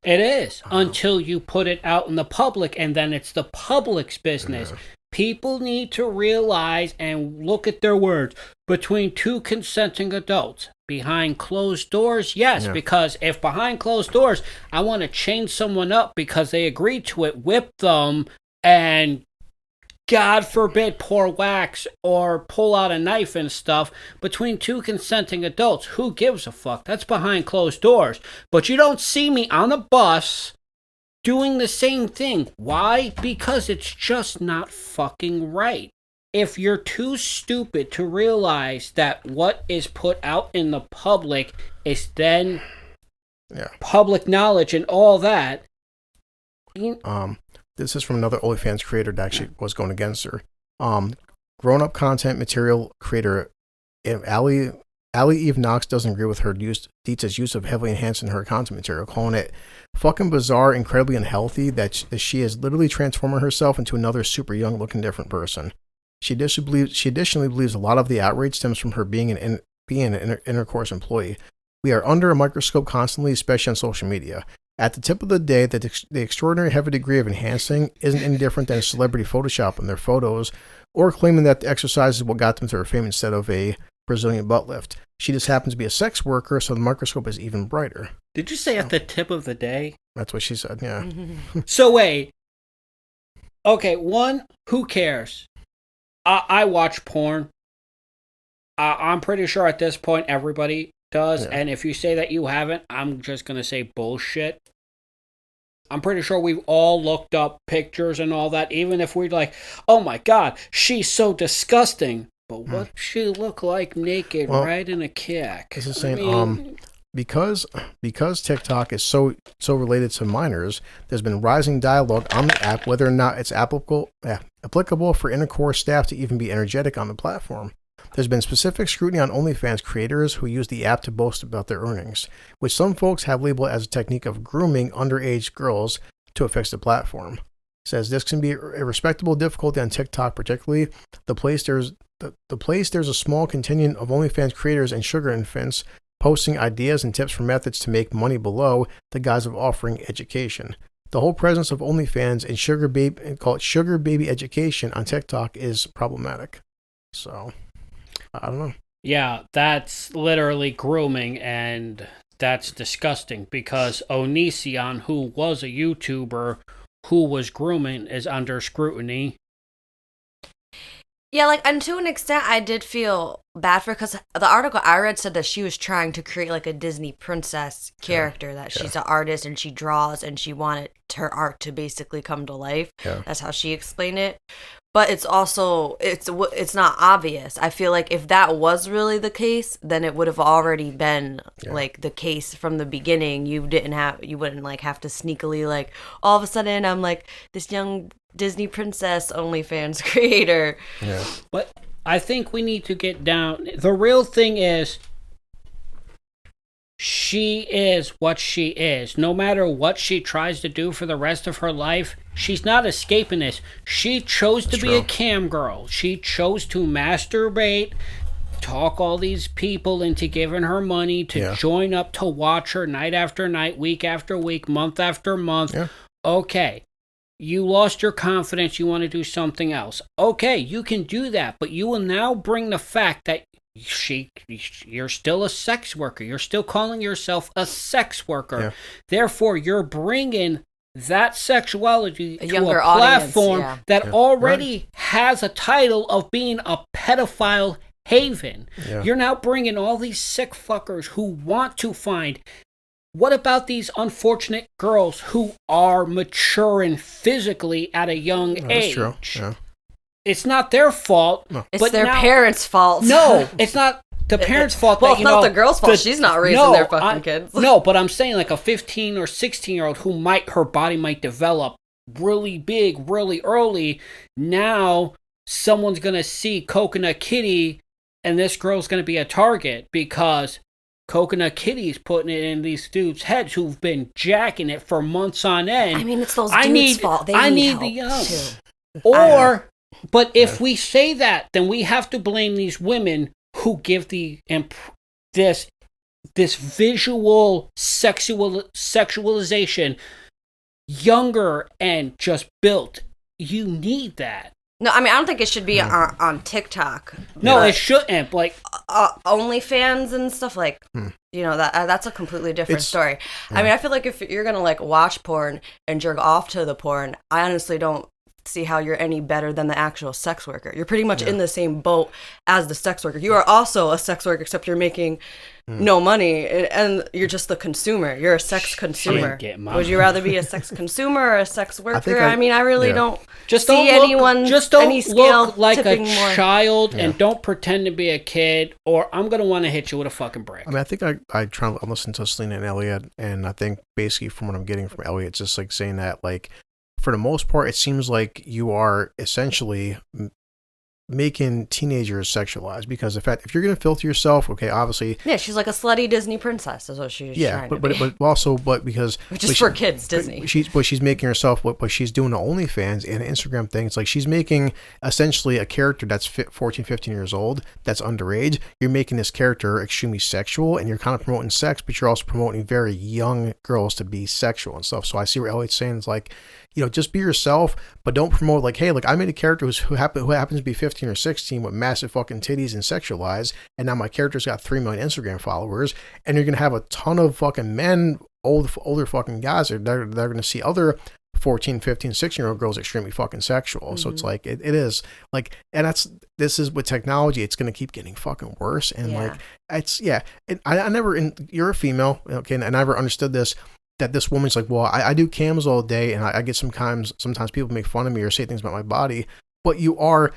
it is until you put it out in the public, and then it's the public's business. Yeah. People need to realize and look at their words. Between two consenting adults, behind closed doors, yes, because if behind closed doors, I want to chain someone up because they agreed to it, whip them, and God forbid pour wax or pull out a knife and stuff, between two consenting adults, who gives a fuck? That's behind closed doors. But you don't see me on a bus doing the same thing. Why? Because it's just not fucking right. If you're too stupid to realize that what is put out in the public is then public knowledge and all that. This is from another OnlyFans creator that actually was going against her. Grown-up content material creator Allie Eve Knox doesn't agree with her Deets' use of heavily enhancing her content material, calling it fucking bizarre, incredibly unhealthy, that she is literally transforming herself into another super young looking different person. She additionally believes a lot of the outrage stems from her being an intercourse employee. We are under a microscope constantly, especially on social media. At the tip of the day, the extraordinary heavy degree of enhancing isn't any different than a celebrity Photoshop in their photos, or claiming that the exercise is what got them to her fame instead of a Brazilian butt lift. She just happens to be a sex worker, so the microscope is even brighter. Did you say at the tip of the day? That's what she said, yeah. So wait. Okay, one, who cares? I watch porn. I'm pretty sure at this point everybody does. Yeah. And if you say that you haven't, I'm just going to say bullshit. I'm pretty sure we've all looked up pictures and all that, even if we're like, oh my God, she's so disgusting. But what she look like naked, right in a kick? This is saying, because TikTok is so related to minors, there's been rising dialogue on the app whether or not it's applicable for intercourse staff to even be energetic on the platform. There's been specific scrutiny on OnlyFans creators who use the app to boast about their earnings, which some folks have labeled as a technique of grooming underage girls to affix the platform. It says this can be a respectable difficulty on TikTok, particularly the place there's a small contingent of OnlyFans creators and sugar infants posting ideas and tips for methods to make money below the guise of offering education. The whole presence of OnlyFans and sugar baby education on TikTok is problematic. So, I don't know. Yeah, that's literally grooming, and that's disgusting because Onision, who was a YouTuber who was grooming, is under scrutiny. Yeah, and to an extent, I did feel bad for her because the article I read said that she was trying to create a Disney princess character, that she's an artist and she draws and she wanted her art to basically come to life. Yeah. That's how she explained it. But it's also, it's not obvious. I feel like if that was really the case, then it would have already been the case from the beginning. You wouldn't have to sneakily all of a sudden I'm this young Disney princess OnlyFans creator. Yeah. But I think we need to get down. The real thing is, she is what she is. No matter what she tries to do for the rest of her life, she's not escaping this. She chose to be a cam girl. She chose to masturbate, talk all these people into giving her money to join up to watch her night after night, week after week, month after month. Yeah. Okay. You lost your confidence. You want to do something else. Okay, you can do that, but you will now bring the fact that you're still a sex worker. You're still calling yourself a sex worker. Yeah. Therefore, you're bringing that sexuality to a platform that already has a title of being a pedophile haven. Yeah. You're now bringing all these sick fuckers who want to find. What about these unfortunate girls who are maturing physically at a young age? That's true. Yeah. It's not their fault. No. It's their parents' fault. No, it's not the parents' fault. Well, it's not the girl's fault. She's not raising their fucking kids. No, but I'm saying a 15 or 16-year-old who her body might develop really big, really early. Now, someone's going to see Coconut Kitty, and this girl's going to be a target because Coconut Kitty's putting it in these dudes' heads who've been jacking it for months on end. I mean, it's those dudes' fault. They need help the young. Too. But if we say that, then we have to blame these women who give this visual sexualization younger and just built. You need that. No, I mean, I don't think it should be on TikTok. No, it shouldn't. OnlyFans and stuff that's a completely different story. Yeah. I mean, I feel like if you're gonna watch porn and jerk off to the porn, I honestly don't see how you're any better than the actual sex worker. You're pretty much in the same boat as the sex worker. You are also a sex worker, except you're making no money and you're just the consumer. You're a sex consumer. Would you rather be a sex consumer or a sex worker? I really don't see anyone. Just don't look like a child and don't pretend to be a kid, or I'm gonna want to hit you with a fucking brick. I mean, I think I try to listen to Salena and Elliot, and I think basically from what I'm getting from Elliot, it's just saying that for the most part, it seems like you are essentially making teenagers sexualized, because in fact, if you're going to filter yourself, okay, obviously, she's like a slutty Disney princess, is what she's trying to be. but because which is for kids, Disney. She's making herself what she's doing to OnlyFans and an Instagram thing. It's like she's making essentially a character that's 14, 15 years old, that's underage. You're making this character extremely sexual, and you're kind of promoting sex, but you're also promoting very young girls to be sexual and stuff. So I see where Elliot's saying is just be yourself, but don't promote hey, I made a character who happens to be 15 or 16 with massive fucking titties and sexualized, and now my character's got 3 million Instagram followers, and you're gonna have a ton of fucking men, older fucking guys that are gonna see other 14, 15, 16-year-old girls extremely fucking sexual. Mm-hmm. So it's it is and this is with technology, it's gonna keep getting fucking worse, and I never, you're a female, okay, and I never understood this. that this woman's like, well, I do cams all day, and I get sometimes people make fun of me or say things about my body, but you are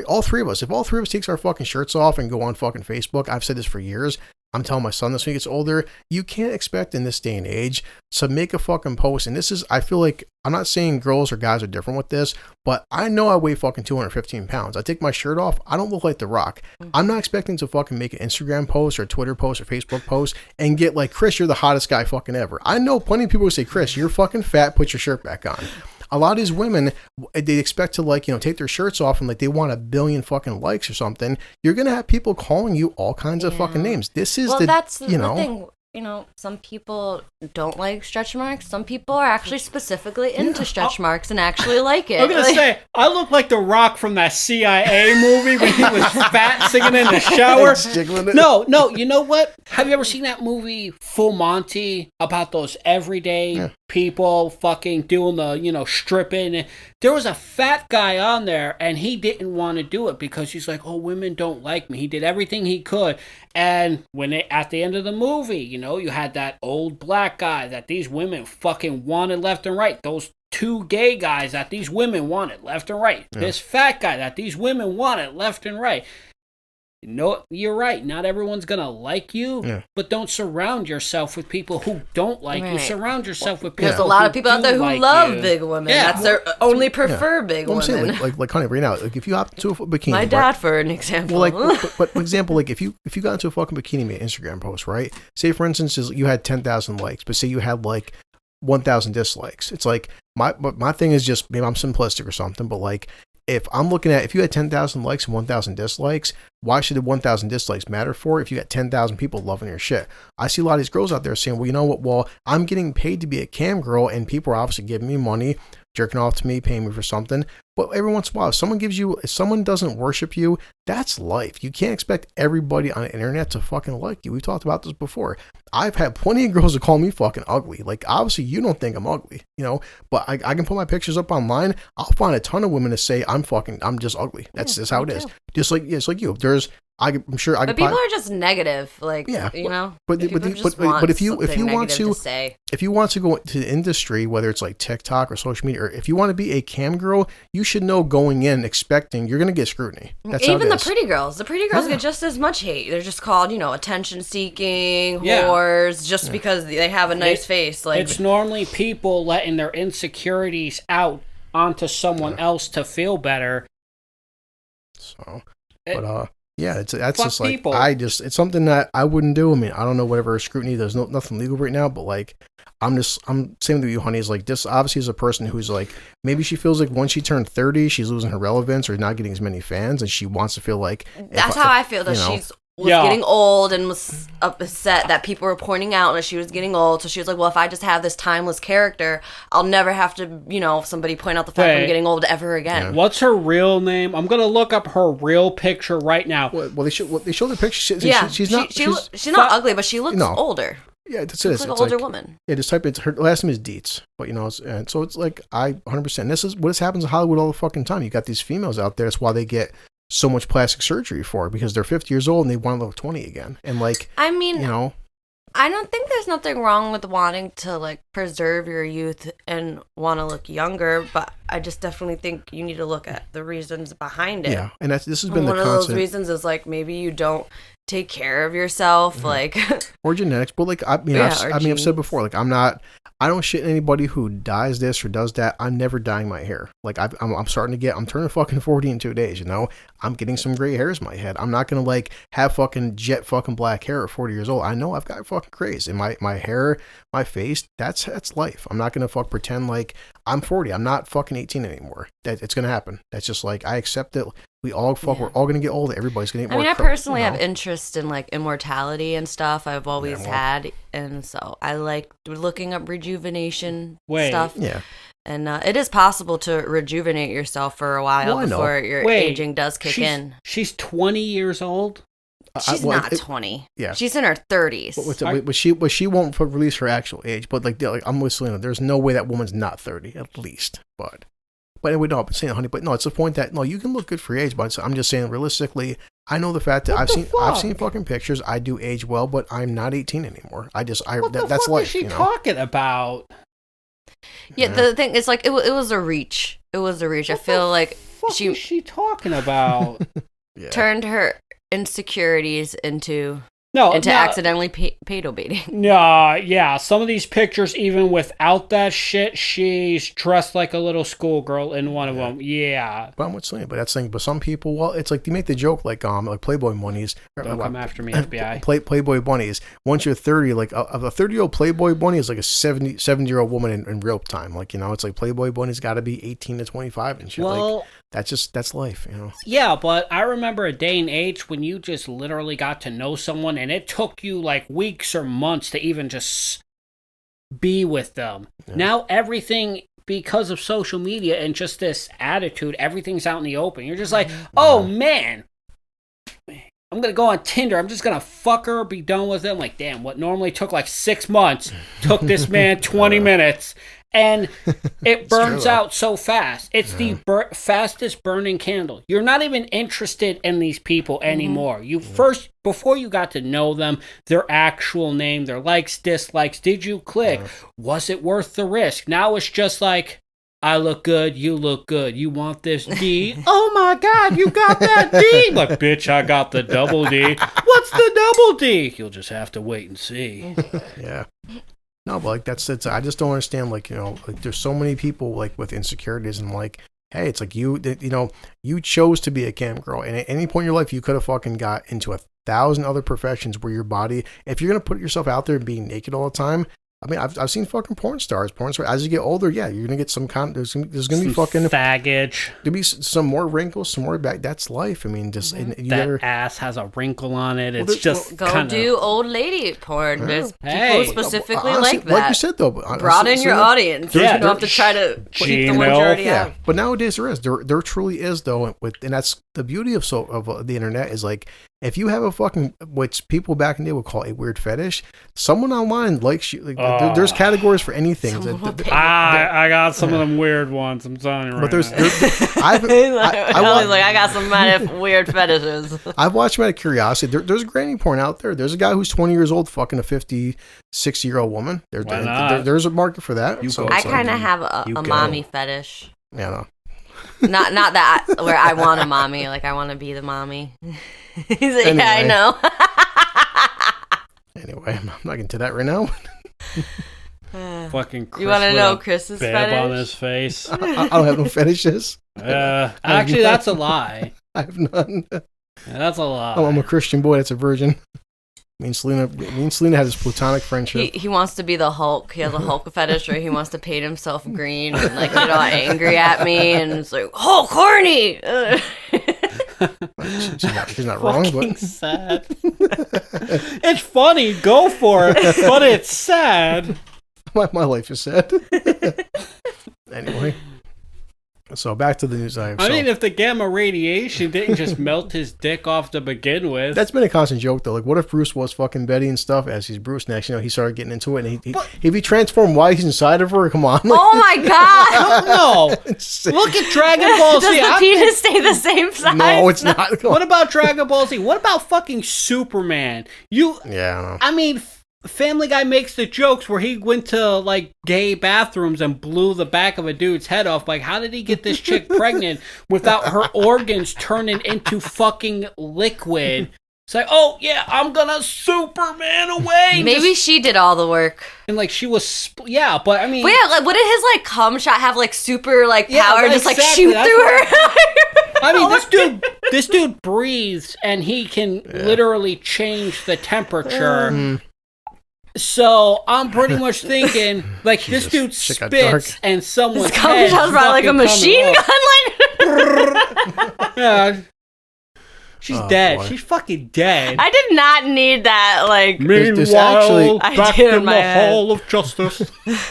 all three of us. If all three of us takes our fucking shirts off and go on fucking Facebook, I've said this for years. I'm telling my son this when he gets older, you can't expect in this day and age to make a fucking post. And this is, I feel like, I'm not saying girls or guys are different with this, but I know I weigh fucking 215 pounds. I take my shirt off, I don't look like The Rock. I'm not expecting to fucking make an Instagram post or a Twitter post or Facebook post and get like, Chris, you're the hottest guy fucking ever. I know plenty of people who say, Chris, you're fucking fat, put your shirt back on. A lot of these women, they expect to like, take their shirts off and like they want 1 billion fucking likes or something. You're going to have people calling you all kinds of fucking names. This is that's the thing. Some people don't like stretch marks. Some people are actually specifically into stretch marks and actually like it. I'm going to say, I look like The Rock from that CIA movie when he was fat singing in the shower. No, you know what? Have you ever seen that movie Full Monty about those everyday people fucking doing the, stripping? There was a fat guy on there and he didn't want to do it because he's like, oh, women don't like me. He did everything he could. And when at the end of the movie, you had that old black guy that these women fucking wanted left and right. Those 2 gay guys that these women wanted left and right. Yeah. This fat guy that these women wanted left and right. No, you're right. Not everyone's going to like you, but don't surround yourself with people who don't like you. Surround yourself with people. There's a lot of people out there who love big women. Yeah. That's their only prefer big women. I'm saying, like honey, right now, like if you hop into a bikini. My dad, for an example. Well, but for example, like if you got into a fucking bikini made Instagram post, right? Say for instance, you had 10,000 likes, but say you had like 1,000 dislikes. It's like my thing is just maybe I'm simplistic or something, but like. If I'm looking at, if you had 10,000 likes and 1,000 dislikes, why should the 1,000 dislikes matter for if you got 10,000 people loving your shit? I see a lot of these girls out there saying, well, you know what? Well, I'm getting paid to be a cam girl and people are obviously giving me money, jerking off to me, paying me for something. But every once in a while, if someone doesn't worship you, that's life. You can't expect everybody on the internet to fucking like you. We've talked about this before. I've had plenty of girls that call me fucking ugly. Like, obviously, you don't think I'm ugly, but I can put my pictures up online. I'll find a ton of women to say I'm just ugly. That's just how it is. Just like, it's like you. I'm sure I could. But people are just negative, like But if you want to go to the industry, whether it's like TikTok or social media, or if you want to be a cam girl, you should know going in expecting you're going to get scrutiny. That's even the pretty girls. The pretty girls get just as much hate. They're just called, attention seeking whores, just because they have a nice face. Like it's normally people letting their insecurities out onto someone else to feel better. So, that's just like people. It's something that I wouldn't do. I mean, I don't know whatever scrutiny. There's nothing legal right now, but like, I'm same with you, honey. Is like this obviously is a person who's like maybe she feels like once she turned 30, she's losing her relevance or not getting as many fans, and she wants to feel like that's how I feel that she's getting old and was upset that people were pointing out that she was getting old. So she was like, well, if I just have this timeless character, I'll never have to, somebody point out the fact I'm getting old ever again. Yeah. What's her real name? I'm going to look up her real picture right now. Well, they show the picture. She's not ugly, but she looks older. Yeah, that's it. She's like an older woman. Yeah, just type it. Her last name is Dietz, but and so it's like 100%. This is what happens in Hollywood all the fucking time. You got these females out there. That's why they get so much plastic surgery for, because they're 50 years old and they want to look 20 again. And like, I mean, I don't think there's nothing wrong with wanting to like preserve your youth and want to look younger, but I just definitely think you need to look at the reasons behind it. Yeah, and this has been one of those reasons is like maybe you don't take care of yourself, like or genetics. But like I've said before, like I don't shit anybody who dyes this or does that. I'm never dyeing my hair. Like I'm turning fucking 40 in 2 days. I'm getting some gray hairs in my head. I'm not gonna like have fucking jet fucking black hair at 40 years old. I know I've got fucking craze in my hair, my face. That's life. I'm not gonna pretend like I'm 40. I'm not fucking 18 anymore. It's gonna happen. That's just like I accept it. We're all gonna get older. Everybody's gonna get more. I personally have interest in like immortality and stuff. I've always had, and so I like looking up rejuvenation stuff. Yeah. And it is possible to rejuvenate yourself for a while before your aging does kick in. She's 20 years old. She's not 20. Yeah, she's in her 30s. But she won't release her actual age. But like I'm with Salena. There's no way that woman's not 30 at least. But anyway, no, I'm saying, honey. But no, it's the point that no, you can look good for your age. But I'm just saying, realistically, I know the fact that What I've the seen fuck? fucking pictures. I do age well, but I'm not 18 anymore. What that's the fuck life. is she you know? talking about? Yeah, the thing is, like, it was a reach. It was a reach. I feel like What is she talking about? Yeah. turned her insecurities into No, accidentally pedo baiting. No, yeah. Some of these pictures, even without that shit, she's dressed like a little schoolgirl in one of them. Yeah. But I'm with Selena, but that's the thing. But some people, well, it's like they make the joke like Playboy bunnies. Don't come after me, FBI. Playboy bunnies. Once you're 30, like a 30-year-old Playboy bunny is like a 70-year-old woman in real time. Like, you know, it's like Playboy bunny's got to be 18 to 25 and shit. Well, like that's life, you know. yeah, but I remember a day and age when you just literally got to know someone and it took you like weeks or months to even just be with them. Yeah. Now everything, because of social media and just this attitude, everything's out in the open. You're just like, oh man, I'm going to go on Tinder. I'm just going to fuck her, be done with it. I'm like, damn, what normally took like 6 months took this man 20 minutes. And it burns out so fast. It's the fastest burning candle. You're not even interested in these people anymore. You first, before you got to know them, their actual name, their likes, dislikes, did you click? Was it worth the risk? Now it's just like, I look good, you look good. You want this D? Oh my God, you got that D? Like, bitch, I got the double D. What's the double D? You'll just have to wait and see. Yeah. No, but like that's it. I just don't understand. Like, you know, like there's so many people like with insecurities and like, hey, it's like you know, you chose to be a cam girl, and at any point in your life, you could have fucking got into 1,000 other professions where your body, if you're gonna put yourself out there being naked all the time. I mean, I've seen fucking porn stars. As you get older, yeah, you're gonna get some kind. There's gonna be fucking baggage. There'll be some more wrinkles, some more back. That's life. I mean, just that ass has a wrinkle on it. It's go do old lady porn. There's people specifically honestly, like that. Like you said though, broaden your audience. Yeah, you don't have to try to keep the ones you already have. But nowadays there truly is though, and that's the beauty of the internet is like. If you have a fucking, what people back in the day would call a weird fetish, someone online likes you. Like, there's categories for anything. I got some of them weird ones. I'm telling you right now. I got some mad weird fetishes. I've watched them out of curiosity. There's granny porn out there. There's a guy who's 20 years old fucking a 56-year-old woman. There's a market for that. I kind of have a mommy fetish. Yeah, no. Not that where I want a mommy, like I want to be the mommy. He's like, anyway. Yeah, I know. Anyway, I'm not into that right now. Fucking Chris, you want to know Chris's bab fetish? on his face. I don't have no fetishes. Actually, that's a lie. I have none. Yeah, that's a lie. Oh, I'm a Christian boy. That's a virgin. Me and Selena has this platonic friendship. He wants to be the Hulk. He has a Hulk fetish where he wants to paint himself green and like get all angry at me and it's like, Hulk horny. She's not wrong, but sad. It's funny, go for it, but it's sad. My life is sad. Anyway. So back to the news. I mean, if the gamma radiation didn't just melt his dick off to begin with. That's been a constant joke, though. Like, what if Bruce was fucking Betty and stuff as he's Bruce next? You know, he started getting into it, and if he transformed while he's inside of her, come on. Like, oh my God. No. Look at Dragon Ball Z. Does the penis stay the same size? No, it's not. What about Dragon Ball Z? What about fucking Superman? Yeah, I don't know. I mean, Family Guy makes the jokes where he went to like gay bathrooms and blew the back of a dude's head off. Like, how did he get this chick pregnant without her organs turning into fucking liquid? It's like, oh yeah, I'm gonna Superman away. Maybe she did all the work. And like she was, yeah, but I mean, but yeah, like what did his like cum shot have like super like power, like, just like exactly, shoot through her? I mean, this dude breathes and he can literally change the temperature. So I'm pretty much thinking, like, this dude spits and someone's head shot's probably like a machine gun. Like, yeah, she's dead. Boy. She's fucking dead. I did not need that. Like, meanwhile, back in the Hall of Justice.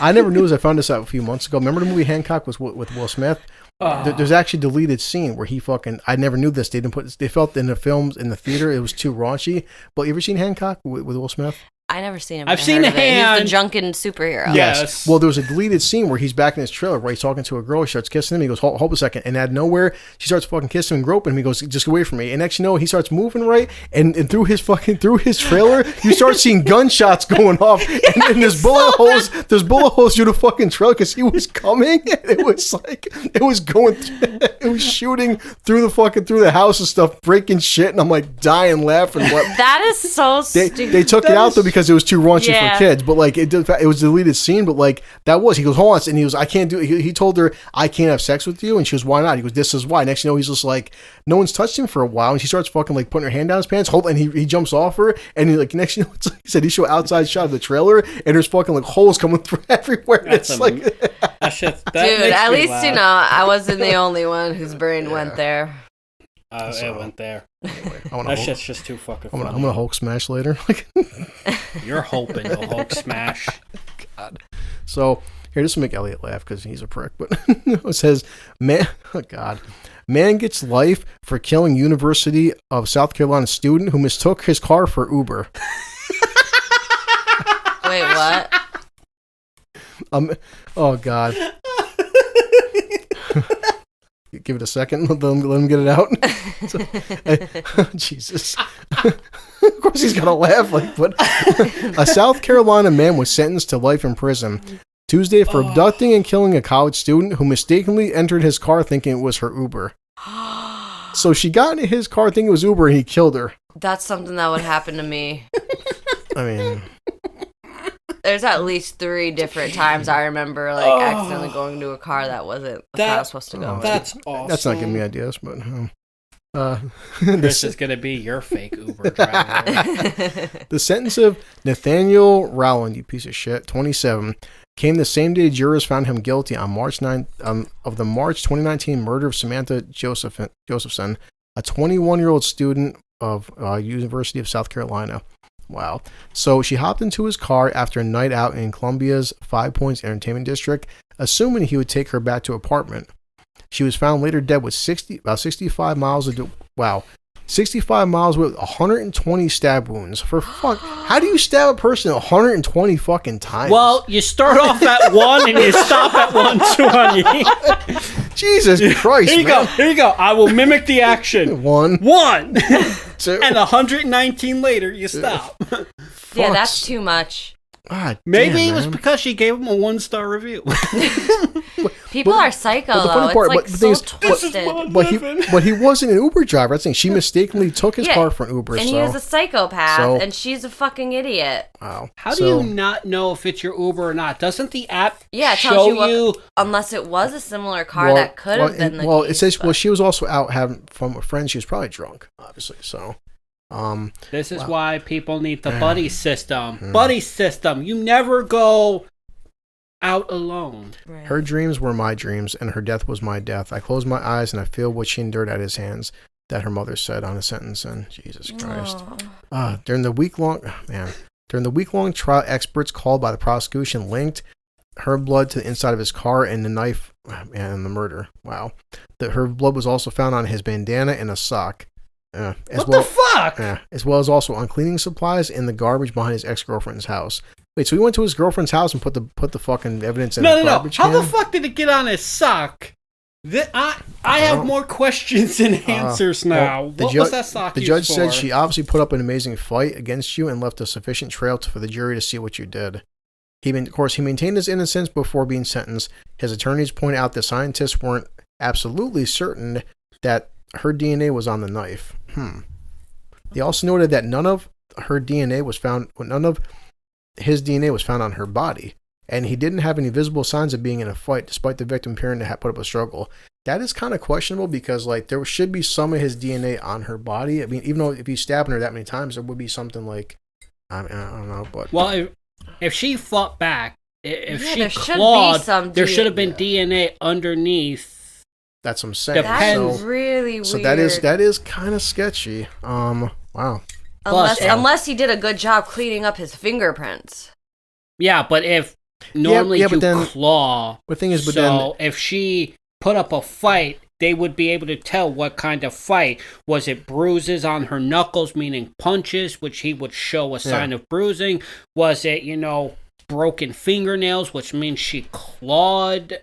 I never knew this. I found this out a few months ago. Remember the movie Hancock with Will Smith? There's actually a deleted scene where he fucking. I never knew this. They felt in the films in the theater it was too raunchy. But you ever seen Hancock with Will Smith? I never seen him. I've seen a hand. He's the drunken superhero. Yes. Well, there was a deleted scene where he's back in his trailer where he's talking to a girl. He starts kissing him. He goes, hold a second. And out of nowhere, she starts fucking kissing him and groping him. He goes, just get away from me. And next you know, he starts moving right. And through his trailer, you start seeing gunshots going off. And there's bullet holes through the fucking trailer because he was coming. And it was like, it was shooting through the house and stuff, breaking shit. And I'm like dying laughing. That is so stupid. They took it out though because it was too raunchy for kids, but like it was a deleted scene, but like he goes, hold on, and he goes, I can't do it. He told her, I can't have sex with you, and she goes, why not? He goes, this is why. Next you know, he's just like, no one's touched him for a while, and she starts fucking like putting her hand down his pants, and he jumps off her, and he like next you know, it's like he said, he showed outside shot of the trailer, and there's fucking like holes coming through everywhere. It's like that shit. Dude, at least you know I wasn't the only one whose brain went there. It went there. Anyway, that shit's just too fucking funny. I'm gonna Hulk smash later. You're hoping you'll Hulk smash. God. So here, just to make Elliot laugh because he's a prick. But it says, man gets life for killing University of South Carolina student who mistook his car for Uber. Wait, what? Oh God. Give it a second. Let him get it out. Jesus. Of course he's got to laugh. But a South Carolina man was sentenced to life in prison Tuesday for abducting and killing a college student who mistakenly entered his car thinking it was her Uber. So she got into his car thinking it was Uber and he killed her. That's something that would happen to me. I mean... There's at least 3 different times I remember accidentally going to a car that wasn't the car I was supposed to go. That's awesome. That's not giving me ideas, but this is gonna be your fake Uber driver. The sentence of Nathaniel Rowland, you piece of shit, 27, came the same day jurors found him guilty on March 9th of the March 2019 murder of Samantha Josephson, a 21-year-old student of University of South Carolina. Wow. So she hopped into his car after a night out in Columbia's Five Points Entertainment District, assuming he would take her back to her apartment. She was found later dead with 65 miles with 120 stab wounds. For fuck, how do you stab a person 120 fucking times? Well, you start off at 1 and you stop at 120. Jesus Christ! Here you go. I will mimic the action. 1, 2, and 119 later, you stop. Yeah, that's too much. God, maybe it was because she gave him a 1-star review. People are psycho, though. It's like so twisted. But he wasn't an Uber driver. I think she mistakenly took his car for an Uber. And he was a psychopath, and she's a fucking idiot. Wow. How do you not know if it's your Uber or not? Doesn't the app it show tells you? Unless it was a similar car that could have been the case. It says, she was also out having fun with friends. She was probably drunk, obviously, so... this is why people need the buddy system. Buddy system. You never go out alone. Right. Her dreams were my dreams, and her death was my death. I close my eyes and I feel what she endured at his hands. That her mother said on a sentence. And Jesus Christ. During the week-long trial, experts called by the prosecution linked her blood to the inside of his car and the knife and the murder. Wow. Her blood was also found on his bandana and a sock. The fuck? As well as also on cleaning supplies in the garbage behind his ex-girlfriend's house. Wait, so he went to his girlfriend's house and put the fucking evidence in the garbage can? How the fuck did it get on his sock? I have more questions than answers now. What was that sock used for? The judge said she obviously put up an amazing fight against you and left a sufficient trail for the jury to see what you did. He maintained his innocence before being sentenced. His attorneys point out that scientists weren't absolutely certain that her DNA was on the knife. They also noted that none of his DNA was found on her body, and he didn't have any visible signs of being in a fight, despite the victim appearing to have put up a struggle. That is kind of questionable because, like, there should be some of his DNA on her body. I mean, even though if he's stabbing her that many times, there would be something like, I don't know, but if she fought back, if she clawed, there should have been DNA underneath. That's what I'm saying. Depends. That's really weird. So that is kind of sketchy. Wow. Unless he did a good job cleaning up his fingerprints. Yeah, but if normally you claw. The thing is, if she put up a fight they would be able to tell what kind of fight. Was it bruises on her knuckles, meaning punches, which he would show a sign of bruising? Was it, broken fingernails, which means she clawed?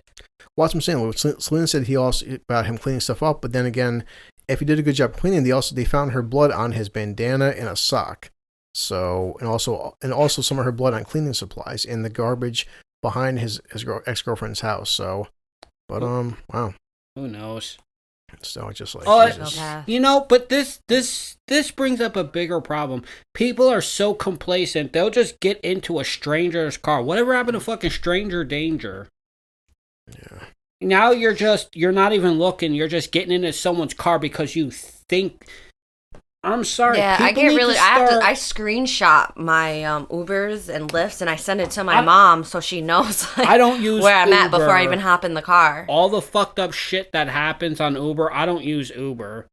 Well, that's what I'm saying. Salena said he also about him cleaning stuff up, but then again, if he did a good job cleaning, they found her blood on his bandana and a sock. So, and also some of her blood on cleaning supplies in the garbage behind his ex-girlfriend's house. So, but wow, who knows? So it's just like, but this brings up a bigger problem. People are so complacent; they'll just get into a stranger's car. Whatever happened to fucking stranger danger? Yeah. Now you're not even looking. You're just getting into someone's car because you think. I'm sorry. Yeah, I get really. I screenshot my Ubers and Lyfts, and I send it to my mom so she knows. I don't use where I'm Uber. at before I even hop in the car. All the fucked up shit that happens on Uber, I don't use Uber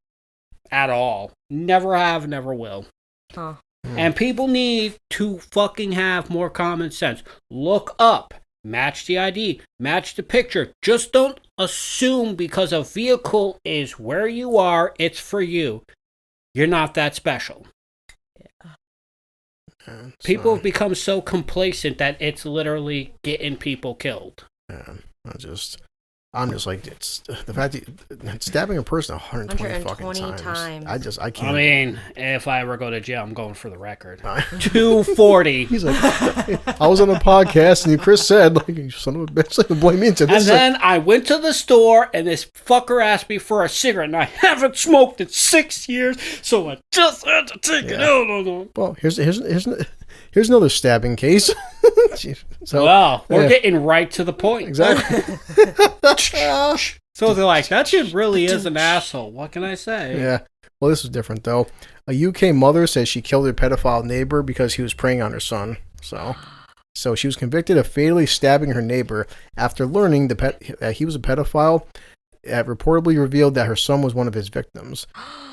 at all. Never have, never will. Huh. And people need to fucking have more common sense. Look up. Match the ID. Match the picture. Just don't assume because a vehicle is where you are, it's for you. You're not that special. Yeah, people have become so complacent that it's literally getting people killed. Yeah, I'm just like, it's the fact that stabbing a person 120 fucking times. I can't. I mean, if I ever go to jail, I'm going for the record. 240. He's like, I was on a podcast and Chris said, like, you son of a bitch, like, blame me into this. And then I went to the store and this fucker asked me for a cigarette and I haven't smoked in 6 years, so I just had to take it out. Well, here's another stabbing case. So, we're getting right to the point. Exactly. So they're like, that dude really is an asshole. What can I say? Yeah. Well, this is different, though. A UK mother says she killed her pedophile neighbor because he was preying on her son. So she was convicted of fatally stabbing her neighbor after learning that he was a pedophile. It reportedly revealed that her son was one of his victims.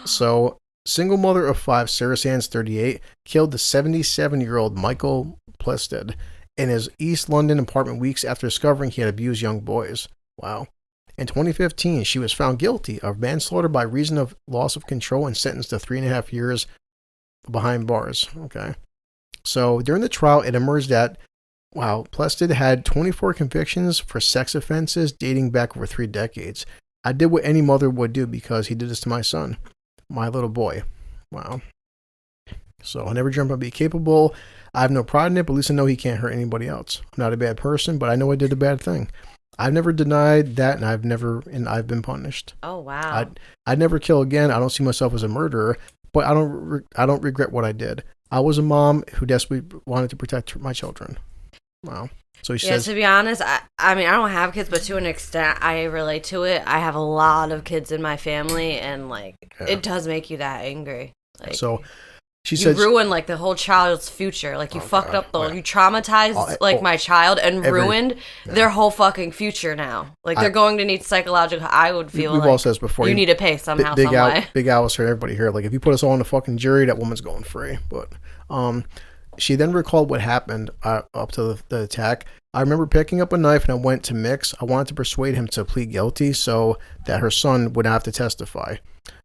So, single mother of 5, Sarah Sands, 38, killed the 77-year-old Michael Plested in his East London apartment weeks after discovering he had abused young boys. Wow. In 2015, she was found guilty of manslaughter by reason of loss of control and sentenced to 3.5 years behind bars. Okay. So during the trial, it emerged that, Plested had 24 convictions for sex offenses dating back over 3 decades. I did what any mother would do because he did this to my son, my little boy. Wow. So I never dreamt I'd be capable. I have no pride in it, but at least I know he can't hurt anybody else. I'm not a bad person, but I know I did a bad thing. I've never denied that, and I've been punished. Oh wow! I'd never kill again. I don't see myself as a murderer, but I don't regret what I did. I was a mom who desperately wanted to protect my children. Wow. So he says. To be honest, I mean, I don't have kids, but to an extent, I relate to it. I have a lot of kids in my family, and it does make you that angry. So. You ruined the whole child's future. You fucked up you traumatized my child and ruined their whole fucking future now. They're going to need psychological. I would feel we've all said this before. You need to pay somehow, some way. Big Alice for everybody here. If you put us all in a fucking jury, that woman's going free. But she then recalled what happened up to the attack. I remember picking up a knife and I went to Mix. I wanted to persuade him to plead guilty so that her son would not have to testify.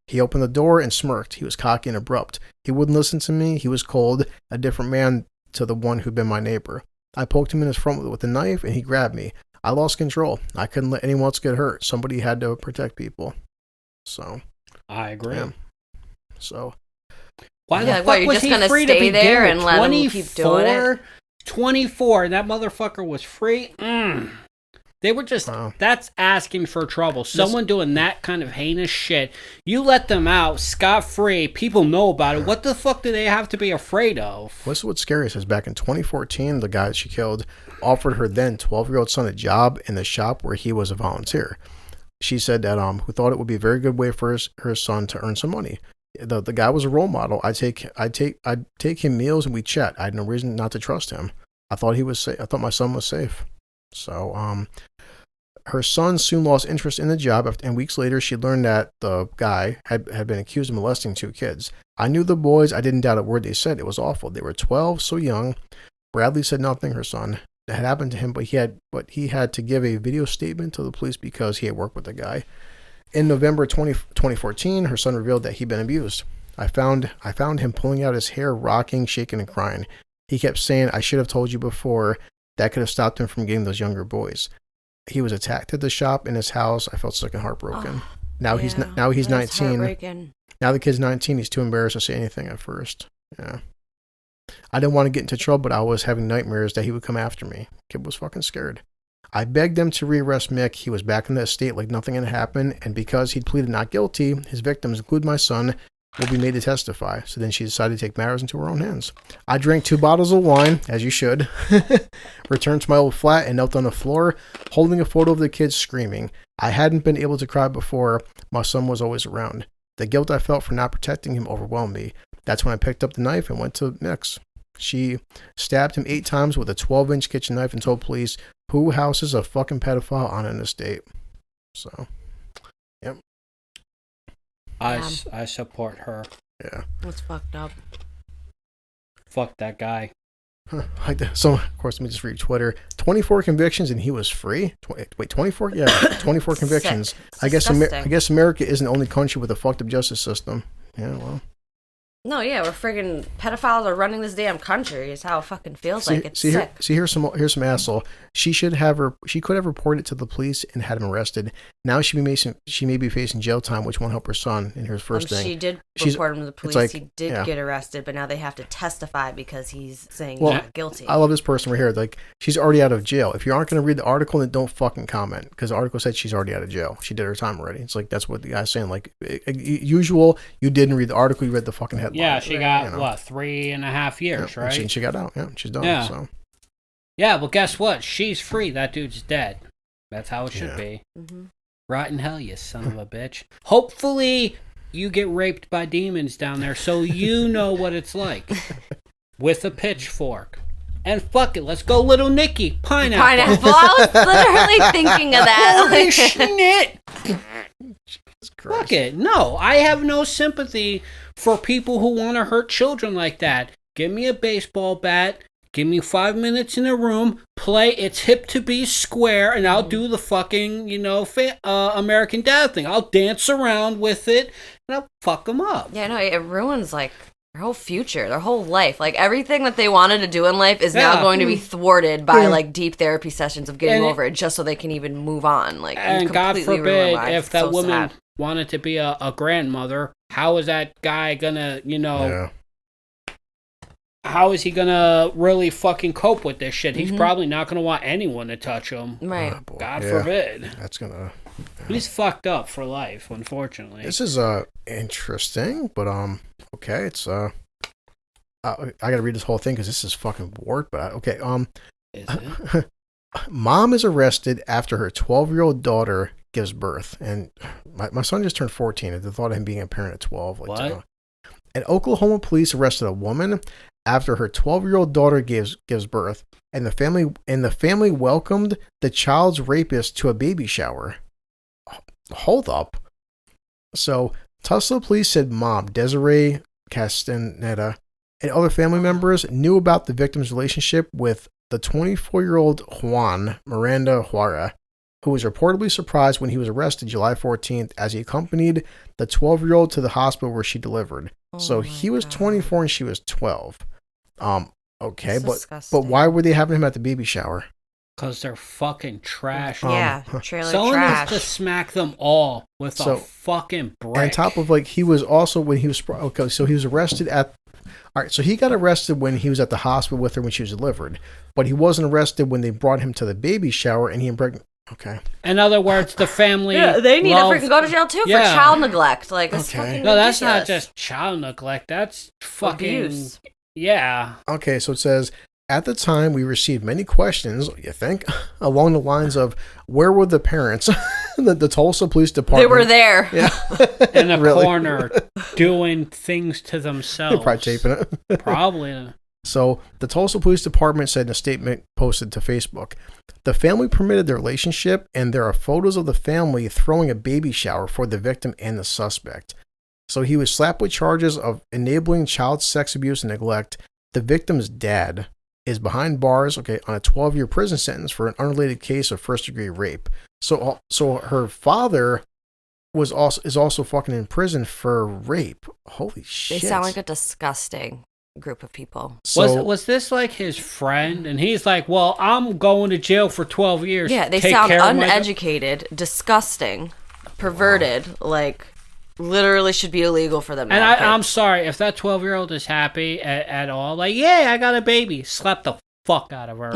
He opened the door and smirked. He was cocky and abrupt. He wouldn't listen to me. He was cold, a different man to the one who'd been my neighbor. I poked him in his front with a knife, and he grabbed me. I lost control. I couldn't let anyone else get hurt. Somebody had to protect people. So. I agree. Yeah. So. Why the fuck was he free to be there and let him keep doing it? 24, and that motherfucker was free? They were just, that's asking for trouble. Someone doing that kind of heinous shit, you let them out scot-free, people know about it. What the fuck do they have to be afraid of? What's scary is back in 2014, the guy that she killed offered her then 12-year-old son a job in the shop where he was a volunteer. She said that who thought it would be a very good way for her son to earn some money. The guy was a role model. I'd take him meals and we'd chat. I had no reason not to trust him. I thought he was safe. I thought my son was safe. So, her son soon lost interest in the job, and weeks later, she learned that the guy had been accused of molesting 2 kids. I knew the boys. I didn't doubt a word they said. It was awful. They were 12, so young. Bradley said nothing, her son. That had happened to him, but he had to give a video statement to the police because he had worked with the guy. In November 2014, her son revealed that he'd been abused. I found him pulling out his hair, rocking, shaking, and crying. He kept saying, "I should have told you before. That could have stopped him from getting those younger boys." He was attacked at the shop in his house. I felt sick and heartbroken. Now he's 19. Now the kid's 19. He's too embarrassed to say anything at first. Yeah. I didn't want to get into trouble, but I was having nightmares that he would come after me. Kid was fucking scared. I begged them to rearrest Mick. He was back in the estate like nothing had happened, and because he'd pleaded not guilty, his victims, including my son, will be made to testify. So then she decided to take matters into her own hands. I drank 2 bottles of wine, as you should, returned to my old flat and knelt on the floor, holding a photo of the kids screaming. I hadn't been able to cry before. My son was always around. The guilt I felt for not protecting him overwhelmed me. That's when I picked up the knife and went to Mick's. She stabbed him 8 times with a 12-inch kitchen knife and told police, "Who houses a fucking pedophile on an estate?" So, yep. I support her. Yeah. That's fucked up. Fuck that guy. So, of course, let me just read Twitter. 24 convictions and he was free? Wait, 24? Yeah, 24 convictions. I guess America isn't the only country with a fucked up justice system. Yeah, well. No, yeah, we're friggin' pedophiles are running this damn country. Is how it fucking feels like. It's sick. Here's some asshole. She could have reported it to the police and had him arrested. Now she may be facing jail time, which won't help her son. And here's the first thing. She did report him to the police. Like, he did get arrested, but now they have to testify because he's saying he's not guilty. I love this person right here. Like, she's already out of jail. If you aren't going to read the article, then don't fucking comment, because the article said she's already out of jail. She did her time already. It's like, that's what the guy's saying. Like, usual, you didn't read the article, you read the fucking headline. Yeah, she got, 3.5 years, yeah, right? She got out. Yeah, she's done. Yeah. So. Yeah, well, guess what? She's free. That dude's dead. That's how it should be. Mm-hmm. Rotten hell, you son of a bitch. Hopefully, you get raped by demons down there so you know what it's like. With a pitchfork. And fuck it, let's go Little Nicky. Pineapple. I was literally thinking of that. Holy shit. Fuck it. No, I have no sympathy for people who want to hurt children like that. Give me a baseball bat. Give me 5 minutes in a room. Play It's Hip to Be Square, and I'll do the fucking, American Dad thing. I'll dance around with it, and I'll fuck them up. Yeah, no, it ruins, like, their whole future, their whole life. Like, everything that they wanted to do in life is now going to be thwarted by, like, deep therapy sessions of getting over it just so they can even move on. Like, and God forbid, if that woman wanted to be a grandmother, how is that guy gonna, how is he gonna really fucking cope with this shit? He's probably not gonna want anyone to touch him. Right. Oh, God forbid. That's gonna... He's fucked up for life, unfortunately. This is interesting, but okay, it's I gotta read this whole thing because this is fucking weird. But okay, Is it? Mom is arrested after her 12-year-old daughter gives birth, and my son just turned 14. At the thought of him being a parent at 12, like, what? And Oklahoma police arrested a woman after her 12-year-old daughter gives birth, and the family welcomed the child's rapist to a baby shower. Hold up. So, Tulsa police said Mom, Desiree Castaneda, and other family members knew about the victim's relationship with the 24-year-old Juan Miranda Juara, who was reportedly surprised when he was arrested July 14th as he accompanied the 12-year-old to the hospital where she delivered. So he was 24 and she was 12. Okay, but why were they having him at the baby shower? Because they're fucking trash. Trailer Someone trash. has to smack them all with a fucking brick. On top of, like, he was also, when he was, okay, so he was arrested at, all right, so he got arrested when he was at the hospital with her when she was delivered, but he wasn't arrested when they brought him to the baby shower and he impregnated. Okay. In other words, the family. They need to freaking go to jail too for child neglect. Like, that's fucking no, that's ridiculous. not just child neglect. That's fucking abuse. Yeah. Okay, so it says, at the time, we received many questions, you think, along the lines of, where were the parents? the Tulsa Police Department. They were there. Yeah. In a corner, doing things to themselves. They're probably taping it. Probably. So, the Tulsa Police Department said in a statement posted to Facebook, the family permitted the relationship, and there are photos of the family throwing a baby shower for the victim and the suspect. So, he was slapped with charges of enabling child sex abuse and neglect. The victim's dad is behind bars, on a 12-year prison sentence for an unrelated case of first-degree rape. So her father is also fucking in prison for rape. Holy shit! They sound like a disgusting group of people. So, was this like his friend? And he's like, well, I'm going to jail for 12 years. Yeah, they sound uneducated, disgusting, perverted, like literally should be illegal for them to have kids. I'm sorry, if that 12-year-old is happy at all, like, yeah, I got a baby. Slap the fuck out of her.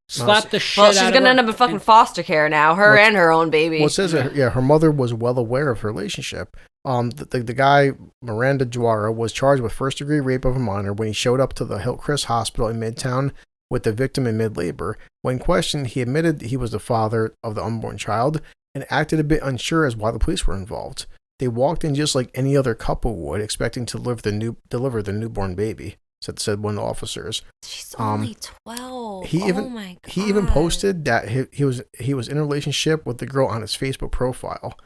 Slap the shit out of her. Well, she's going to end up in fucking foster care now, and her own baby. Well, it says that, her mother was well aware of her relationship. The guy, Miranda Juara, was charged with first-degree rape of a minor when he showed up to the Hillcrest Hospital in Midtown with the victim in mid-labor. When questioned, he admitted he was the father of the unborn child and acted a bit unsure as why the police were involved. They walked in just like any other couple would, expecting to deliver the newborn baby, said one of the officers. She's only 12. My God. He even posted that he was in a relationship with the girl on his Facebook profile.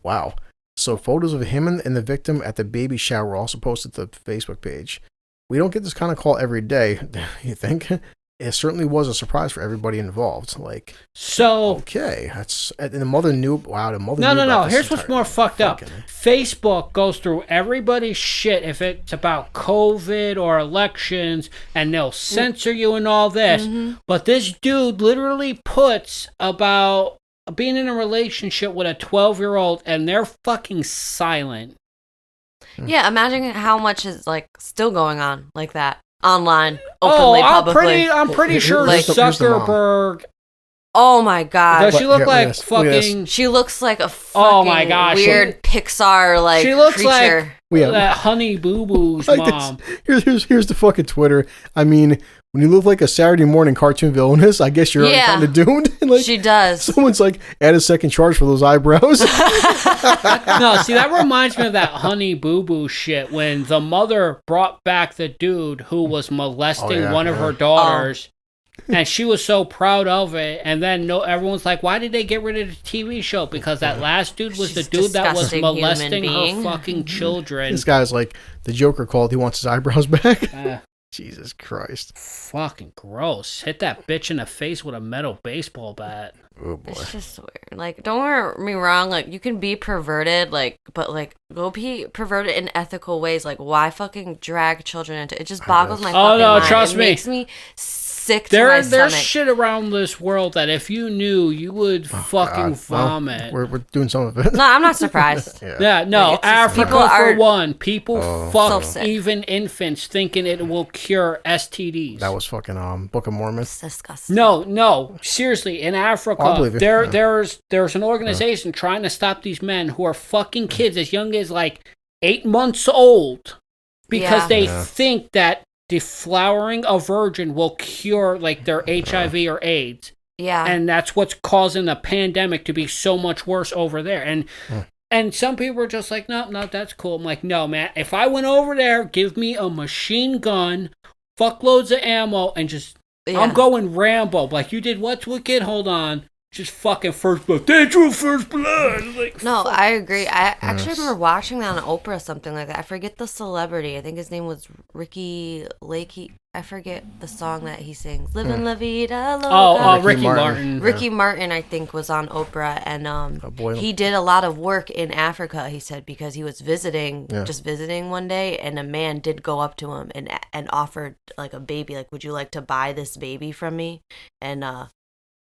Wow. So photos of him and the victim at the baby shower were also posted to the Facebook page. We don't get this kind of call every day, you think? It certainly was a surprise for everybody involved. Like, so okay, and the mother knew. Wow, the mother. No. Here's what's more fucked up. Facebook goes through everybody's shit if it's about COVID or elections, and they'll censor you and all this. Mm-hmm. But this dude literally puts about being in a relationship with a 12-year-old, and they're fucking silent. Yeah, imagine how much is like still going on like that. Online, openly, publicly. I'm pretty sure Zuckerberg. Oh my God! Does she look like fucking? She looks like a fucking weird Pixar like she looks creature. Like that Honey Boo Boo's mom. Here's the fucking Twitter. I mean, when you look like a Saturday morning cartoon villainess, I guess you're kind of doomed. Like, she does. Someone's like, add a second charge for those eyebrows. No, see, that reminds me of that Honey Boo Boo shit when the mother brought back the dude who was molesting one of her daughters. And she was so proud of it. And then everyone's like, why did they get rid of the TV show? Because that last dude was the dude that was molesting her fucking children. This guy's like, the Joker called, he wants his eyebrows back. Jesus Christ. Fucking gross. Hit that bitch in the face with a metal baseball bat. Oh boy. It's just weird. Like, don't get me wrong, like, you can be perverted, like, but like, go be perverted in ethical ways. Like, why fucking drag children into it? Just boggles my fucking mind. Trust me. It makes me sick to my stomach. There's shit around this world that if you knew, you would fucking vomit. Well, we're doing some of it. No, I'm not surprised. No. Africa, for one. People fuck so even infants thinking it will cure STDs. That was fucking Book of Mormon. It's disgusting. No. Seriously, in Africa, there's an organization trying to stop these men who are fucking kids as young as like 8 months old because they think that deflowering a virgin will cure like their HIV or AIDS. Yeah. And that's what's causing the pandemic to be so much worse over there. And some people are just like, no, that's cool. I'm like, no, man, if I went over there, give me a machine gun, fuckloads of ammo, and just, I'm going Rambo. Like, you did what's wicked? Hold on. Just fucking first blood. They drew first blood. Like, no, I agree. I actually remember watching that on Oprah, something like that. I forget the celebrity. I think his name was Ricky Lake. I forget the song that he sings. Living La Vida Loca. Ricky Martin. Ricky Martin, I think, was on Oprah, and he did a lot of work in Africa, he said, because he was just visiting one day, and a man did go up to him and offered like a baby, like, would you like to buy this baby from me? And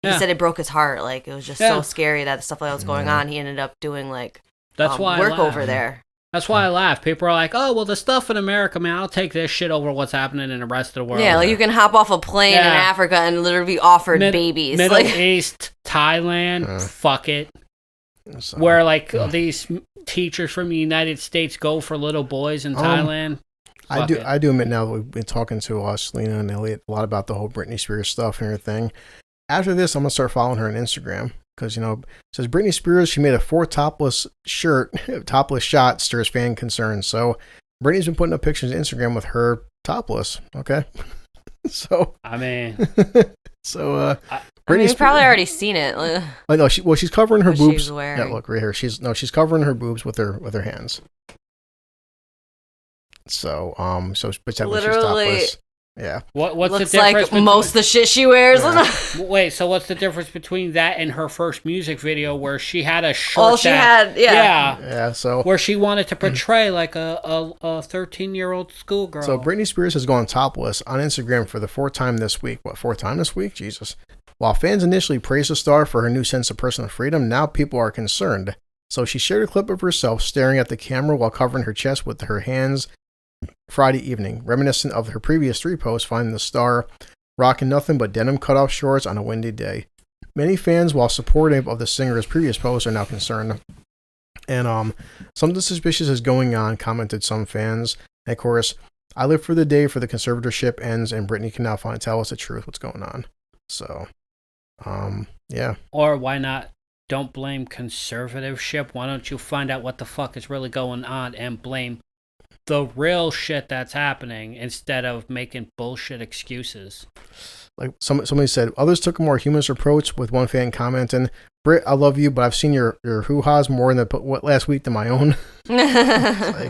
he said it broke his heart. Like, it was just so scary that stuff like that was going on. He ended up doing like work over there. That's why I laugh. People are like, oh, well, the stuff in America, man, I'll take this shit over what's happening in the rest of the world. Yeah, like you can hop off a plane in Africa and literally be offered babies. Middle East, Thailand, fuck it. So, where like these teachers from the United States go for little boys in Thailand. I do admit now that we've been talking to Salena and Elliot a lot about the whole Britney Spears stuff and everything. After this, I'm going to start following her on Instagram because, it says Britney Spears, she made a 4 topless shot stirs fan concerns. So Britney's been putting up pictures on Instagram with her topless. Okay. So, I mean, Britney's probably already seen it. Like, no, she's covering her boobs. She's wearing. Yeah, look right here. She's covering her boobs with her hands. So, but she's topless. Yeah. What's Looks the difference like most of the shit she wears. Yeah. Wait, so what's the difference between that and her first music video where she had a shirt Yeah, so where she wanted to portray like a 13-year-old schoolgirl. So Britney Spears has gone topless on Instagram for the fourth time this week. What, fourth time this week? Jesus. While fans initially praised the star for her new sense of personal freedom, now people are concerned. So she shared a clip of herself staring at the camera while covering her chest with her hands Friday evening, reminiscent of her previous 3 posts, finding the star rocking nothing but denim cutoff shorts on a windy day. Many fans, while supportive of the singer's previous posts, are now concerned. And something suspicious is going on, commented some fans. And of course, I live for the day for the conservatorship ends and Britney can now finally tell us the truth, what's going on. So, yeah. Or why not? Don't blame conservatorship. Why don't you find out what the fuck is really going on and blame the real shit that's happening instead of making bullshit excuses? Like somebody said, others took a more humorous approach, with one fan commenting, "Britt, I love you, but I've seen your hoo-has more in the last week than my own." Yeah,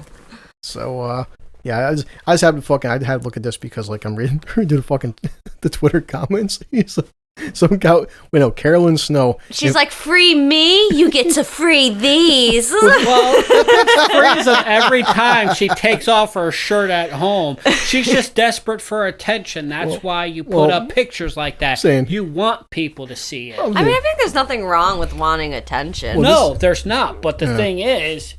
I just had to look at this because like I'm reading the fucking the Twitter comments. He's like, some guy, Carolyn Snow. She's like, free me, you get to free these. Well, the frees them every time she takes off her shirt at home. She's just desperate for attention. That's why you put up pictures like that. You want people to see it. I mean, I think there's nothing wrong with wanting attention. No, there's not. But the thing is,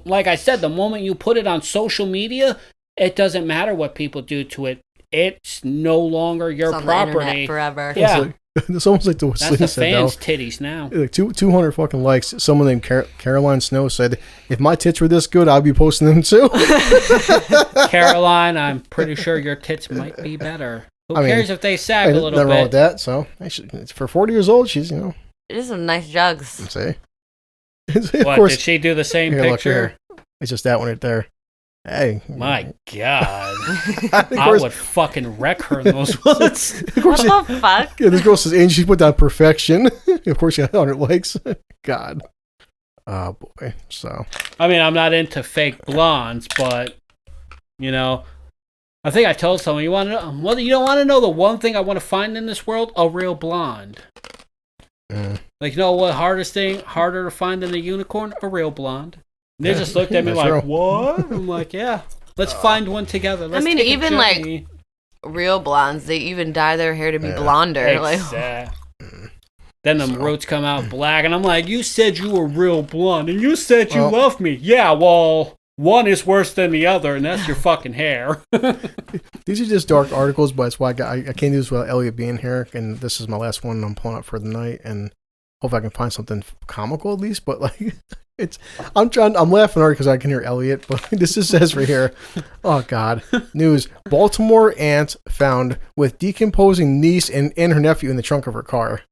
like I said, the moment you put it on social media, it doesn't matter what people do to it. It's no longer your it's on property. The internet forever. Yeah. It's almost like that's the fans' titties now. Like 200 fucking likes. Someone named Caroline Snow said, "If my tits were this good, I'd be posting them too." Caroline, I'm pretty sure your tits might be better. Who cares if they sag a little bit? Nothing wrong with that. So for 40 years old, she's It is some nice jugs. Say. What, course, did she do the same picture? It's just that one right there. Hey. My God. I would fucking wreck her in those ones. What the fuck? Yeah, this girl says, and she put down perfection. Of course, she had 100 likes. God. Oh, boy. So. I mean, I'm not into fake blondes, but, I think I told someone, you don't want to know the one thing I want to find in this world? A real blonde. Like, what harder to find than a unicorn? A real blonde. They just looked at me like, real. What? I'm like, yeah. Let's find one together. Let's take even like real blondes, they even dye their hair to be blonder. Exactly. Then the roots come out black, and I'm like, you said you were real blonde, and you said you loved me. Yeah, well, one is worse than the other, and that's your fucking hair. These are just dark articles, but that's why I can't do this without Elliot being here, and this is my last one I'm pulling up for the night, and hope I can find something comical at least, but like... I'm laughing hard because I can hear Elliot, but this just says right here, oh God, news, Baltimore aunt found with decomposing niece and her nephew in the trunk of her car.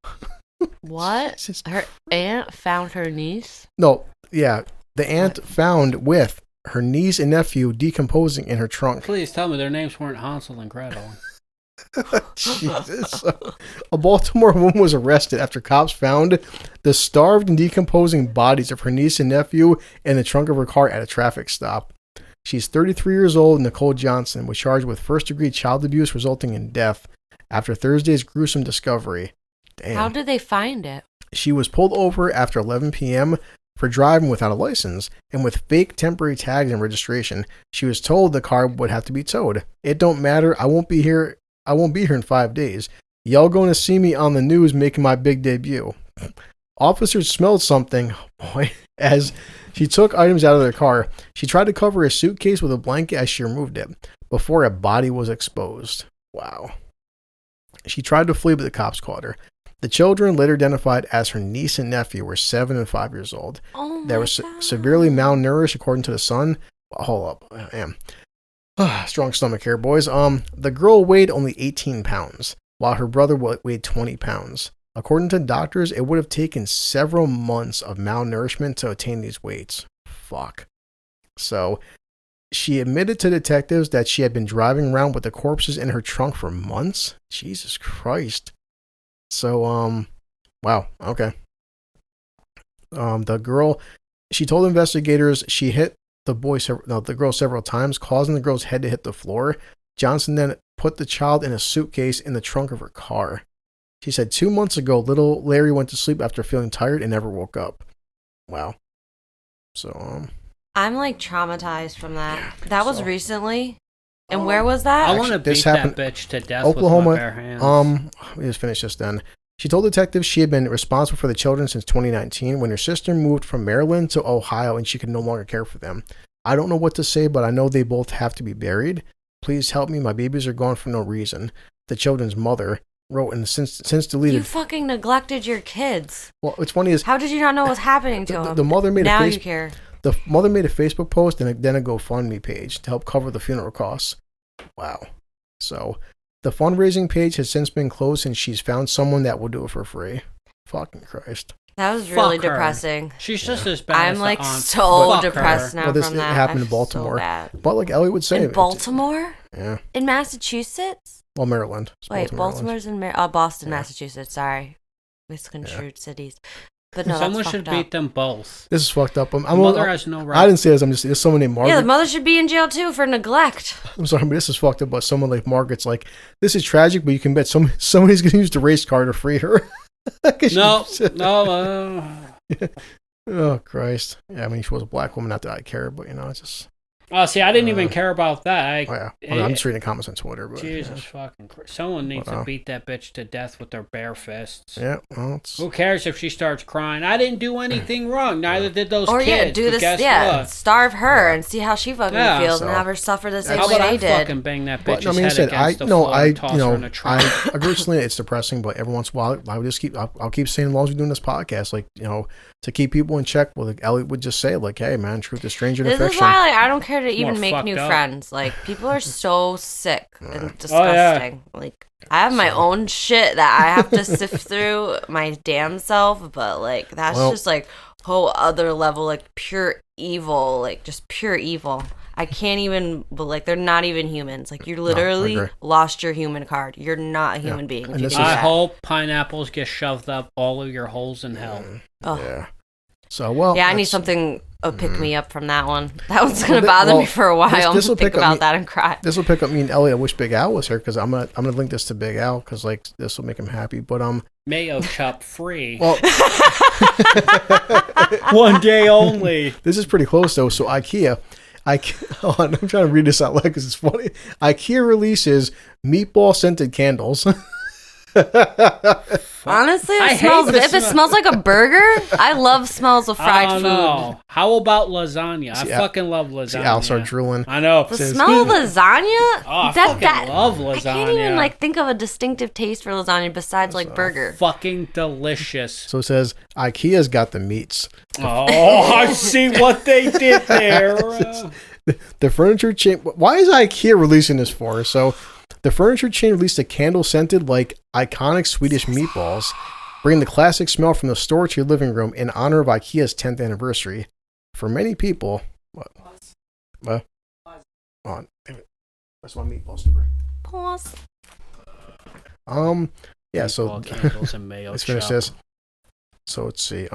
What? Her aunt found her niece? No, yeah, the aunt found with her niece and nephew decomposing in her trunk. Please tell me their names weren't Hansel and Gretel. Jesus. A Baltimore woman was arrested after cops found the starved and decomposing bodies of her niece and nephew in the trunk of her car at a traffic stop. She's 33 years old. Nicole Johansson was charged with first-degree child abuse resulting in death after Thursday's gruesome discovery. Damn. How did they find it? She was pulled over after 11 p.m. for driving without a license and with fake temporary tags and registration. She was told the car would have to be towed. It don't matter. I won't be here in 5 days. Y'all going to see me on the news making my big debut. Officers smelled something, as she took items out of their car. She tried to cover a suitcase with a blanket as she removed it before a body was exposed. Wow. She tried to flee, but the cops caught her. The children, later identified as her niece and nephew, were 7 and 5 years old. They were severely malnourished, according to the Sun. Hold up. I am. Strong stomach here, boys. The girl weighed only 18 pounds, while her brother weighed 20 pounds. According to doctors, it would have taken several months of malnourishment to attain these weights. Fuck. So, she admitted to detectives that she had been driving around with the corpses in her trunk for months. Jesus Christ. So, wow. Okay. The girl, she told investigators she hit the girl several times, causing the girl's head to hit the floor. Johansson then put the child in a suitcase in the trunk of her car. She said 2 months ago, little Larry went to sleep after feeling tired and never woke up. Wow. So, I'm like traumatized from that. Yeah, That was so- recently. And where was that? I want to this beat that happened- bitch to death Oklahoma. with my bare hands. Let me just finish this then. She told detectives she had been responsible for the children since 2019 when her sister moved from Maryland to Ohio and she could no longer care for them. I don't know what to say, but I know they both have to be buried. Please help me. My babies are gone for no reason. The children's mother wrote and since deleted. You fucking neglected your kids. Well, what's funny is How did you not know what was happening to them? the mother made now a you care. The mother made a Facebook post and then a GoFundMe page to help cover the funeral costs. Wow. So the fundraising page has since been closed and she's found someone that will do it for free. Fucking Christ. That was really Fuck her. depressing. She's just as bad I'm as like the aunt. so Fuck depressed her. now Well, this from that. happened I in feel Baltimore. So bad. But like Elliot would say. In Baltimore? Yeah. In Massachusetts? Well, Maryland. It's Wait, Baltimore, Baltimore's in Boston, Yeah. Massachusetts. Sorry. Misconstrued cities. But no, Someone that's should fucked beat up. them both. This is fucked up. The mother has no right. I didn't say this. I'm just there's someone named Margaret. Yeah, the mother should be in jail too for neglect. I'm sorry, but this is fucked up. But someone like Margaret's like, this is tragic, but you can bet somebody's gonna use the race car to free her. No. Oh Christ! Yeah, I mean, she was a black woman. Not that I care, but it's just. Oh, see, I didn't even care about that. Oh yeah, I'm just reading comments on Twitter. But, Jesus fucking Christ. Someone needs But, to beat that bitch to death with their bare fists. Yeah, well, it's. Who cares if she starts crying? I didn't do anything wrong. Neither did those Or kids. yeah, do But this. guess Yeah, what? starve her and see how she fucking Yeah, feels so- and have her suffer the same How way about they I did. fucking bang that But bitch's I mean, I head said against the floor and toss her in a trunk? I personally, it's depressing, but every once in a while, I would just I'll keep saying as long as we're doing this podcast, like to keep people in check. Well, like Elliot would just say, like, hey man, truth is stranger than This is fiction. why I don't care to even more make fucked new up. friends. Like people are so sick and Oh, disgusting. Like I have my own shit that I have to sift through my damn self, but like that's Well- just like whole other level, like pure evil, like just pure evil. I can't even, but like they're not even humans. Like you literally agree. lost your human card. You're not a human being. If And you this do is- I that. hope pineapples get shoved up all of your holes in hell. Oh. Yeah. So well. Yeah, I need that's- something pick me up from that one. That one's gonna bother well, me for a while. this I'm will gonna think pick up about me- that and cry. This will pick up me and Elliot. I wish Big Al was here because I'm gonna link this to Big Al because like this will make him happy. But Mayo chop free. well, One day only. this is pretty close though. So IKEA. Hold on, I'm trying to read this out loud because it's funny. IKEA releases meatball scented candles. Honestly, I it hate smells, the if it smell. smells like a burger, I love smells of I fried don't food. know. How about lasagna? See, I fucking love lasagna. See, Al start drooling. I know. The Says- smell of lasagna? Oh, I fucking love lasagna. I can't even like think of a distinctive taste for lasagna besides like burger. Fucking delicious. So it says IKEA's got the meats. Oh, I see what they did there. The furniture chain. Why is IKEA releasing this for? So, the furniture chain released a candle scented like iconic Swedish meatballs, bringing the classic smell from the store to your living room in honor of IKEA's 10th anniversary. For many people, what? On, damn it. That's my meatball story. Pause. Yeah. So Meatball candles and mayo let's finish chop. this. So let's see.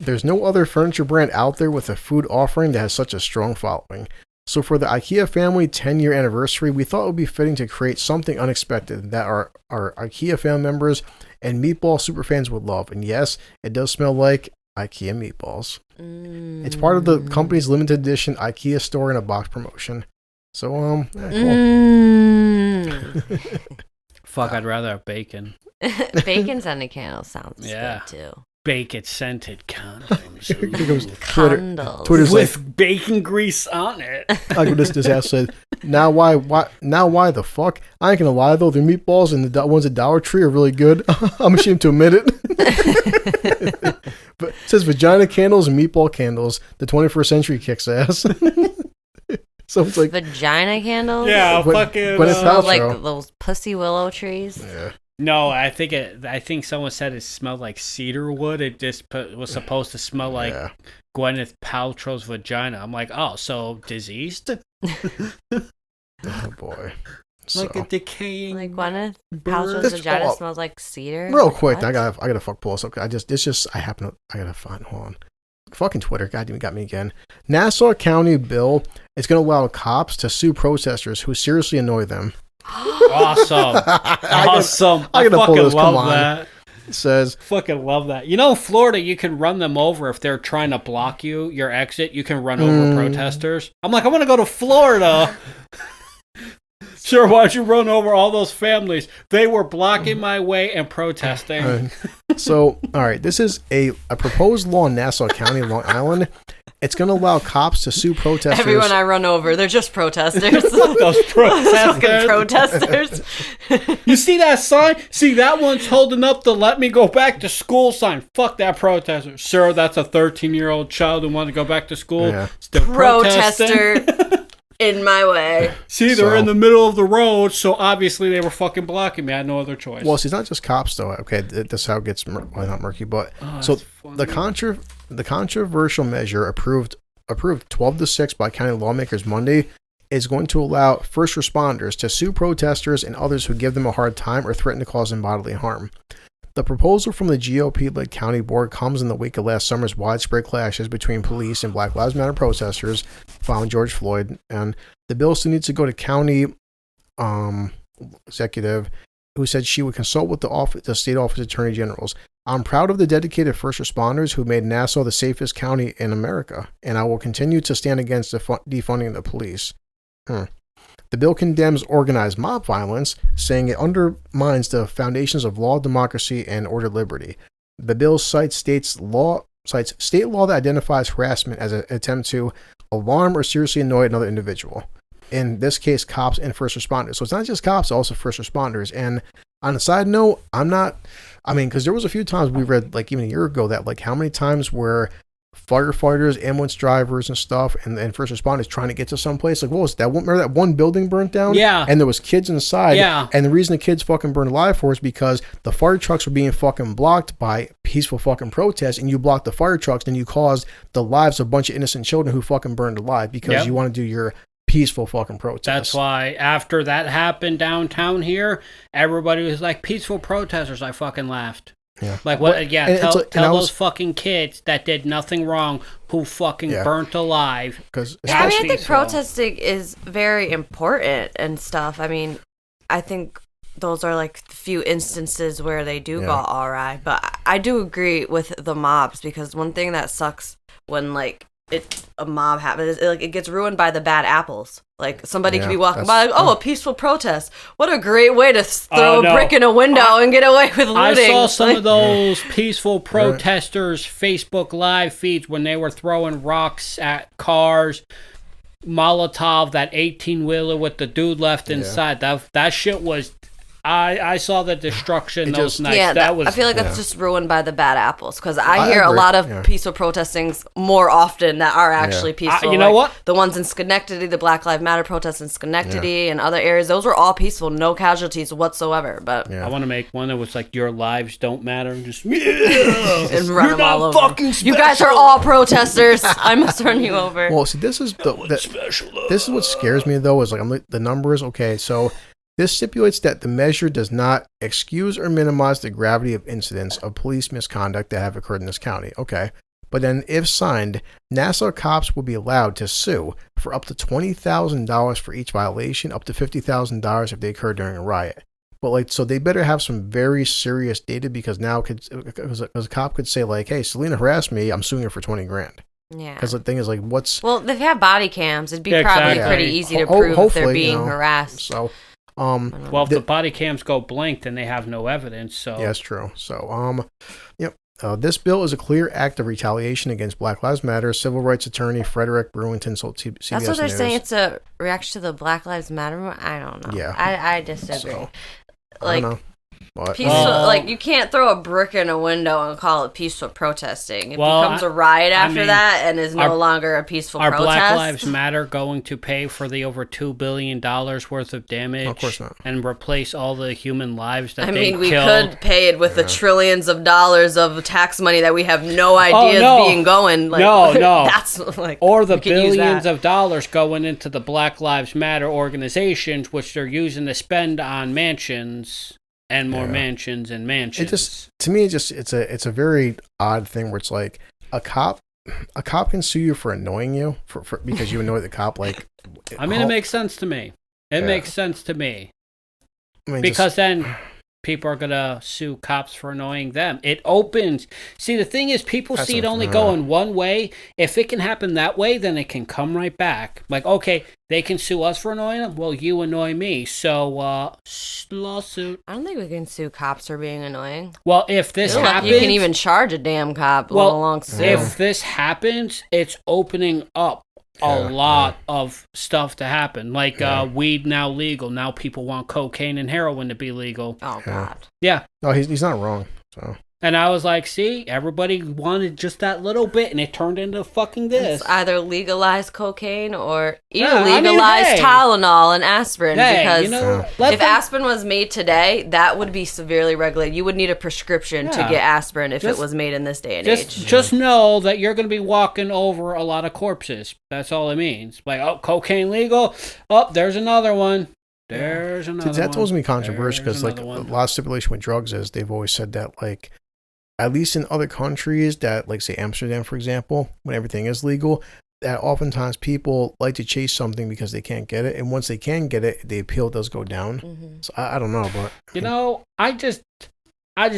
There's no other furniture brand out there with a food offering that has such a strong following. So for the IKEA family 10-year anniversary, we thought it would be fitting to create something unexpected that our IKEA family members and meatball superfans would love. And yes, it does smell like IKEA meatballs. It's part of the company's limited edition IKEA store in a box promotion. So, yeah, cool. Fuck, I'd rather have bacon. Bacon scented candle sounds Yeah. good too. Bacon scented condoms. Here goes Ooh. Twitter. Candles. Twitter's like, With bacon grease on it. like this ass said, now why the fuck? I ain't gonna lie though, the meatballs and the ones at Dollar Tree are really good. I'm ashamed to admit it. But it says vagina candles and meatball candles. The 21st century kicks ass. So it's like Vagina candles? Yeah, Gwen- fucking. Gwyneth Smells Paltrow. like those pussy willow trees. yeah. No, I think someone said it smelled like cedar wood. It just was supposed to smell like Yeah. Gwyneth Paltrow's vagina. I'm like, oh, so diseased? Oh boy. So, Like a decaying. Like Gwyneth bird? Paltrow's This- vagina oh, smells like cedar. real quick, What? I gotta fuck pull this up. I gotta find. Hold on. Fucking Twitter, goddamn, got me again. Nassau County bill is gonna allow cops to sue protesters who seriously annoy them. Awesome. Awesome. I I gotta pull fucking this, come love on. that. It says, Fucking love that. You know, in Florida, you can run them over if they're trying to block your exit. You can run over protesters. I'm like, I want to go to Florida. Sure, why'd you run over all those families? They were blocking my way and protesting. so, all right, this is a proposed law in Nassau County, Long Island. It's going to allow cops to sue protesters. Everyone I run over, they're just protesters. Fuck those Fucking protesters. protesters. You see that sign? See, that one's holding up the let me go back to school sign. Fuck that protester. Sir, that's a 13-year-old child who wanted to go back to school. Yeah. Still Protester in my way. See, they're in the middle of the road, so obviously they were fucking blocking me. I had no other choice. Well, see, it's not just cops, though. Okay, this is how it gets, well, not murky, but so the controversial measure approved 12-6 by county lawmakers Monday is going to allow first responders to sue protesters and others who give them a hard time or threaten to cause them bodily harm. The proposal from the GOP-led county board comes in the wake of last summer's widespread clashes between police and Black Lives Matter protesters following George Floyd, and the bill still needs to go to county executive, who said she would consult with the state office attorney generals. I'm proud of the dedicated first responders who made Nassau the safest county in America, and I will continue to stand against defunding the police. The bill condemns organized mob violence, saying it undermines the foundations of law, democracy, and ordered liberty. The bill cites state law that identifies harassment as an attempt to alarm or seriously annoy another individual. In this case, cops and first responders. So it's not just cops, also first responders. And on a side note, because there was a few times we read, like even a year ago, that like how many times where firefighters, ambulance drivers and stuff, and first responders trying to get to someplace. Like, what was that? Remember that one building burnt down? Yeah. And there was kids inside. Yeah. And the reason the kids fucking burned alive for is because the fire trucks were being fucking blocked by peaceful fucking protests, and you blocked the fire trucks, then you caused the lives of a bunch of innocent children who fucking burned alive because you want to do your peaceful fucking protest. That's why after that happened downtown here, everybody was like, peaceful protesters. I fucking laughed. Yeah. Like, what? But, yeah, tell those those fucking kids that did nothing wrong who fucking burnt alive. Because I think protesting is very important and stuff. I mean, I think those are like the few instances where they do go awry. But I do agree with the mobs, because one thing that sucks when like a mob happens, it gets ruined by the bad apples. Like somebody could be walking by, like, a peaceful protest. What a great way to throw a brick in a window and get away with looting. I saw some of those peaceful protesters' Facebook Live feeds when they were throwing rocks at cars, Molotov, that 18-wheeler with the dude left inside. That shit was... I saw the destruction those nights. Yeah, that was. I feel like that's just ruined by the bad apples, because I hear a lot of peaceful protestings more often that are actually peaceful. You know what? The ones in Schenectady, the Black Lives Matter protests in Schenectady and other areas, those were all peaceful, no casualties whatsoever. But I want to make one that was like, your lives don't matter, and just and run them all over. You guys are all protesters. I must run you over. Well, see, this is this is what scares me though. Is like the numbers. Okay, so. This stipulates that the measure does not excuse or minimize the gravity of incidents of police misconduct that have occurred in this county. Okay. But then, if signed, Nassau cops will be allowed to sue for up to $20,000 for each violation, up to $50,000 if they occur during a riot. But so they better have some very serious data, because now because a cop could say like, hey, Salena harassed me, I'm suing her for $20,000. Yeah. Because the thing is like, well, if they have body cams, it'd be probably pretty easy to prove if they're being harassed. So. Well, if the body cams go blank, then they have no evidence. So yeah, that's true. So, this bill is a clear act of retaliation against Black Lives Matter. Civil rights attorney Frederick Brewington told CBS That's what they're News. saying. It's a reaction to the Black Lives Matter movement. I don't know. Yeah, I disagree. So, like, I don't know. Peaceful, you can't throw a brick in a window and call it peaceful protesting. It becomes a riot after that, and is no longer a peaceful protest. Are Black Lives Matter going to pay for the over $2 billion worth of damage? No, of course not. And replace all the human lives that they killed? We could pay it with the trillions of dollars of tax money that we have no idea is being going. Like, no. That's like, or the billions of dollars going into the Black Lives Matter organizations, which they're using to spend on mansions. And more mansions and mansions. It's a very odd thing where it's like a cop can sue you for annoying you for because you annoy the cop. Like, it makes sense to me. It makes sense to me. because then people are going to sue cops for annoying them. It opens. See, the thing is, people see it only going one way. If it can happen that way, then it can come right back. Like, okay, they can sue us for annoying them. Well, you annoy me. So, lawsuit. I don't think we can sue cops for being annoying. Well, if this happens. You can even charge a damn cop. If this happens, it's opening up a lot of stuff to happen. Like weed now legal. Now people want cocaine and heroin to be legal. Oh, God. Yeah. No, he's not wrong. So. And I was like, see, everybody wanted just that little bit, and it turned into fucking this. It's either legalize cocaine or legalize Tylenol and aspirin. Because if aspirin was made today, that would be severely regulated. You would need a prescription to get aspirin if it was made in this day and age. Just know that you're going to be walking over a lot of corpses. That's all it means. Like, oh, cocaine legal? Oh, there's another one. There's another one. That's always been controversial because, like, a lot of stipulation with drugs is they've always said that, like, at least in other countries that, like, say Amsterdam, for example, when everything is legal, that oftentimes people like to chase something because they can't get it. And once they can get it, the appeal does go down. Mm-hmm. So I don't know, but... You know, I just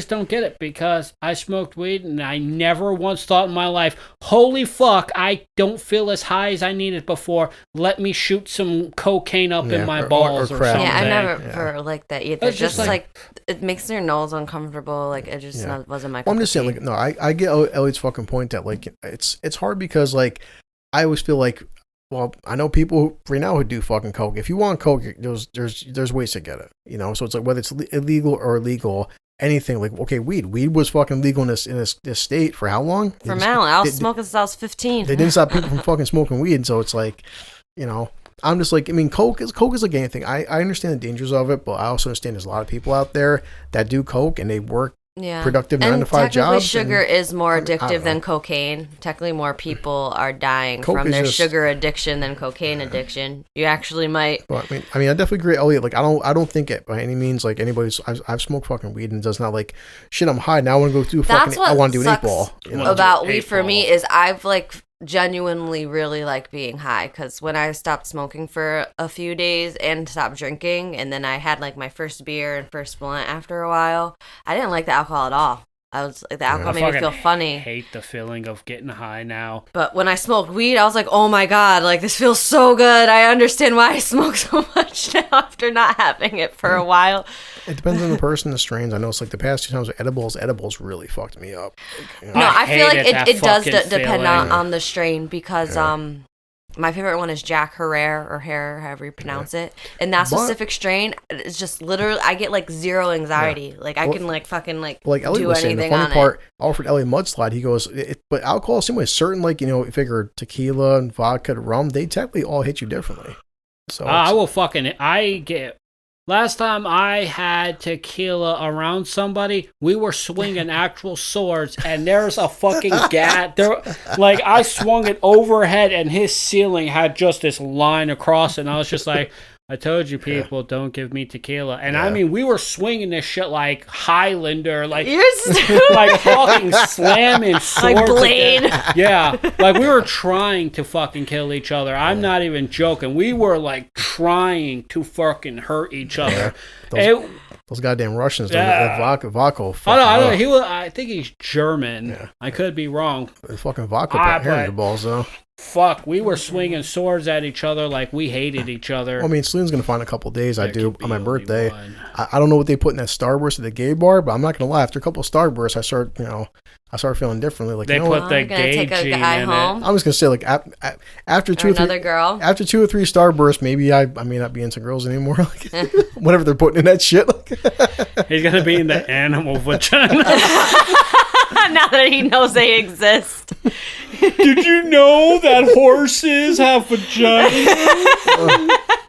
don't get it because I smoked weed and I never once thought in my life, holy fuck, I don't feel as high as I needed before. Let me shoot some cocaine up in my balls or something. Yeah, I never like that either. It's just like it makes your nose uncomfortable. Like it just wasn't my cup I'm just saying, like, no, I get Elliot's fucking point that, like, it's hard because, like, I always feel like, well, I know people right now who do fucking coke. If you want coke, there's ways to get it, you know. So it's like whether it's illegal or legal, anything. Like, okay, weed was fucking legal in this state for how long? For now, I was smoking since I was 15. They didn't stop people from fucking smoking weed. So it's like, you know, I'm just like, I mean, coke is like anything. I understand the dangers of it, but I also understand there's a lot of people out there that do coke and they work productive 9 to 5 jobs. Sugar is more addictive than cocaine. Technically, more people are dying from their sugar addiction than cocaine addiction. You actually might. Well, I mean, I definitely agree, Elliot. Like, I don't think it by any means like anybody's. I've smoked fucking weed and it does not like shit. I'm high now. I want to go do fucking. I want to do an 8-ball. You know? About weed for me is I've like genuinely really like being high because when I stopped smoking for a few days and stopped drinking and then I had like my first beer and first blunt after a while, I didn't like the alcohol at all. I was like, the alcohol made me feel funny. I hate the feeling of getting high now. But when I smoked weed, I was like, oh my God, like this feels so good. I understand why I smoke so much now after not having it for a while. It depends on the person, the strains. I know it's like the past 2 times with edibles really fucked me up. Like, you know. No, I feel like it does depend on the strain because my favorite one is Jack Herrera or Herrera, however you pronounce it. And that specific strain is just literally, I get like zero anxiety. Like I can like fucking like Elliot do was saying, anything the funny on part, it. Alfred Elliot Mudslide, he goes, but alcohol, same way, certain like, you know, figure tequila and vodka, rum, they technically all hit you differently. So last time I had tequila around somebody, we were swinging actual swords, and there's a fucking gat. Like, I swung it overhead, and his ceiling had just this line across it, and I was just like, I told you people, don't give me tequila. And I mean, we were swinging this shit like Highlander, like, like fucking slamming swords. Like Blade. Yeah, like we were trying to fucking kill each other. I'm not even joking. We were like trying to fucking hurt each other. Those goddamn Russians, that vodka. I don't know. I think he's German. Yeah. I could be wrong. The fucking vodka got hair in your balls, though. Fuck, we were swinging swords at each other like we hated each other. Well, I mean, Selena's gonna find a couple of days. I do on my birthday. I don't know what they put in that Starburst at the gay bar, but I'm not gonna lie. After a couple of Starbursts, I start feeling differently. Like they put the gay gene in it. I'm just gonna say, like after 2 or 3 girl. After 2 or 3 Starbursts, maybe I may not be into girls anymore. Like whatever they're putting in that shit. He's gonna be in the animal vagina. Now that he knows they exist. Did you know that horses have vaginas?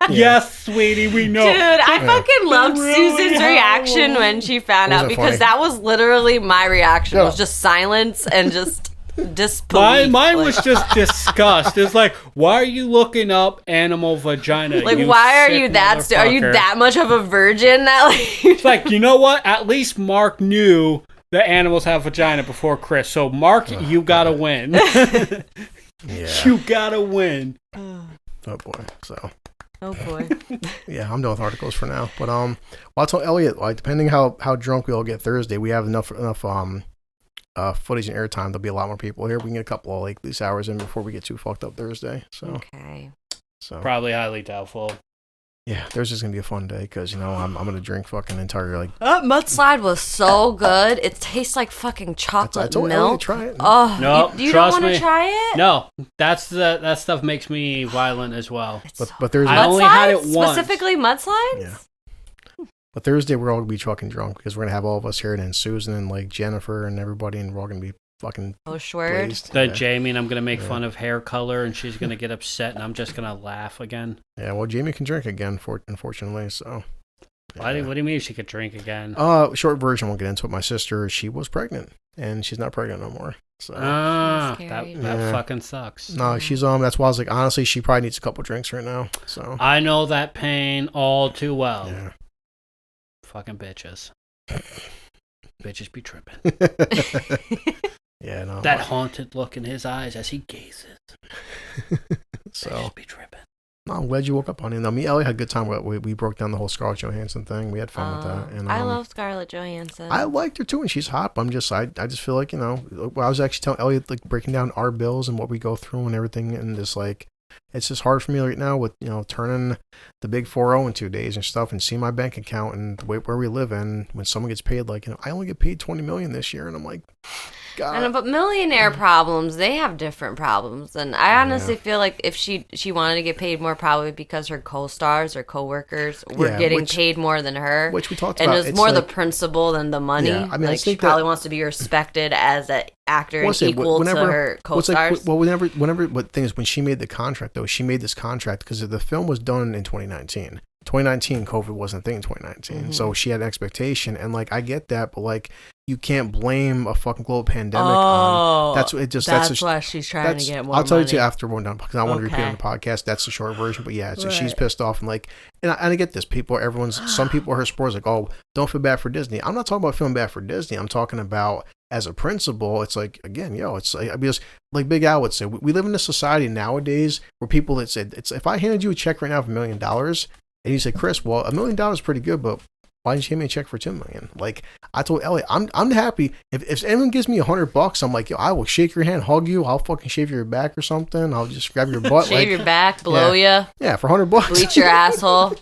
Yes, sweetie, we know. Dude, I fucking loved Susan's reaction when she found out because that was literally my reaction. It was just silence and just disbelief. Mine was just disgust. It's like, why are you looking up animal vagina? Like, why are you that? Are you that much of a virgin that like? It's like, you know what? At least Mark knew that animals have vagina before Chris. So Mark, you gotta win. Yeah, you gotta win. Oh boy. So Oh boy. Yeah, I'm done with articles for now. But well, I'll tell Elliot, like, depending how drunk we all get Thursday, we have enough footage and airtime. There'll be a lot more people here. We can get a couple of like these hours in before we get too fucked up Thursday. So Okay. Probably highly doubtful. yeah, Thursday's gonna be a fun day because I'm gonna drink fucking entire like. That mudslide was so good. It tastes like fucking I chocolate told milk. Elliot to try it. Oh No, you trust don't want me. to try it? No, that stuff makes me violent as well. But Thursday, I only had it Mudslides? once. Specifically mudslides? yeah. But Thursday we're all gonna be fucking drunk because we're gonna have all of us here and then Susan and like Jennifer and everybody, and we're all gonna be fucking Oh, swear. blazed. That Yeah. Jamie, and I'm gonna make fun of hair color, and she's gonna get upset, and I'm just gonna laugh again. Yeah, well, Jamie can drink again, unfortunately. So. What do you mean she could drink again? Short version, won't get into it. My sister, she was pregnant, and she's not pregnant no more. So. That Scary. Yeah. fucking sucks. No, she's that's why I was like, honestly, she probably needs a couple drinks right now. So. I know that pain all too well. Yeah. Fucking bitches. Bitches be tripping. Yeah, no. That haunted look in his eyes as he gazes. So. Bitches be tripping. No, I'm glad you woke up on it. No, me and Elliot had a good time. We broke down the whole Scarlet Johansson thing. We had fun with that. And I love Scarlett Johansson. I liked her too, and she's hot. But I just feel like I was actually telling Elliot like breaking down our bills and what we go through and everything, and just like it's just hard for me right now with turning the big 4-0 in 2 days and stuff, and see my bank account and the way where we live in when someone gets paid like I only get paid $20 million this year, and I'm like, God. But millionaire problems, they have different problems. And I honestly feel like if she wanted to get paid more, probably because her co-stars or co-workers were getting paid more than her. Which we talked and about. it was more the principle than the money. Yeah, I mean, I like she think probably wants to be respected as an actor and equal to her co-stars. When she made the contract, though, she made this contract because the film was done in 2019. 2019, COVID wasn't a thing in 2019. So she had an expectation, and like I get that, but like you can't blame a fucking global pandemic on that's why she's trying to get more I'll tell money. you after we're done because I want to repeat on the podcast. That's the short version, but yeah, so she's pissed off and like, and I get this. Some people are her sports like, oh, don't feel bad for Disney. I'm not talking about feeling bad for Disney. I'm talking about as a principle. It's like again, it's like because like Big Al would say, we live in a society nowadays where people that said it's if I handed you a check right now for $1 million. And you say, Chris, well, $1 million is pretty good, but why didn't you hand me a check for $10 million? Like I told Elliot, I'm happy if anyone gives me $100, I'm like, yo, I will shake your hand, hug you, I'll fucking shave your back or something. I'll just grab your butt, shave your back, blow you, yeah, for $100, bleach your asshole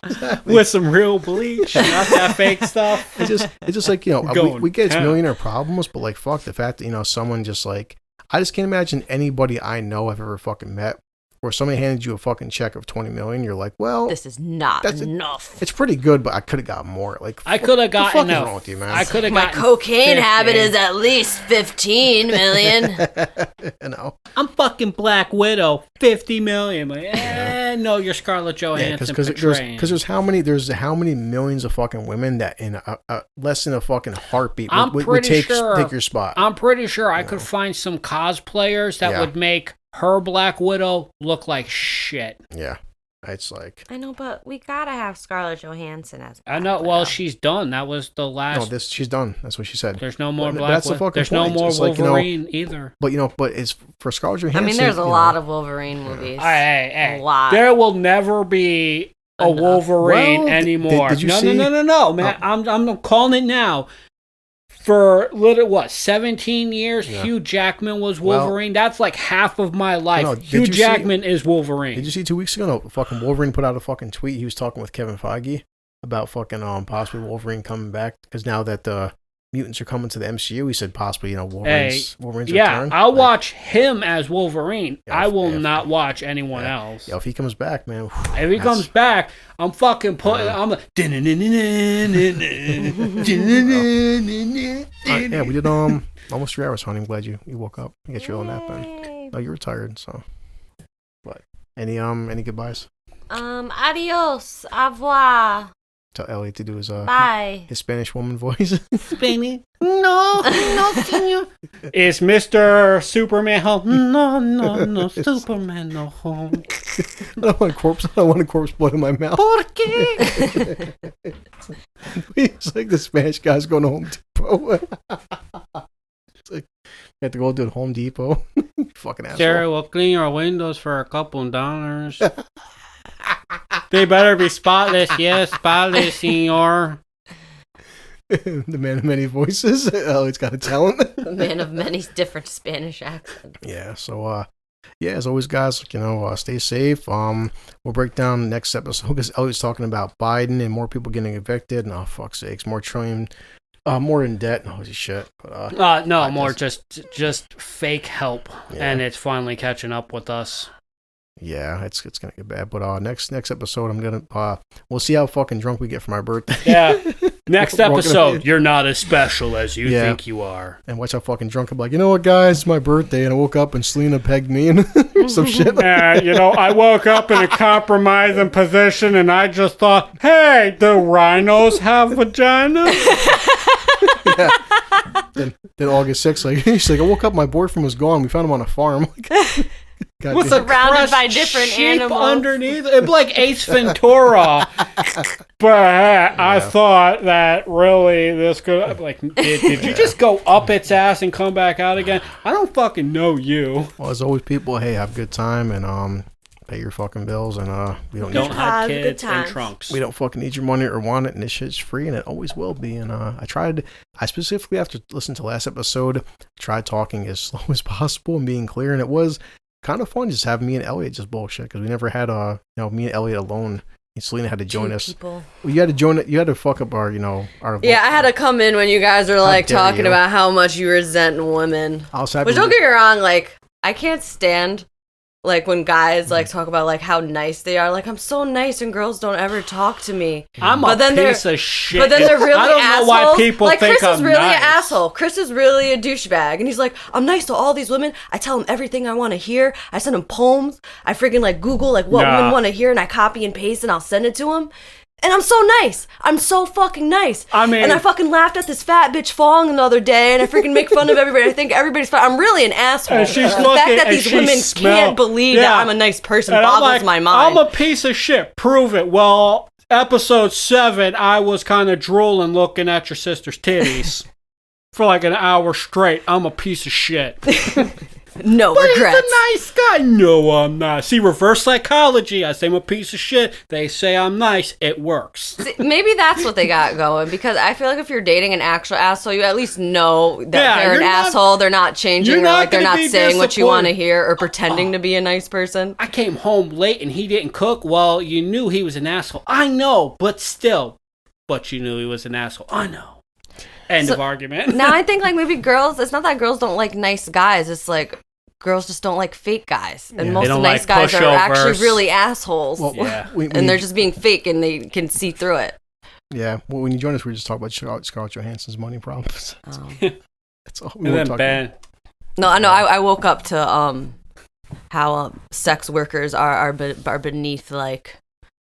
with some real bleach, not that fake stuff. It's just like we get it's millionaire problems, but like fuck the fact that someone just like I just can't imagine anybody I know I've ever fucking met. Where somebody handed you a fucking check of $20 million, you're like, well, this is not enough. It's pretty good, but I could have got more. Like I could have gotten enough. Wrong with you, man? I could have my gotten cocaine 50. habit is at least 15 million. I'm fucking Black Widow, 50 million. Like, no, you're Scarlett Johansson. Because there's how many millions of fucking women that in less than a fucking heartbeat would take your spot. I'm pretty sure I could find some cosplayers that would make her Black Widow look like shit. Yeah. It's like I know, but we gotta have Scarlett Johansson as Black I know. Widow. Well, she's done. That was the last. No, she's done. That's what she said. There's no more But Black that's the Widow. fucking There's point. no more It's like, Wolverine either. But it's for Scarlett Johansson. I mean, there's a lot of Wolverine movies. Hey, a lot. There will never be a Wolverine anymore. Did you see? No, man. I'm calling it now. For 17 years, Hugh Jackman was Wolverine. That's like half of my life. Hugh Jackman is Wolverine. Did you see 2 weeks ago? No, fucking Wolverine put out a fucking tweet. He was talking with Kevin Feige about fucking possibly Wolverine coming back because now that the mutants are coming to the MCU, he said possibly Wolverine's return. I'll watch him as Wolverine. I will not watch anyone else. If he comes back, man. If he comes back, I'm fucking putting. I'm. Yeah, we did almost 3 hours, honey. I'm glad you woke up. You get your little nap in. No, you were tired, so. But any goodbyes? Adios, au revoir. Tell Elliot to do his bye. His Spanish woman voice. Spanish. No, senor. Is Mr. Superman home? No, Superman no home. I want a corpse blood in my mouth. ¿Por qué? It's like the Spanish guy's going to Home Depot. It's like you have to go to Home Depot. Fucking asshole. Sarah will clean your windows for $2. They better be spotless. Yes, spotless, senor. The man of many voices. Oh, he's got a talent. The man of many different Spanish accents. Yeah. So, yeah, as always, guys, stay safe. We'll break down the next episode because Elliot's talking about Biden and more people getting evicted. And, oh, fuck's sakes, more in debt. Holy shit. But, no, more just fake help, and it's finally catching up with us. Yeah, it's gonna get bad. But next episode, I'm gonna we'll see how fucking drunk we get for my birthday. Yeah. Next episode, you're not as special as you think you are. And watch how fucking drunk I'm like, you know what, guys, it's my birthday, and I woke up and Salena pegged me and some shit. I woke up in a compromising position, and I just thought, hey, do rhinos have vaginas? Yeah. Then August 6th, like she's like, I woke up, my boyfriend was gone. We found him on a farm. With surrounded by different animals underneath. It'd be like Ace Ventura. But I thought that really this could did you just go up its ass and come back out again? I don't fucking know you. Well, as always, people, hey, have a good time and pay your fucking bills and we don't hide kids in trunks. We don't fucking need your money or want it, and this shit's free and it always will be. And I specifically, after listening to last episode, tried talking as slow as possible and being clear, and it was kind of fun just having me and Elliot just bullshit because we never had me and Elliot alone. And Salena had to join us. Well, you had to join it. You had to fuck up our our. Yeah, I had to come in when you guys were like talking about how much you resent women. Which don't get me wrong, like I can't stand like when guys like talk about like how nice they are. Like I'm so nice and girls don't ever talk to me. I'm a piece of shit. But then they're really assholes. I don't know why people like think Chris is I'm really nice. an asshole. Chris is really a douchebag, and he's like, I'm nice to all these women. I tell them everything I want to hear. I send them poems. I freaking like Google like what women want to hear, and I copy and paste, and I'll send it to them. And I'm so nice. I'm so fucking nice. I mean, and I fucking laughed at this fat bitch falling the other day, and I freaking make fun of everybody. I think everybody's fine. I'm really an asshole. And she's the fact that these women can't believe that I'm a nice person boggles my mind. I'm a piece of shit. Prove it. Well, episode 7, I was kind of drooling looking at your sister's titties for like an hour straight. I'm a piece of shit. No regrets. He's a nice guy. No, I'm not. See, reverse psychology. I say I'm a piece of shit. They say I'm nice. It works. See, maybe that's what they got going, because I feel like if you're dating an actual asshole, you at least know that they're an asshole. They're not changing, or like they're not saying what you want to hear, or pretending to be a nice person. I came home late and he didn't cook. Well, you knew he was an asshole. I know, but still. But you knew he was an asshole. I know. End of argument. Now I think like maybe girls, it's not that girls don't like nice guys, it's like girls just don't like fake guys. And most of the nice guys are actually really assholes. Well, and they're just being fake and they can see through it. Yeah. Well, when you join us, we just talk about Scarlett Johansson's money problems. That's all we were talking about. No, I know. I woke up to how sex workers are beneath like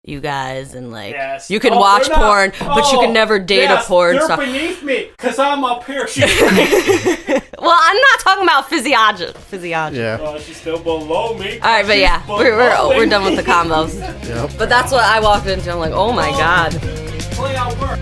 you guys, and like you can watch porn, but you can never date a porn they're star. Beneath me because I'm up here. Well, I'm not talking about physiology. Yeah. She's still below me. All right, but yeah, we're done with the combos. Yep. But that's what I walked into. I'm like, oh my god. Play out work.